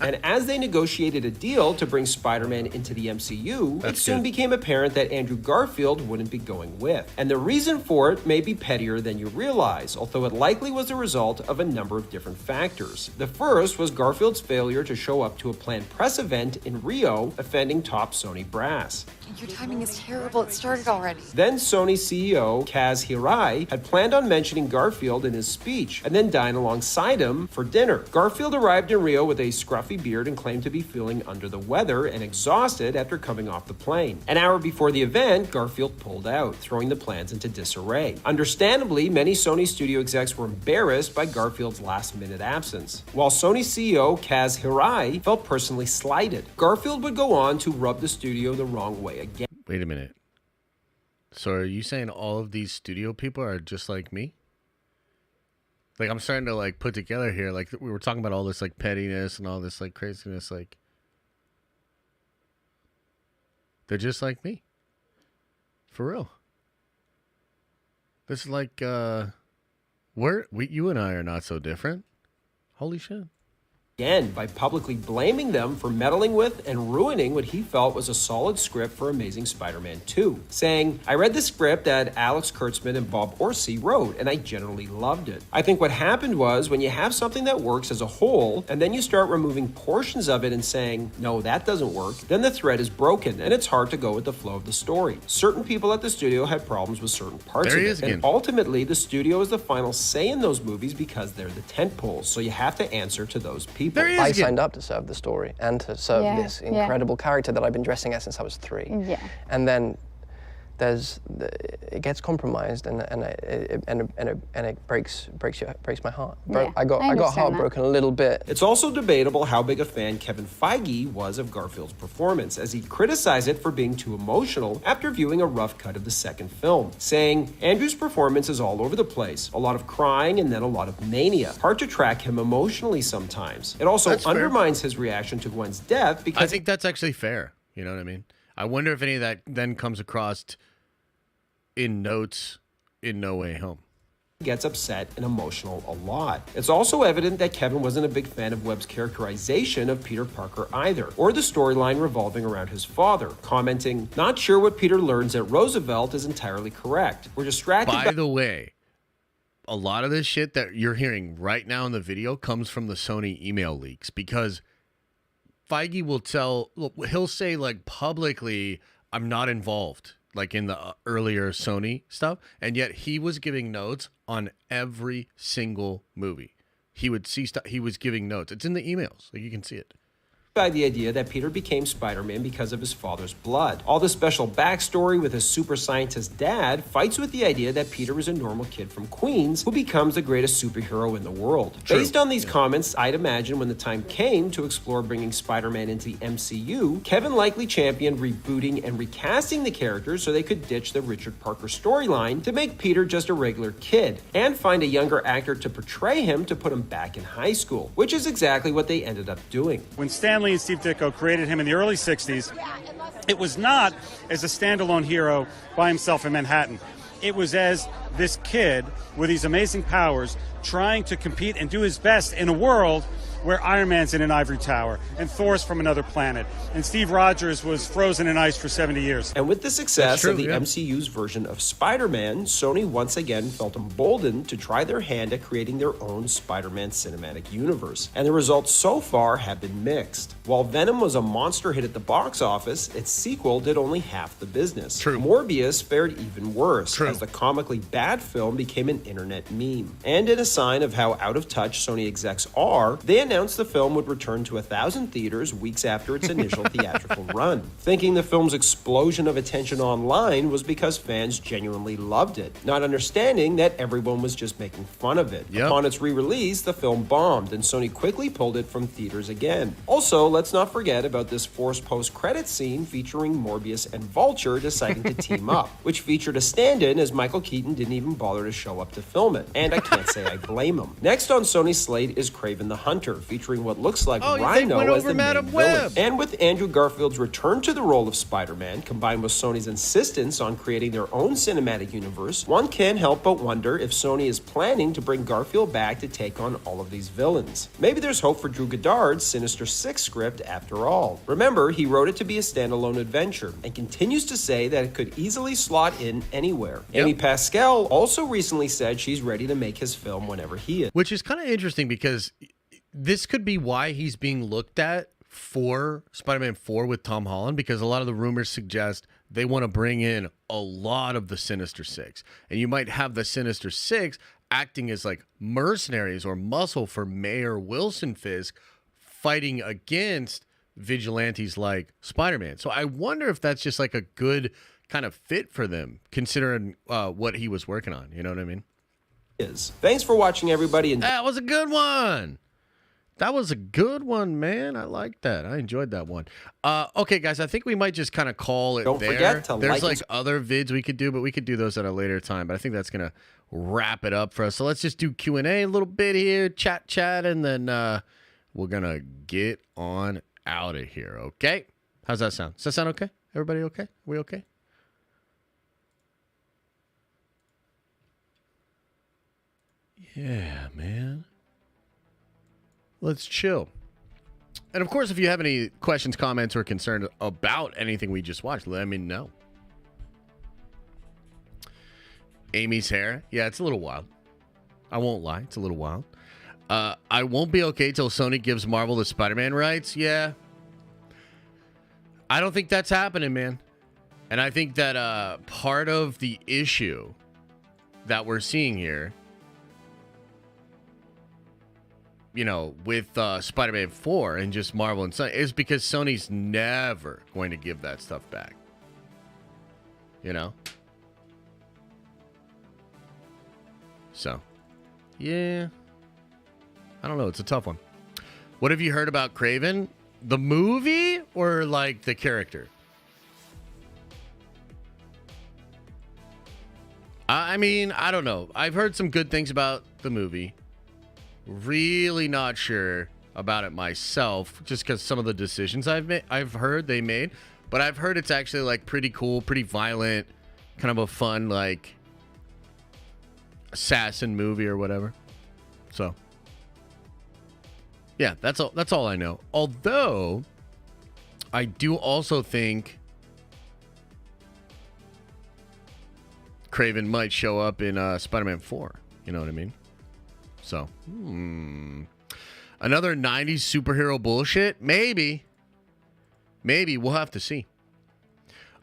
And as they negotiated a deal to bring Spider-Man into the MCU, it soon became apparent that Andrew Garfield wouldn't be going with. And the reason for it may be pettier than you realize, although it likely was the result of a number of different factors. The first was Garfield's failure to show up to a planned press event in Rio, offending top Sony brass. Your timing is terrible. It started already. Then Sony CEO Kaz Hirai had planned on mentioning Garfield in his speech and then dine alongside him for dinner. Garfield arrived in Rio with a scruffy beard and claimed to be feeling under the weather and exhausted after coming off the plane. An hour before the event, Garfield pulled out, throwing the plans into disarray. Understandably, many Sony studio execs were embarrassed by Garfield's last-minute absence, while Sony CEO Kaz Hirai felt personally slighted. Garfield would go on to rub the studio the wrong way again. Wait a minute. So are you saying all of these studio people are just like me? Like, I'm starting to, like, put together here, like, we were talking about all this, like, pettiness and all this, like, craziness, like, they're just like me. For real. This is like, you and I are not so different. Holy shit. Again, by publicly blaming them for meddling with and ruining what he felt was a solid script for Amazing Spider-Man 2, saying, "I read the script that Alex Kurtzman and Bob Orsi wrote, and I generally loved it. I think what happened was when you have something that works as a whole, and then you start removing portions of it and saying, no, that doesn't work, then the thread is broken, and it's hard to go with the flow of the story. Certain people at the studio had problems with certain parts of it, and ultimately the studio is the final say in those movies because they're the tentpoles, so you have to answer to those people." I signed up to serve the story and to serve this incredible character that I've been dressing as since I was 3. Yeah. And then it gets compromised and it breaks my heart. I got heartbroken a little bit. It's also debatable how big a fan Kevin Feige was of Garfield's performance, as he criticized it for being too emotional after viewing a rough cut of the second film, saying, "Andrew's performance is all over the place. A lot of crying and then a lot of mania. Hard to track him emotionally sometimes. It also undermines his reaction to Gwen's death because..." I think that's actually fair. You know what I mean? I wonder if any of that then comes across in notes in No Way Home. Gets upset and emotional a lot. It's also evident that Kevin wasn't a big fan of Webb's characterization of Peter Parker either, or the storyline revolving around his father, commenting, "Not sure what Peter learns at Roosevelt is entirely correct. We're distracted by the way, a lot of this shit that you're hearing right now in the video comes from the Sony email leaks, because Feige he'll say, like, publicly, I'm not involved, like in the earlier Sony stuff, and yet he was giving notes on every single movie. He would see stuff, he was giving notes. It's in the emails, like you can see it. By the idea that Peter became Spider-Man because of his father's blood. All the special backstory with his super scientist dad fights with the idea that Peter is a normal kid from Queens who becomes the greatest superhero in the world. True. Based on these comments, I'd imagine when the time came to explore bringing Spider-Man into the MCU, Kevin likely championed rebooting and recasting the characters so they could ditch the Richard Parker storyline to make Peter just a regular kid, and find a younger actor to portray him to put him back in high school, which is exactly what they ended up doing. When Stan Lee and Steve Ditko created him in the early 60s, it was not as a standalone hero by himself in Manhattan. It was as this kid with these amazing powers trying to compete and do his best in a world where Iron Man's in an ivory tower and Thor's from another planet and Steve Rogers was frozen in ice for 70 years. And with the success of the MCU's version of Spider-Man, Sony once again felt emboldened to try their hand at creating their own Spider-Man cinematic universe. And the results so far have been mixed. While Venom was a monster hit at the box office, its sequel did only half the business. True. Morbius fared even worse, as the comically bad film became an internet meme. And in a sign of how out of touch Sony execs are, they announced the film would return to 1,000 theaters weeks after its initial theatrical run, thinking the film's explosion of attention online was because fans genuinely loved it, not understanding that everyone was just making fun of it. Upon its re-release, the film bombed, and Sony quickly pulled it from theaters again. Also, let's not forget about this forced post-credit scene featuring Morbius and Vulture deciding to team up, which featured a stand-in as Michael Keaton didn't even bother to show up to film it, and I can't say I blame him. Next on Sony's slate is Kraven the Hunter, featuring what looks like Rhino as the main villain. And with Andrew Garfield's return to the role of Spider-Man, combined with Sony's insistence on creating their own cinematic universe, one can't help but wonder if Sony is planning to bring Garfield back to take on all of these villains. Maybe there's hope for Drew Goddard's Sinister Six script after all. Remember, he wrote it to be a standalone adventure, and continues to say that it could easily slot in anywhere. Amy Pascal also recently said she's ready to make his film whenever he is. Which is kind of interesting, because this could be why he's being looked at for Spider-Man 4 with Tom Holland, because a lot of the rumors suggest they want to bring in a lot of the Sinister Six. And you might have the Sinister Six acting as like mercenaries or muscle for Mayor Wilson Fisk fighting against vigilantes like Spider-Man. So I wonder if that's just like a good kind of fit for them, considering what he was working on. You know what I mean? Thanks for watching, everybody. And that was a good one. That was a good one, man. I like that. I enjoyed that one. Okay, guys, I think we might just kind of call it Don't there. forget to There's like like other vids we could do, but we could do those at a later time. But I think that's going to wrap it up for us. So let's just do Q&A a little bit here, chat, and then we're going to get on out of here, okay? How's that sound? Does that sound okay? Everybody okay? We okay? Yeah, man. Let's chill. And of course, if you have any questions, comments, or concerns about anything we just watched, let me know. Amy's hair. Yeah, it's a little wild. I won't lie. It's a little wild. I won't be okay till Sony gives Marvel the Spider-Man rights. Yeah. I don't think that's happening, man. And I think that part of the issue that we're seeing here, you know, with Spider-Man 4 and just Marvel and Sony, is because Sony's never going to give that stuff back. You know? So, yeah. I don't know. It's a tough one. What have you heard about Kraven? The movie or like the character? I mean, I don't know. I've heard some good things about the movie. Really not sure about it myself, just because some of the decisions I've heard they made. But I've heard it's actually like pretty cool, pretty violent, kind of a fun like assassin movie or whatever. So yeah, that's all I know. Although I do also think Kraven might show up in Spider-Man 4. You know what I mean? So, another 90s superhero bullshit? Maybe. We'll have to see.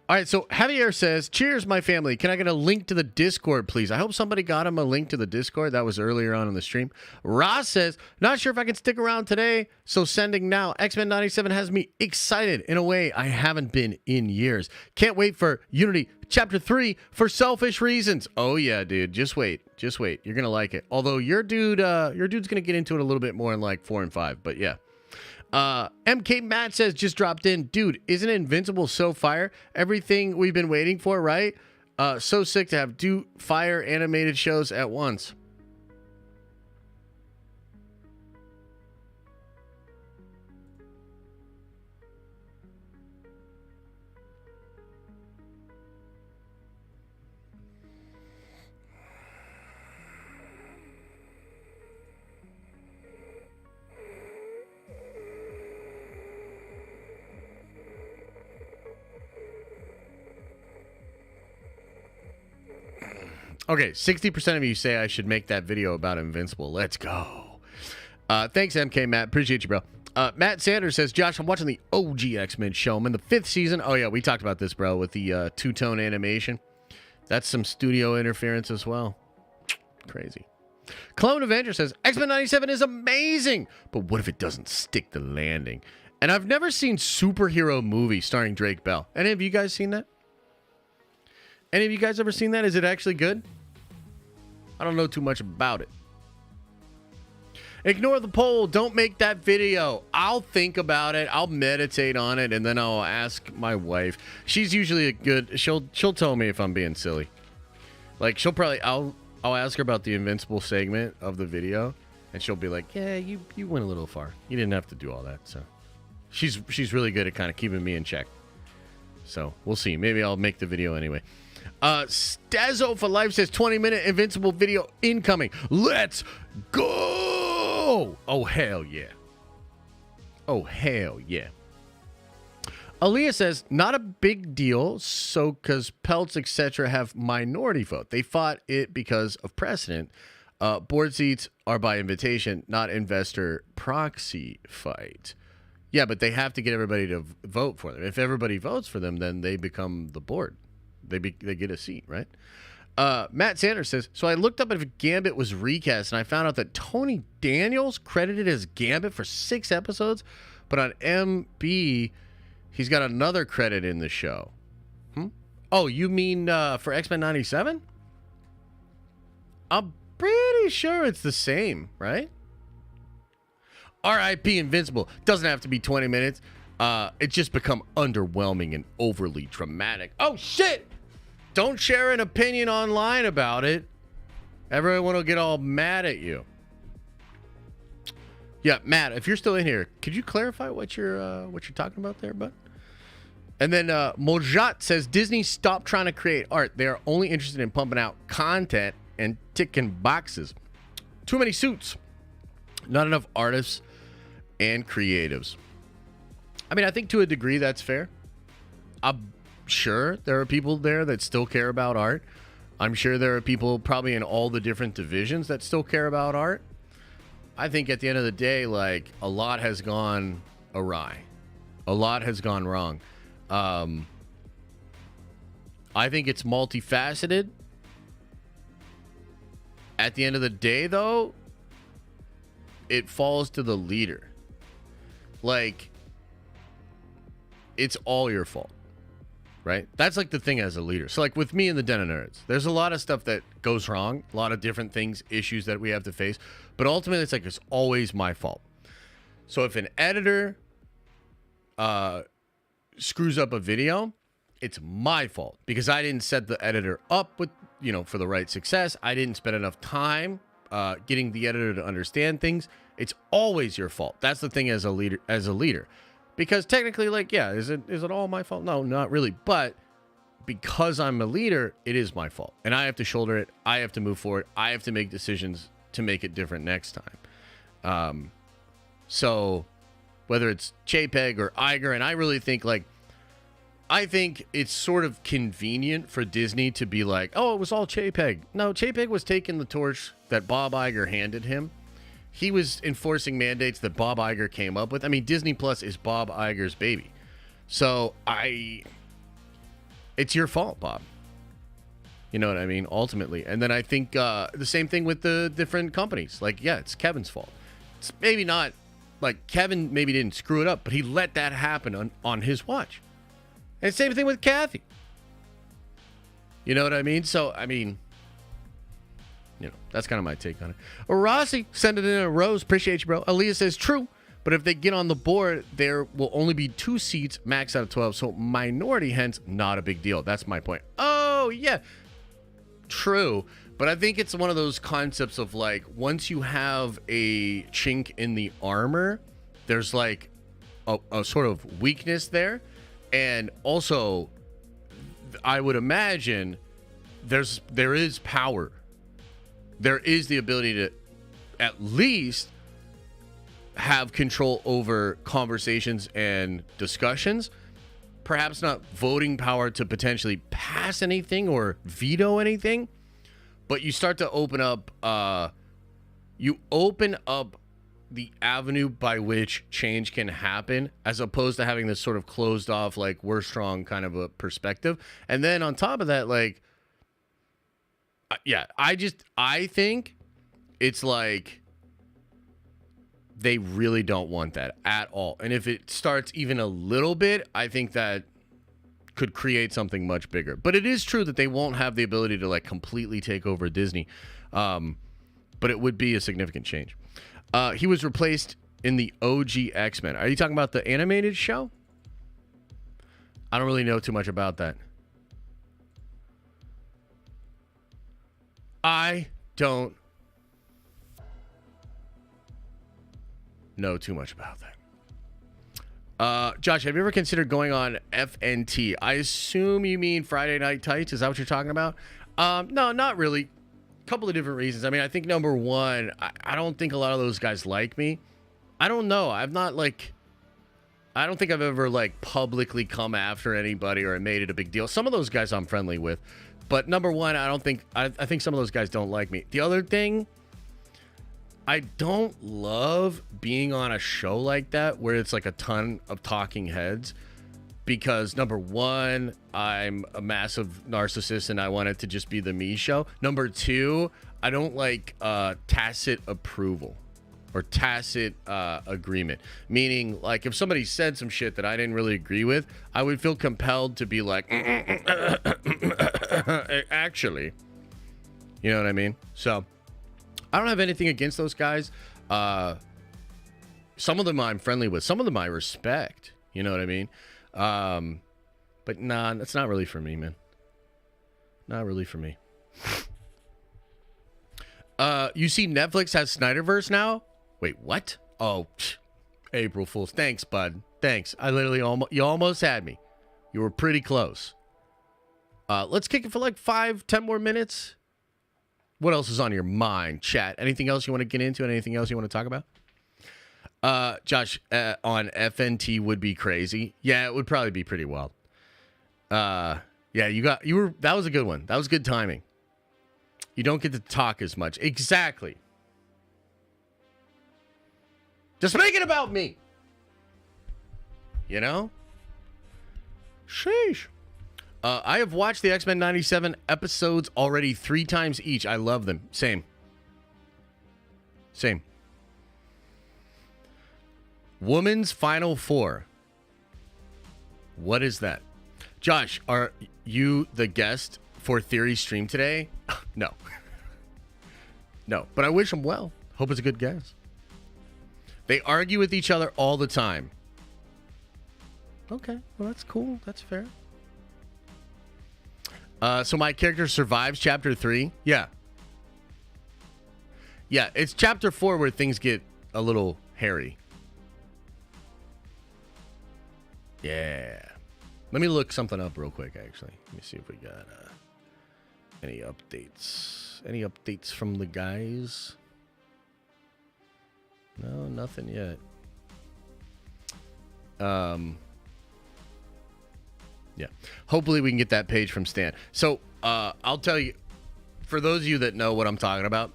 All right, so Javier says, cheers, my family. Can I get a link to the Discord, please? I hope somebody got him a link to the Discord. That was earlier on in the stream. Ross says, not sure if I can stick around today, so sending now. X-Men 97 has me excited in a way I haven't been in years. Can't wait for Unity Chapter 3 for selfish reasons. Oh, yeah, dude. Just wait. You're going to like it. Although your dude's going to get into it a little bit more in like 4 and 5, but yeah. MK Matt says, just dropped in. Dude, isn't Invincible so fire? Everything we've been waiting for, right? So sick to have 2 fire animated shows at once. Okay, 60% of you say I should make that video about Invincible. Let's go. Thanks, MK Matt. Appreciate you, bro. Matt Sanders says, Josh, I'm watching the OG X-Men show. I'm in the 5th season. Oh, yeah, we talked about this, bro, with the two-tone animation. That's some studio interference as well. Crazy. Clone Avenger says, X-Men 97 is amazing, but what if it doesn't stick the landing? And I've never seen superhero movie starring Drake Bell. Any of you guys seen that? Any of you guys ever seen that? Is it actually good? I don't know too much about it. Ignore the poll. Don't make that video. I'll think about it. I'll meditate on it, and then I'll ask my wife. She's usually a good. She'll tell me if I'm being silly. Like she'll probably. I'll ask her about the Invincible segment of the video, and she'll be like, "Yeah, you went a little far. You didn't have to do all that." So, she's really good at kind of keeping me in check. So we'll see. Maybe I'll make the video anyway. Stazzo for Life says 20-minute Invincible video incoming. Let's go! Oh, hell yeah. Oh, hell yeah. Aaliyah says, not a big deal, so because Pelts, etc. have minority vote. They fought it because of precedent. Board seats are by invitation, not investor proxy fight. Yeah, but they have to get everybody to vote for them. If everybody votes for them, then they become the board. They get a seat, right? Matt Sanders says, so I looked up if Gambit was recast, and I found out that Tony Daniels credited as Gambit for 6 episodes, but on MB, he's got another credit in the show. Oh, you mean for X-Men 97? I'm pretty sure it's the same, right? R.I.P. Invincible. Doesn't have to be 20 minutes. It's just become underwhelming and overly dramatic. Oh, shit! Don't share an opinion online about it. Everyone will get all mad at you. Yeah, Matt, if you're still in here, could you clarify what you're talking about there, bud? And then Mojat says, Disney stopped trying to create art. They are only interested in pumping out content and ticking boxes. Too many suits. Not enough artists and creatives. I mean, I think to a degree that's fair. I'm sure there are people there that still care about art. I'm sure there are people probably in all the different divisions that still care about art. I think at the end of the day, like, a lot has gone awry. A lot has gone wrong. I think it's multifaceted. At the end of the day, though, it falls to the leader. Like, it's all your fault, right? That's like the thing as a leader. So like with me and the Den of Nerds, there's a lot of stuff that goes wrong, a lot of different things, issues that we have to face, but ultimately it's like it's always my fault. So if an editor screws up a video, it's my fault because I didn't set the editor up with, for the right success. I didn't spend enough time getting the editor to understand things. It's always your fault. That's the thing as a leader. Because technically, like, yeah, is it all my fault? No, not really. But because I'm a leader, it is my fault. And I have to shoulder it. I have to move forward. I have to make decisions to make it different next time. So whether it's JPEG or Iger, and I really think, like, I think it's sort of convenient for Disney to be like, oh, it was all JPEG. No, JPEG was taking the torch that Bob Iger handed him. He was enforcing mandates that Bob Iger came up with. I mean, Disney Plus is Bob Iger's baby. So it's your fault, Bob. You know what I mean? Ultimately. And then I think the same thing with the different companies. Like, yeah, it's Kevin's fault. It's maybe not, like, Kevin maybe didn't screw it up, but he let that happen on his watch. And same thing with Kathy. You know what I mean? So, I mean, that's kind of my take on it. Rossi, send it in a rose. Appreciate you, bro. Aaliyah says, true. But if they get on the board, there will only be 2 seats, max out of 12. So minority, hence, not a big deal. That's my point. Oh, yeah. True. But I think it's one of those concepts of, like, once you have a chink in the armor, there's, like, a sort of weakness there. And also, I would imagine there is power. There is the ability to at least have control over conversations and discussions. Perhaps not voting power to potentially pass anything or veto anything, but you start to open up, the avenue by which change can happen, as opposed to having this sort of closed off, like, we're strong kind of a perspective. And then on top of that, like, yeah, I think it's like they really don't want that at all. And if it starts even a little bit, I think that could create something much bigger. But it is true that they won't have the ability to, like, completely take over Disney. But it would be a significant change. He was replaced in the OG X-Men. Are you talking about the animated show? I don't really know too much about that. I don't know too much about that. Josh, have you ever considered going on FNT? I assume you mean Friday Night Tights. Is that what you're talking about? No, not really. Couple of different reasons. I mean, I think number one, I don't think a lot of those guys like me. I don't know. I don't think I've ever, like, publicly come after anybody or made it a big deal. Some of those guys I'm friendly with, but number one, I think some of those guys don't like me. The other thing, I don't love being on a show like that where it's like a ton of talking heads, because number one, I'm a massive narcissist and I want it to just be the me show. Number two, I don't like tacit approval or tacit agreement. Meaning, like, if somebody said some shit that I didn't really agree with, I would feel compelled to be like, actually. You know what I mean? So, I don't have anything against those guys. Some of them I'm friendly with. Some of them I respect. You know what I mean? But nah, that's not really for me, man. Not really for me. You see Netflix has Snyderverse now? Wait, what? Oh, April Fools. Thanks, bud. Thanks. I literally you almost had me. You were pretty close. Let's kick it for like 5-10 more minutes. What else is on your mind, chat? Anything else you want to get into? Anything else you want to talk about? Josh, on FNT would be crazy. Yeah, it would probably be pretty wild. Yeah, that was a good one. That was good timing. You don't get to talk as much. Exactly. Just make it about me. You know? Sheesh. I have watched the X-Men 97 episodes already 3 times each. I love them. Same. Woman's Final Four. What is that? Josh, are you the guest for Theory stream today? No. No, but I wish them well. Hope it's a good guess. They argue with each other all the time. Okay, well, that's cool. That's fair. So my character survives chapter 3? Yeah. Yeah, it's chapter 4 where things get a little hairy. Yeah. Let me look something up real quick, actually. Let me see if we got any updates. Any updates from the guys? No, nothing yet. Yeah. Hopefully we can get that page from Stan. So, I'll tell you, for those of you that know what I'm talking about,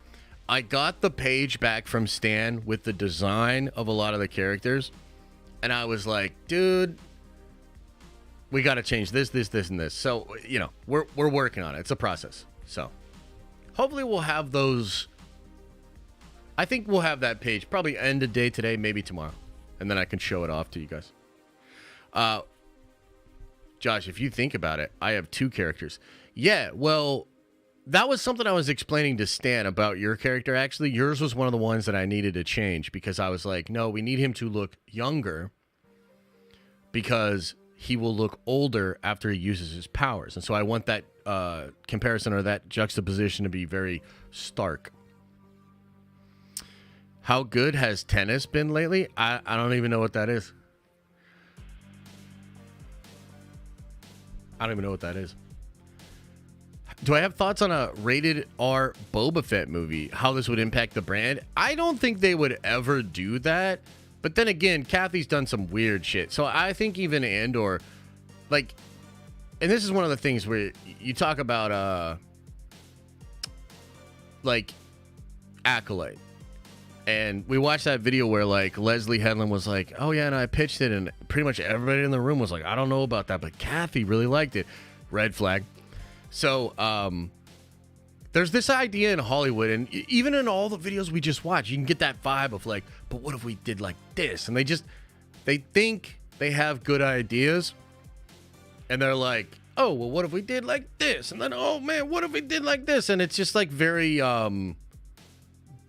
I got the page back from Stan with the design of a lot of the characters, and I was like, dude, we got to change this, and this. So, you know, we're working on it. It's a process. So, hopefully we'll have those. I think we'll have that page probably end of day today, maybe tomorrow, and then I can show it off to you guys. Josh, if you think about it, I have 2 characters. Yeah, well, that was something I was explaining to Stan about your character, actually. Yours was one of the ones that I needed to change because I was like, no, we need him to look younger because he will look older after he uses his powers. And so I want that comparison or that juxtaposition to be very stark. How good has tennis been lately? I don't even know what that is. I don't even know what that is. Do I have thoughts on a rated R Boba Fett movie? How this would impact the brand? I don't think they would ever do that. But then again, Kathy's done some weird shit. So I think even Andor, like, and this is one of the things where you talk about, like, Acolyte. And we watched that video where, like, Leslie Headland was like, oh, yeah, and I pitched it, and pretty much everybody in the room was like, I don't know about that, but Kathy really liked it. Red flag. So, there's this idea in Hollywood, and even in all the videos we just watched, you can get that vibe of, like, but what if we did like this? And they think they have good ideas, and they're like, oh, well, what if we did like this? And then, oh, man, what if we did like this? And it's just, like, very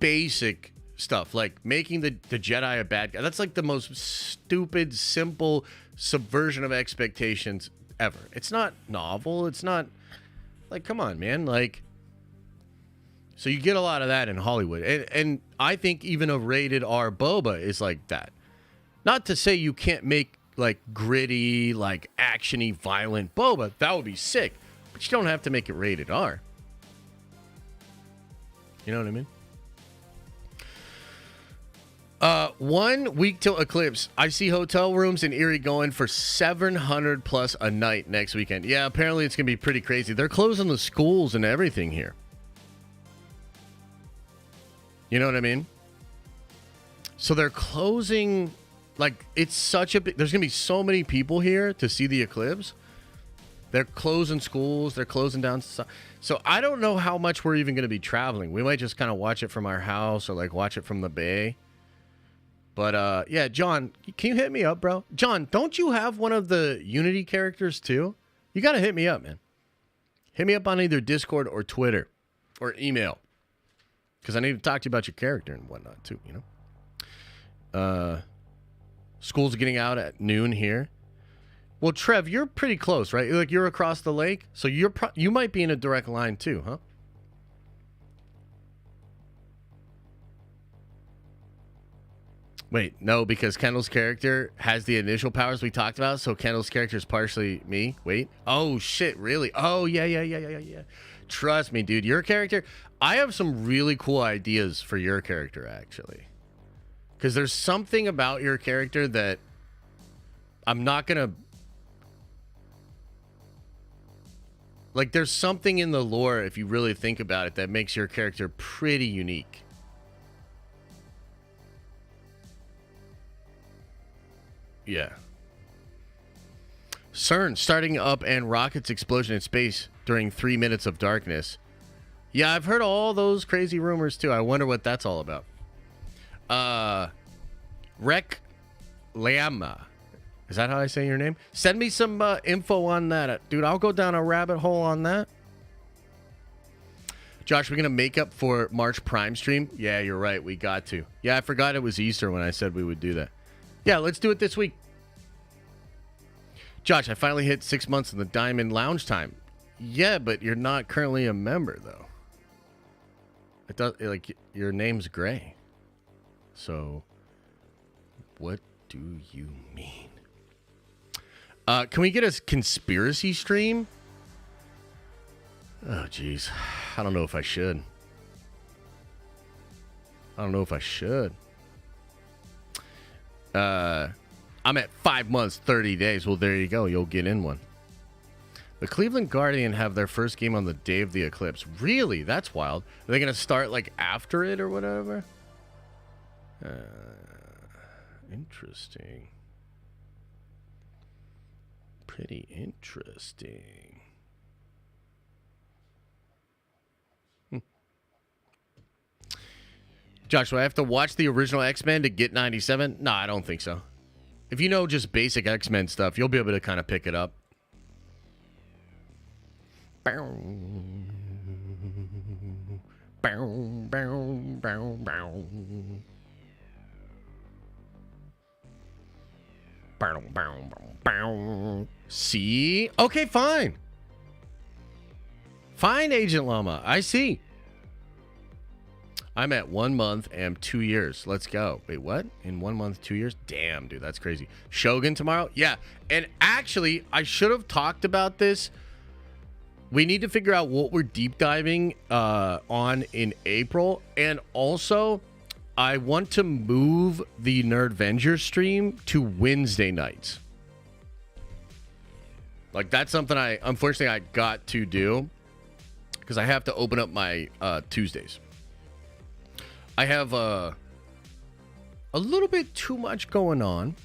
basic stuff, like making the Jedi a bad guy. That's like the most stupid, simple subversion of expectations ever. It's not novel. It's not, like, come on, man. Like, so you get a lot of that in Hollywood. And I think even a rated R Boba is like that. Not to say you can't make, like, gritty, like, action-y, violent Boba. That would be sick. But you don't have to make it rated R. You know what I mean? 1 week till Eclipse. I see hotel rooms in Erie going for $700 plus a night next weekend. Yeah, apparently it's going to be pretty crazy. They're closing the schools and everything here. You know what I mean? So they're closing Like, it's such a big... There's going to be so many people here to see the eclipse. They're closing schools. They're closing down... So I don't know how much we're even going to be traveling. We might just kind of watch it from our house or, like, watch it from the bay. But, yeah, John, can you hit me up, bro? John, don't you have one of the Unity characters, too? You got to hit me up, man. Hit me up on either Discord or Twitter or email. Because I need to talk to you about your character and whatnot, too, you know? School's getting out at noon here. Well, Trev, you're pretty close, right? Like, you're across the lake, so you might be in a direct line too, huh? Wait, no, because Kendall's character has the initial powers we talked about, so Kendall's character is partially me. Wait. Oh, shit, really? Oh, yeah. Trust me, dude. Your character... I have some really cool ideas for your character, actually. Because there's something about your character that I'm not going to... Like, there's something in the lore, if you really think about it, that makes your character pretty unique. Yeah. CERN starting up and rockets explosion in space during 3 minutes of darkness. Yeah, I've heard all those crazy rumors, too. I wonder what that's all about. Rec Lama. Is that how I say your name? Send me some info on that. Dude, I'll go down a rabbit hole on that. Josh, we're going to make up for March Prime stream? Yeah, you're right. We got to. Yeah, I forgot it was Easter when I said we would do that. Yeah, let's do it this week. Josh, I finally hit 6 months in the Diamond Lounge time. Yeah, but you're not currently a member, though. It does, like, your name's Gray. So, what do you mean? Can we get a conspiracy stream? Oh, jeez. I don't know if I should. I'm at 5 months, 30 days. Well, there you go. You'll get in one. The Cleveland Guardian have their first game on the day of the eclipse. Really? That's wild. Are they going to start, like, after it or whatever? Interesting. Pretty interesting. Josh, do I have to watch the original X-Men to get 97? No, I don't think so. If you know just basic X-Men stuff, you'll be able to kind of pick it up. See? Okay, fine. Fine, Agent Llama. I see. I'm at 1 month and 2 years. Let's go. Wait, what? In 1 month, 2 years? Damn, dude, that's crazy. Shogun tomorrow? Yeah. And actually, I should have talked about this. We need to figure out what we're deep diving on in April. And also, I want to move the Nerdvenger stream to Wednesday nights. Like, that's something unfortunately, I got to do. Because I have to open up my Tuesdays. I have a little bit too much going on.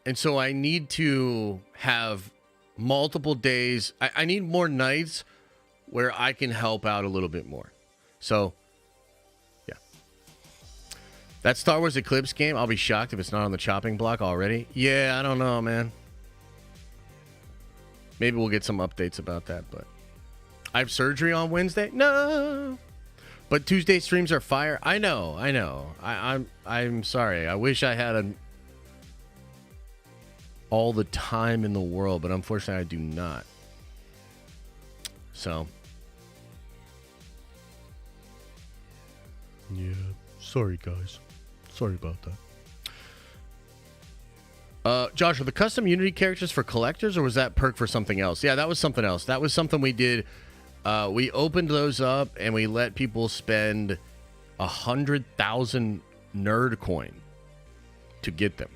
And so I need to have multiple days. I need more nights where I can help out a little bit more. So, yeah. That Star Wars Eclipse game, I'll be shocked if it's not on the chopping block already. Yeah, I don't know, man. Maybe we'll get some updates about that, but I have surgery on Wednesday? No. But Tuesday streams are fire. I know. I'm sorry. I wish I had all the time in the world, but unfortunately I do not. So. Yeah. Sorry, guys. Sorry about that. Josh, are the custom Unity characters for collectors, or was that perk for something else? Yeah, that was something else. That was something we did. We opened those up and we let people spend 100,000 nerd coin to get them.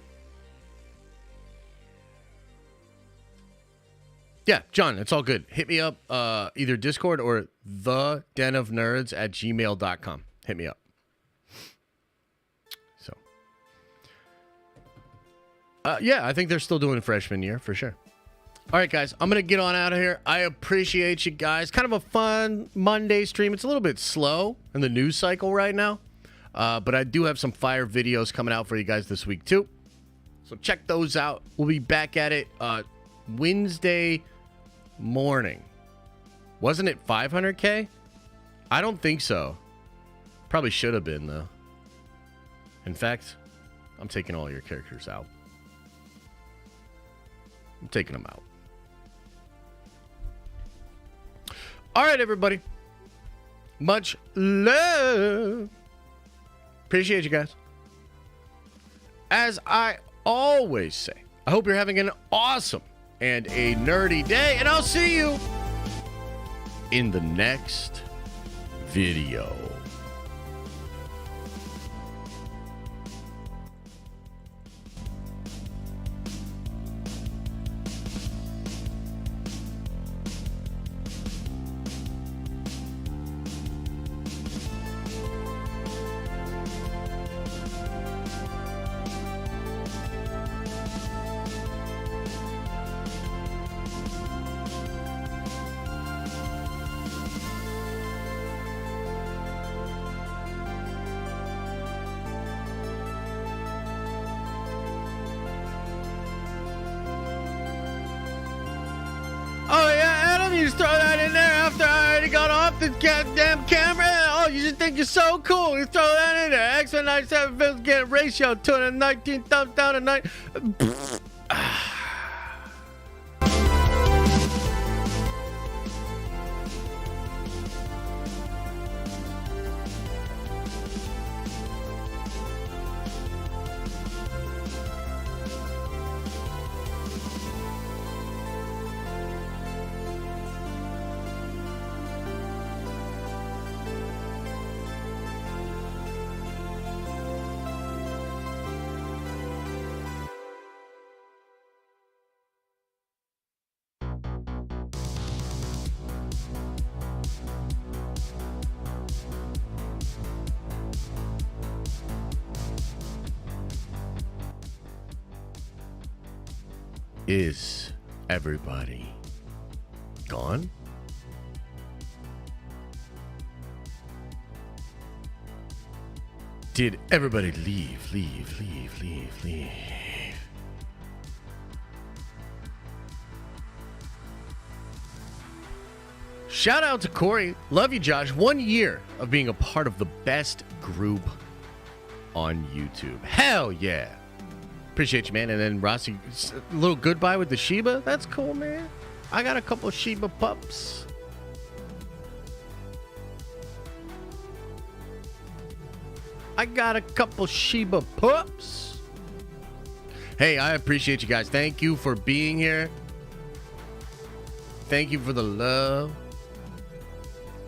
Yeah, John, it's all good. Hit me up either Discord or thedenofnerds@gmail.com. Hit me up. So, Yeah, I think they're still doing freshman year for sure. All right, guys, I'm going to get on out of here. I appreciate you guys. Kind of a fun Monday stream. It's a little bit slow in the news cycle right now, but I do have some fire videos coming out for you guys this week, too. So check those out. We'll be back at it Wednesday morning. Wasn't it 500K? I don't think so. Probably should have been, though. In fact, I'm taking all your characters out. I'm taking them out. All right, everybody. Much love. Appreciate you guys. As I always say, I hope you're having an awesome and a nerdy day, and I'll see you in the next video. Goddamn camera. Oh, you just think you're so cool. You throw that in there. X-Men 97 films get ratio 219 thumbs down a night. Is everybody gone? Did everybody leave? Shout out to Corey. Love you, Josh. 1 year of being a part of the best group on YouTube. Hell yeah. Appreciate you, man. And then Rossi, a little goodbye with the Shiba. That's cool, man. I got a couple Shiba pups. Hey, I appreciate you guys. Thank you for being here. Thank you for the love.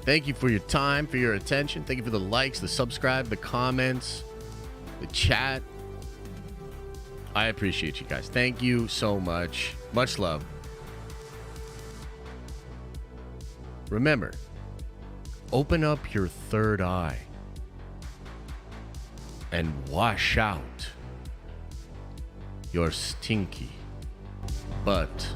Thank you for your time, for your attention. Thank you for the likes, the subscribe, the comments, the chat. I appreciate you guys. Thank you so much. Much love. Remember, open up your third eye and wash out your stinky butt.